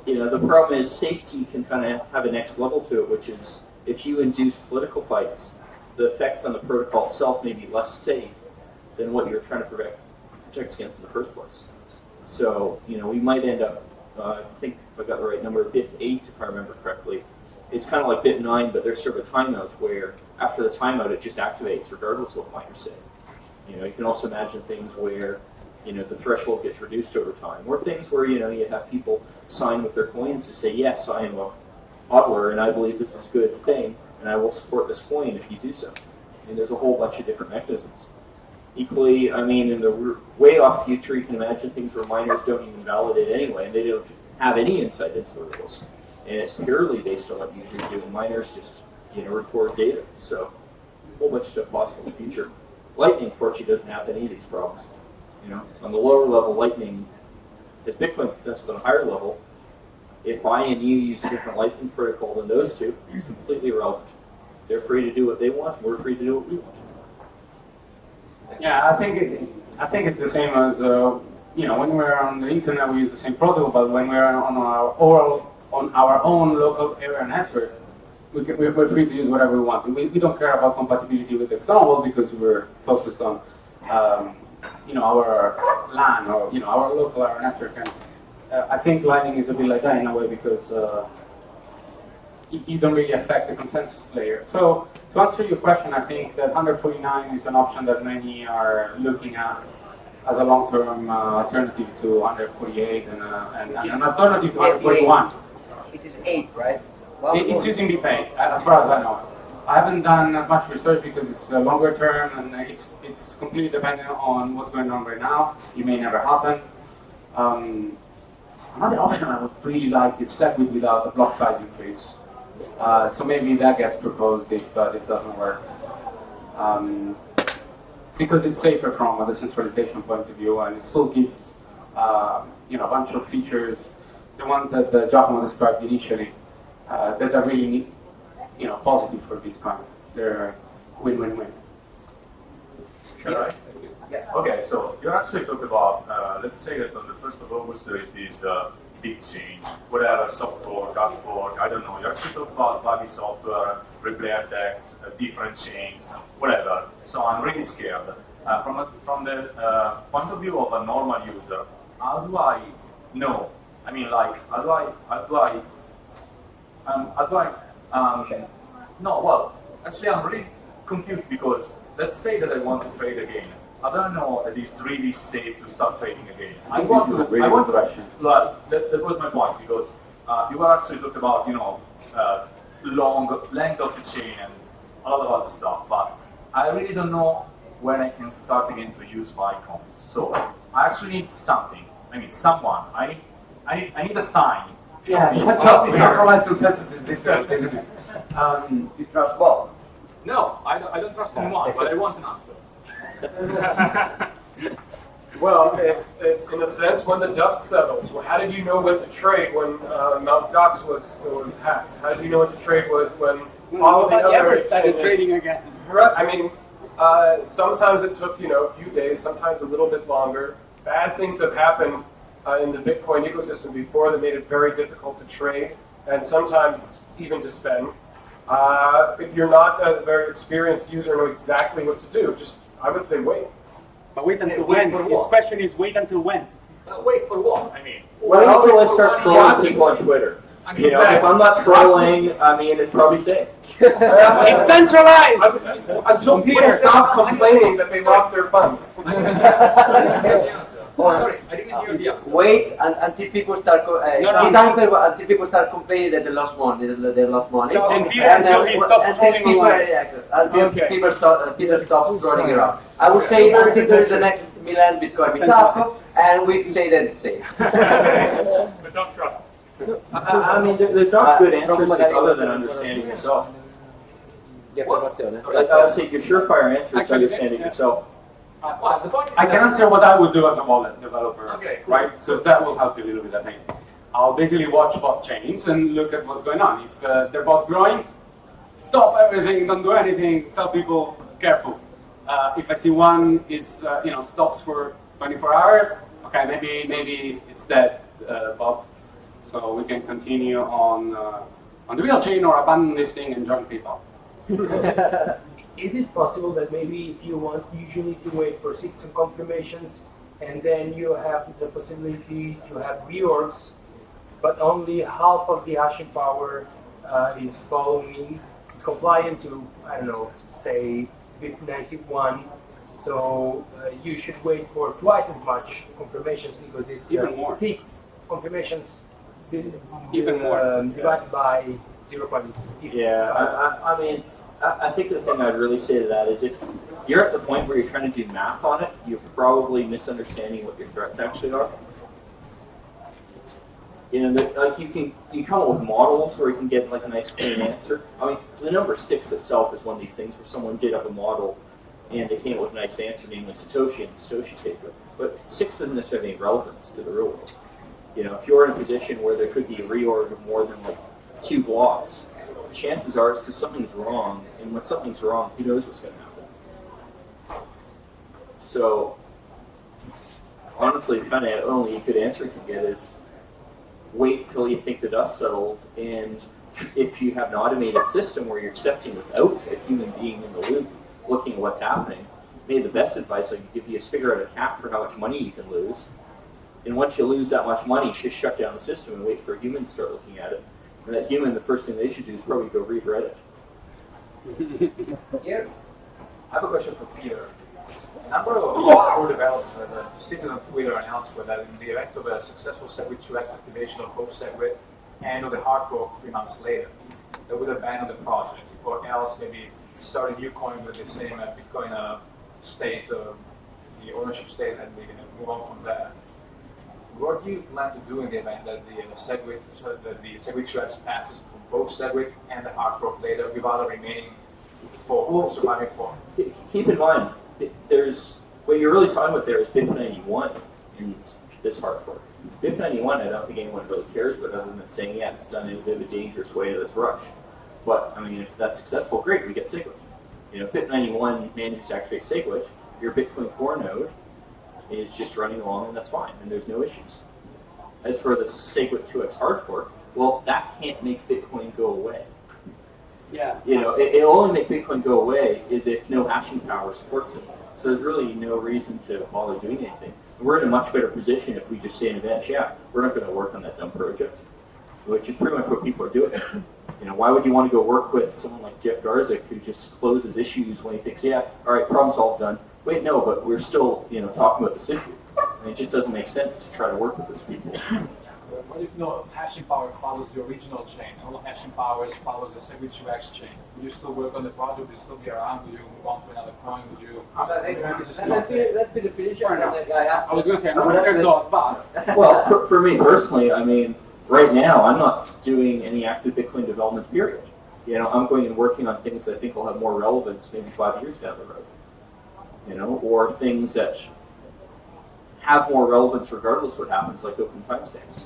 The problem is safety can kind of have a next level to it, which is if you induce political fights, the effect on the protocol itself may be less safe than what you're trying to protect against in the first place. So, we might end up, I think if I got the right number, bit 8, if I remember correctly. It's kind of like bit 9, but there's sort of a timeout where after the timeout it just activates regardless of what miners say. You can also imagine things where, the threshold gets reduced over time, or things where, you have people sign with their coins to say, yes, I am a hodler and I believe this is a good thing, and I will support this coin if you do so. And there's a whole bunch of different mechanisms. Equally, I mean, in the way off future, you can imagine things where miners don't even validate anyway, and they don't have any insight into the rules. And it's purely based on what users do, and miners just, record data. So, a whole bunch of stuff possible in the future. Lightning, fortunately, doesn't have any of these problems. On the lower level, Lightning is Bitcoin consensus. On a higher level, if I and you use a different Lightning protocol than those two, it's completely irrelevant. They're free to do what they want, and we're free to do what we want. Yeah, I think it's the same as when we're on the internet we use the same protocol, but when we're on our own local area network, we're free to use whatever we want. We don't care about compatibility with the external world because we're focused on our LAN or our local area network. And I think Lightning is a bit like that in a way because you don't really affect the consensus layer. So to answer your question, I think that 149 is an option that many are looking at as a long-term alternative to 148 and an alternative to 141. It is 8, right? It's using BPay, as far as I know. I haven't done as much research because it's a longer term and it's completely dependent on what's going on right now. It may never happen. Another option I would really like is SEGWIT without a block size increase. So maybe that gets proposed if this doesn't work. Because it's safer from a decentralization point of view, and it still gives a bunch of features, the ones that Giacomo described initially, that are really positive for Bitcoin. They're win-win-win. Shall I? Yeah. Okay, so you actually talked about, let's say that on the 1st of August there is this big change, whatever, soft fork, hard fork, I don't know. You actually talk about buggy software, replay attacks, different chains, whatever. So I'm really scared. From the point of view of a normal user, how do I know? I mean, like, actually I'm really confused because let's say that I want to trade again. I don't know that it's really safe to start trading again. This is a really good question. That was my point because you were actually talking about length of the chain and a lot of other stuff, but I really don't know when I can start again to use my coins. So I actually need something. I mean, someone. I need a sign. Yeah, decentralized consensus is different, isn't it? You trust Bob? No, I don't trust anyone, but I want an answer. Well, it's in a sense when the dust settles. Well, how did you know when to trade when Mt. Gox was hacked? How did you know when to trade was when all of the other started trading again? Right. I mean, sometimes it took a few days, sometimes a little bit longer. Bad things have happened in the Bitcoin ecosystem before that made it very difficult to trade and sometimes even to spend. If you're not a very experienced user, know exactly what to do. I would say wait. But wait until when? His question is wait until when? Wait for what? I mean, wait until I start trolling people on Twitter. You know, if I'm not trolling, I mean, it's probably safe. It's centralized! Until people stop complaining that they lost their funds. Sorry, I didn't hear the answer. Wait until people start. His answer was until people start complaining that they lost money. They lost money. And Peter until he stops trolling online. Until Peter stops trolling around. I would say until there is the next Milan Bitcoin Meetup, and we say that it's safe. But don't trust. I mean, there's not good answers other than understanding yourself. I would say your surefire answer is understanding yourself. I can answer what I would do as a wallet developer, right? Because that will help you a little bit, I think. I'll basically watch both chains and look at what's going on. If they're both growing, stop everything, don't do anything, tell people, careful. If I see one is, stops for 24 hours, okay, maybe it's dead, Bob. So we can continue on the real chain or abandon this thing and join PayPal. Is it possible that maybe if you want, usually need to wait for 6 confirmations and then you have the possibility to have reorgs, but only half of the hashing power is following, is compliant to, I don't know, say BIP 91. So you should wait for twice as much confirmations because it's even more. 6 confirmations even more divided by 0.50. Yeah, I mean, I think the thing I'd really say to that is if you're at the point where you're trying to do math on it, you're probably misunderstanding what your threats actually are. You know, like you come up with models where you can get like a nice clean answer. I mean, the number 6 itself is one of these things where someone did up a model and they came up with a nice answer, namely Satoshi and Satoshi taker. But 6 doesn't necessarily have any relevance to the real world. You know, if you're in a position where there could be a reorg of more than like 2 blocks, chances are it's because something's wrong, and when something's wrong, who knows what's going to happen. So, honestly, kind of only good answer you can get is wait till you think the dust settled, and if you have an automated system where you're accepting without a human being in the loop, looking at what's happening, maybe the best advice I can give you is figure out a cap for how much money you can lose, and once you lose that much money, just shut down the system and wait for a human to start looking at it. And that human, the first thing they should do is probably go read Reddit. Yeah. I have a question for Peter. A number of core developers have stated on Twitter and elsewhere that in the event of a successful SEGWIT 2x activation of both SEGWIT and of the hard fork 3 months later, they would abandon the project, or else maybe start a new coin with the same Bitcoin state, the ownership state, and we can move on from there. What do you plan to do in the event that the SEGWIT 2x passes from both SEGWIT and the hard fork later without a remaining surviving fork? Keep in mind, there's what you're really talking about there is BIP 91 in this hard fork. BIP 91, I don't think anyone really cares about other than saying, yeah, it's done in a bit of a dangerous way that's rushed. But, I mean, if that's successful, great, we get SEGWIT. You know, BIP 91 manages to activate SEGWIT, your Bitcoin Core node is just running along, and that's fine, and there's no issues. As for the SEGWIT 2x hard fork, well, that can't make Bitcoin go away. Yeah. You know, it'll only make Bitcoin go away is if no hashing power supports it. So there's really no reason to bother doing anything. We're in a much better position if we just say in advance, yeah, we're not going to work on that dumb project, which is pretty much what people are doing. You know, why would you want to go work with someone like Jeff Garzik who just closes issues when he thinks, yeah, all right, problem solved, done. Wait, no, but we're still, you know, talking about this issue. And it just doesn't make sense to try to work with those people. What if no hashing power follows the original chain? All hashing powers follows the SEGWIT 2x chain. Would you still work on the project? Would you still be around? Would you move on to another coin? Would you? Let's be the finisher. I was going to say, I'm not going to talk, but... Well, for me personally, I mean, right now, I'm not doing any active Bitcoin development, period. You know, I'm going and working on things that I think will have more relevance maybe 5 years down the road. You know, or things that have more relevance regardless what happens, like open timestamps.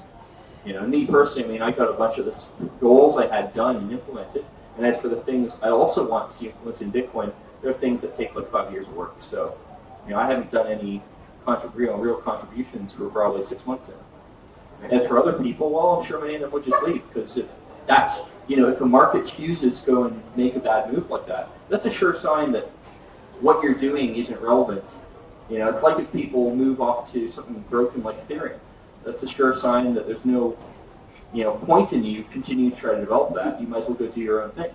You know, me personally, I mean, I got a bunch of the goals I had done and implemented, and as for the things I also want to see implemented in Bitcoin, there are things that take like 5 years of work. So, you know, I haven't done any real contributions for probably 6 months now. As for other people, well, I'm sure many of them would just leave, because if that's, you know, if a market chooses to go and make a bad move like that, that's a sure sign that what you're doing isn't relevant. You know, it's like if people move off to something broken like Ethereum. That's a sure sign that there's no point and you continue to try to develop that, you might as well go do your own thing.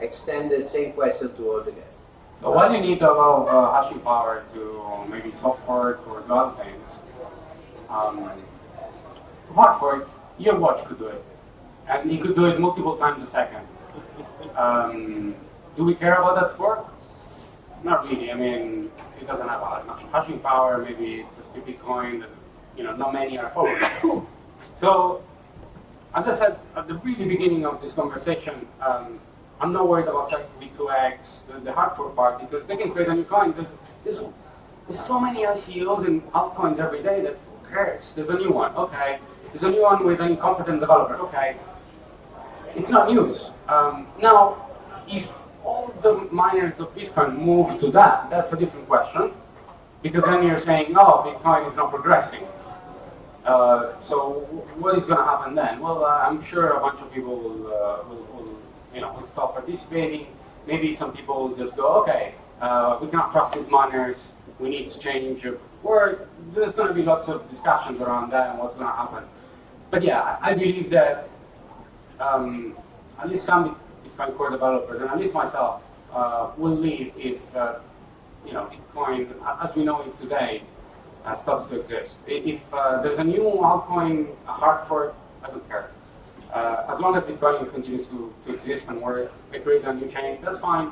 Extend the same question to all the guests. So while you need a lot of hashing power to maybe soft fork or do other things, to hard fork, your watch could do it. And you could do it multiple times a second. Do we care about that fork? Not really. I mean, it doesn't have much hashing power. Maybe it's a stupid coin that not many are following. So, as I said at the really beginning of this conversation, I'm not worried about SEGWIT2X, the hard fork part, because they can create a new coin. There's so many ICOs and altcoins every day that who cares? There's a new one, okay. There's a new one with an incompetent developer, okay. It's not news. Now, if all the miners of Bitcoin move to that, that's a different question, because then you're saying, oh, Bitcoin is not progressing. So what is going to happen then? Well, I'm sure a bunch of people will stop participating. Maybe some people will just go, okay, we cannot trust these miners. We need to change. Or there's going to be lots of discussions around that and what's going to happen. But yeah, I believe that at least some Bitcoin core developers, and at least myself, will leave if Bitcoin, as we know it today, stops to exist. If there's a new altcoin, a hard fork, I don't care. As long as Bitcoin continues to exist and work, we create a new chain, that's fine.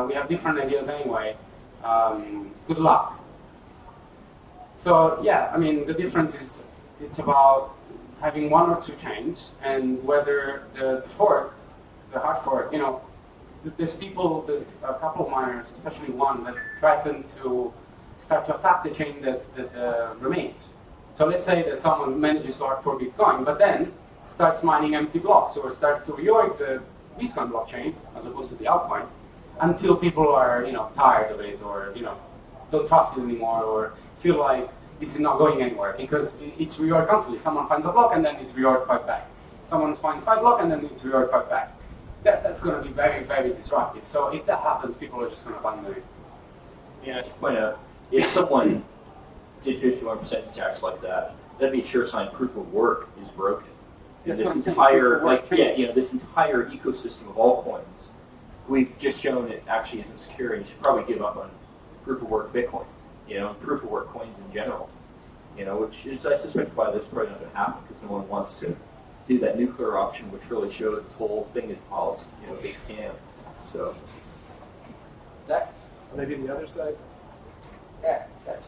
We have different ideas anyway. Good luck. So yeah, I mean, the difference is it's about having one or two chains, and whether the fork, the hard fork, there's a couple of miners, especially one, that threaten to start to attack the chain that remains. So let's say that someone manages to hard fork Bitcoin, but then starts mining empty blocks or starts to reorg the Bitcoin blockchain as opposed to the altcoin until people are tired of it, or don't trust it anymore, or feel like this is not going anywhere because it's reorged constantly. Someone finds a block and then it's reorged 5 back. Someone finds 5 blocks and then it's reorged 5 back. That's going to be very, very disruptive. So if that happens, people are just going to abandon it. Yeah, I should point out, if someone did 51% attacks like that, that'd be a sure sign proof of work is broken. And this entire, this entire ecosystem of altcoins, we've just shown it actually isn't secure, and you should probably give up on proof of work Bitcoin, and proof of work coins in general, which is, I suspect, why this probably not going to happen, because no one wants to do that nuclear option, which really shows this whole thing is policy, big scam. So, Zach? Maybe the other side. Yeah, that's.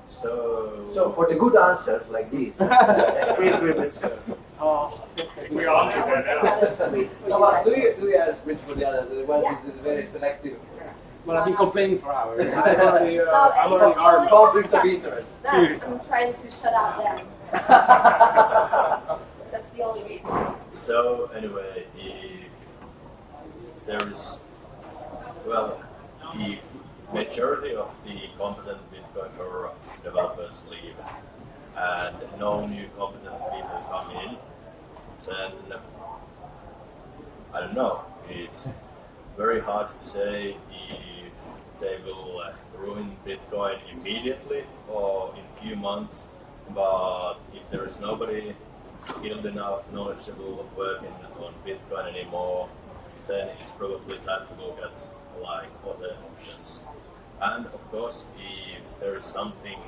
So for the good answers like these, squeeze with the. Oh, we all do that. No, but do you have a squeeze for the other? The one is very selective. Well, I've been complaining for hours. I'm already Our conflict of interest. I'm trying to shut up then. That's the only reason. So anyway, if there is, if majority of the competent Bitcoin Core developers leave and no new competent people come in, then I don't know. It's very hard to say if they will ruin Bitcoin immediately or in few months. But if there is nobody skilled enough, knowledgeable, working on Bitcoin anymore, then it's probably time to look at other options. And of course, if there is something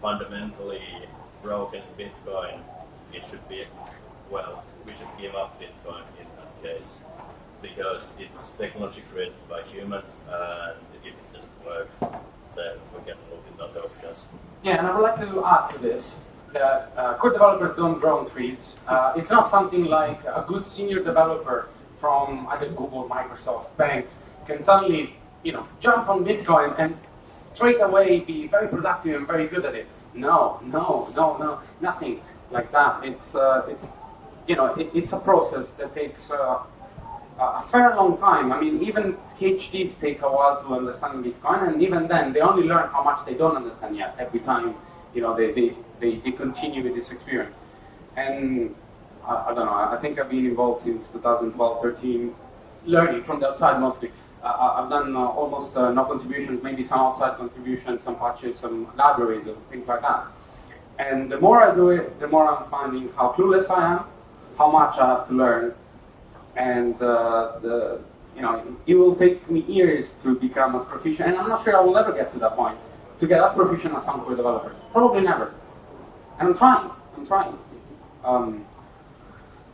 fundamentally broken in Bitcoin, it should be, we should give up Bitcoin in that case, because it's technology created by humans, and if it doesn't work, then we can look at other options. Yeah, and I would like to add to this that core developers don't grow on trees. It's not something like a good senior developer from either Google, Microsoft, banks can suddenly, jump on Bitcoin and straight away be very productive and very good at it. No, nothing like that. It's a process that takes a fair long time. I mean, even PhDs take a while to understand Bitcoin, and even then, they only learn how much they don't understand yet every time, they continue with this experience. And I don't know, I think I've been involved since 2012, 13, learning from the outside mostly. I've done almost no contributions, maybe some outside contributions, some patches, some libraries, and things like that. And the more I do it, the more I'm finding how clueless I am, how much I have to learn, and it will take me years to become as proficient, and I'm not sure I will ever get to that point, to get as proficient as some core developers. Probably never. And I'm trying.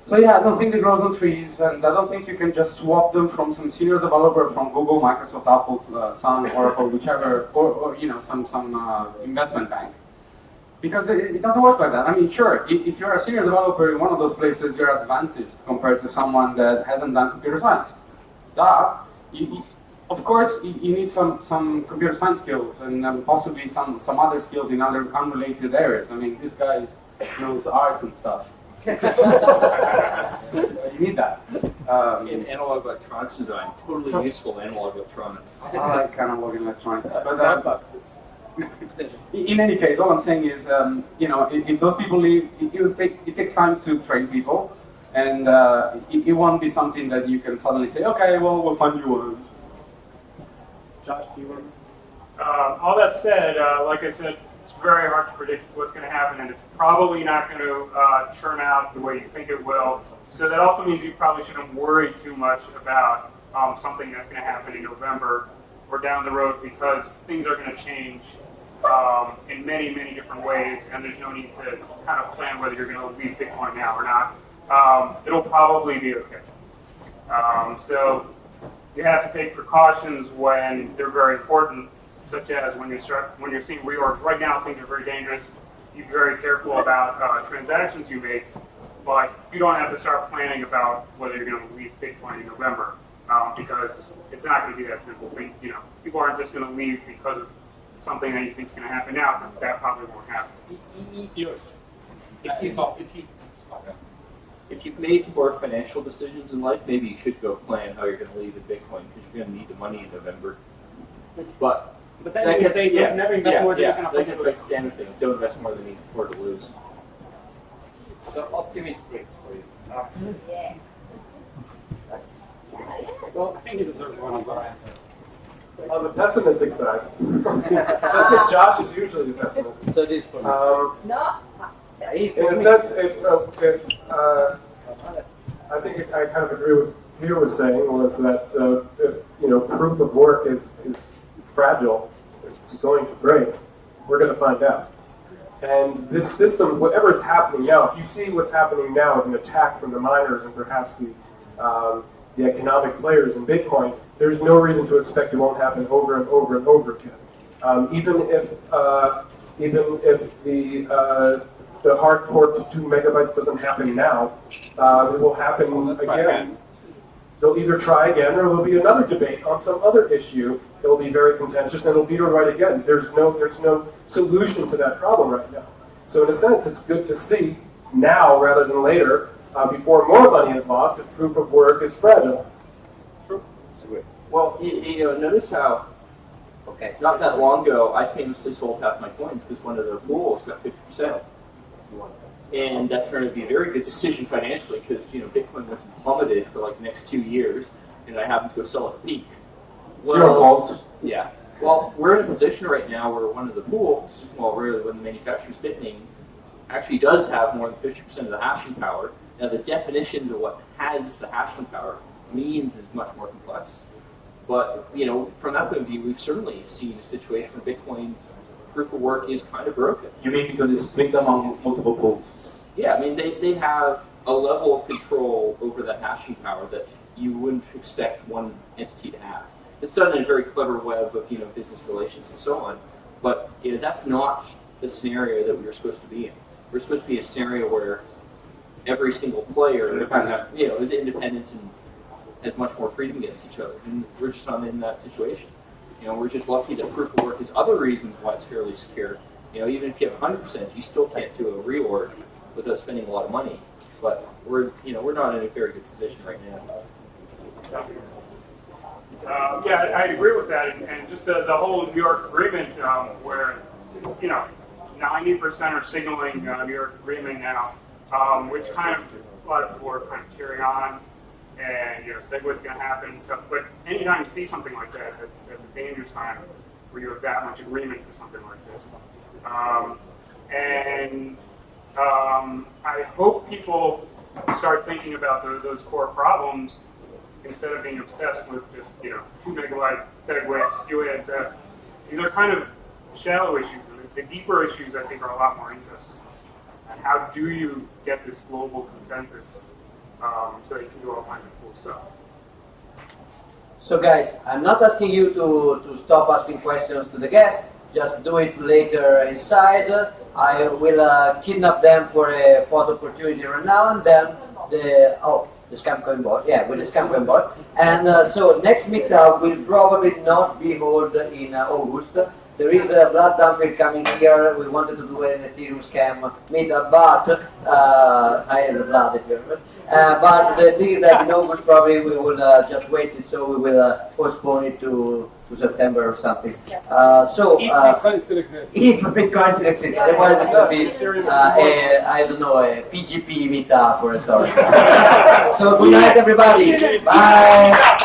So yeah, I don't think it grows on trees, and I don't think you can just swap them from some senior developer from Google, Microsoft, Apple, Sun, Oracle, whichever, or some investment bank. Because it doesn't work like that. I mean, sure, if you're a senior developer in one of those places, you're advantaged compared to someone that hasn't done computer science. Of course, you need some computer science skills and possibly some other skills in other unrelated areas. I mean, this guy knows arts and stuff. You need that. In analog electronics design, totally useful analog electronics. I like analog electronics. But in any case, all I'm saying is, if those people leave, it takes time to train people, and it won't be something that you can suddenly say, okay, well, we'll find you one. Josh, do you want to? All that said, like I said, it's very hard to predict what's going to happen, and it's probably not going to turn out the way you think it will. So that also means you probably shouldn't worry too much about something that's going to happen in November or down the road, because things are going to change in many, many different ways, and there's no need to kind of plan whether you're going to leave Bitcoin now or not. It'll probably be okay. So you have to take precautions when they're very important, such as when you're seeing reorgs. Right now, things are very dangerous. Be very careful about transactions you make, but you don't have to start planning about whether you're going to leave Bitcoin in November, because it's not going to be that simple. People aren't just going to leave because of something that you think is going to happen now, because that probably won't happen. If you've made poor financial decisions in life, maybe you should go plan how you're going to leave in Bitcoin, because you're going to need the money in November. But then you say don't never invest more than you can afford to lose. Like standard things, don't invest more than you can afford to lose. So optimistic for you. Yeah. Well, I think you deserve one of our answers. On the pessimistic side, just because Josh is usually the pessimist. So this for me. No. In a sense, I think I kind of agree with what Peter was saying, was that if proof of work is fragile, it's going to break, we're going to find out. And this system, whatever is happening now, if you see what's happening now as an attack from the miners and perhaps the economic players in Bitcoin, there's no reason to expect it won't happen over and over and over again. Even if the hard fork to 2 megabytes doesn't happen now, it will happen again. They'll either try again, or there'll be another debate on some other issue that will be very contentious, and it'll be right again. There's no solution to that problem right now. So in a sense, it's good to see now rather than later, before more money is lost, if proof of work is fragile. True. Well, notice how, not that long ago, I famously sold half my coins because one of the pools got 50%. And that turned out to be a very good decision financially, because Bitcoin went and plummeted for like the next 2 years, and I happened to go sell at peak. It's your fault. Yeah. Well, we're in a position right now where one of the pools, well, really when the manufacturer's Bitmain, actually does have more than 50% of the hashing power. Now, the definitions of what has the hashing power means is much more complex. But, from that point of view, we've certainly seen a situation where Bitcoin proof of work is kind of broken. You mean because it's split among multiple pools? Yeah, I mean, they have a level of control over that hashing power that you wouldn't expect one entity to have. It's done in a very clever web of business relations and so on, but that's not the scenario that we were supposed to be in. We're supposed to be in a scenario where every single player is independent and has much more freedom against each other, and we're just not in that situation. We're just lucky that proof of work is other reasons why it's fairly secure. Even if you have 100%, you still can't do a reorg without spending a lot of money. But we're not in a very good position right now. Yeah, I agree with that, and just the whole New York agreement, where 90% are signaling New York agreement now, which kind of a lot of people are kind of cheering on, and SEGWIT's going to happen and stuff. But anytime you see something like that, that's a dangerous time where you have that much agreement for something like this. And I hope people start thinking about those core problems instead of being obsessed with just 2 megabyte SEGWIT, UASF. These are kind of shallow issues. The deeper issues, I think, are a lot more interesting. How do you get this global consensus so that you can do all kinds of cool stuff? So guys, I'm not asking you to stop asking questions to the guests. Just do it later inside. I will kidnap them for a photo opportunity right now, and then the scam coin board. Yeah, with the scam coin board. And so next meetup will probably not be held in August. There is a blood sample coming here. We wanted to do an Ethereum scam meetup, but I had the blood if you remember. But the thing is that in August probably we will just waste it, so we will postpone it to September or something. Yes. So if Bitcoin still exists. If Bitcoin still exists, otherwise it will be I don't know, a PGP meetup or a Todd. So good night everybody. Bye.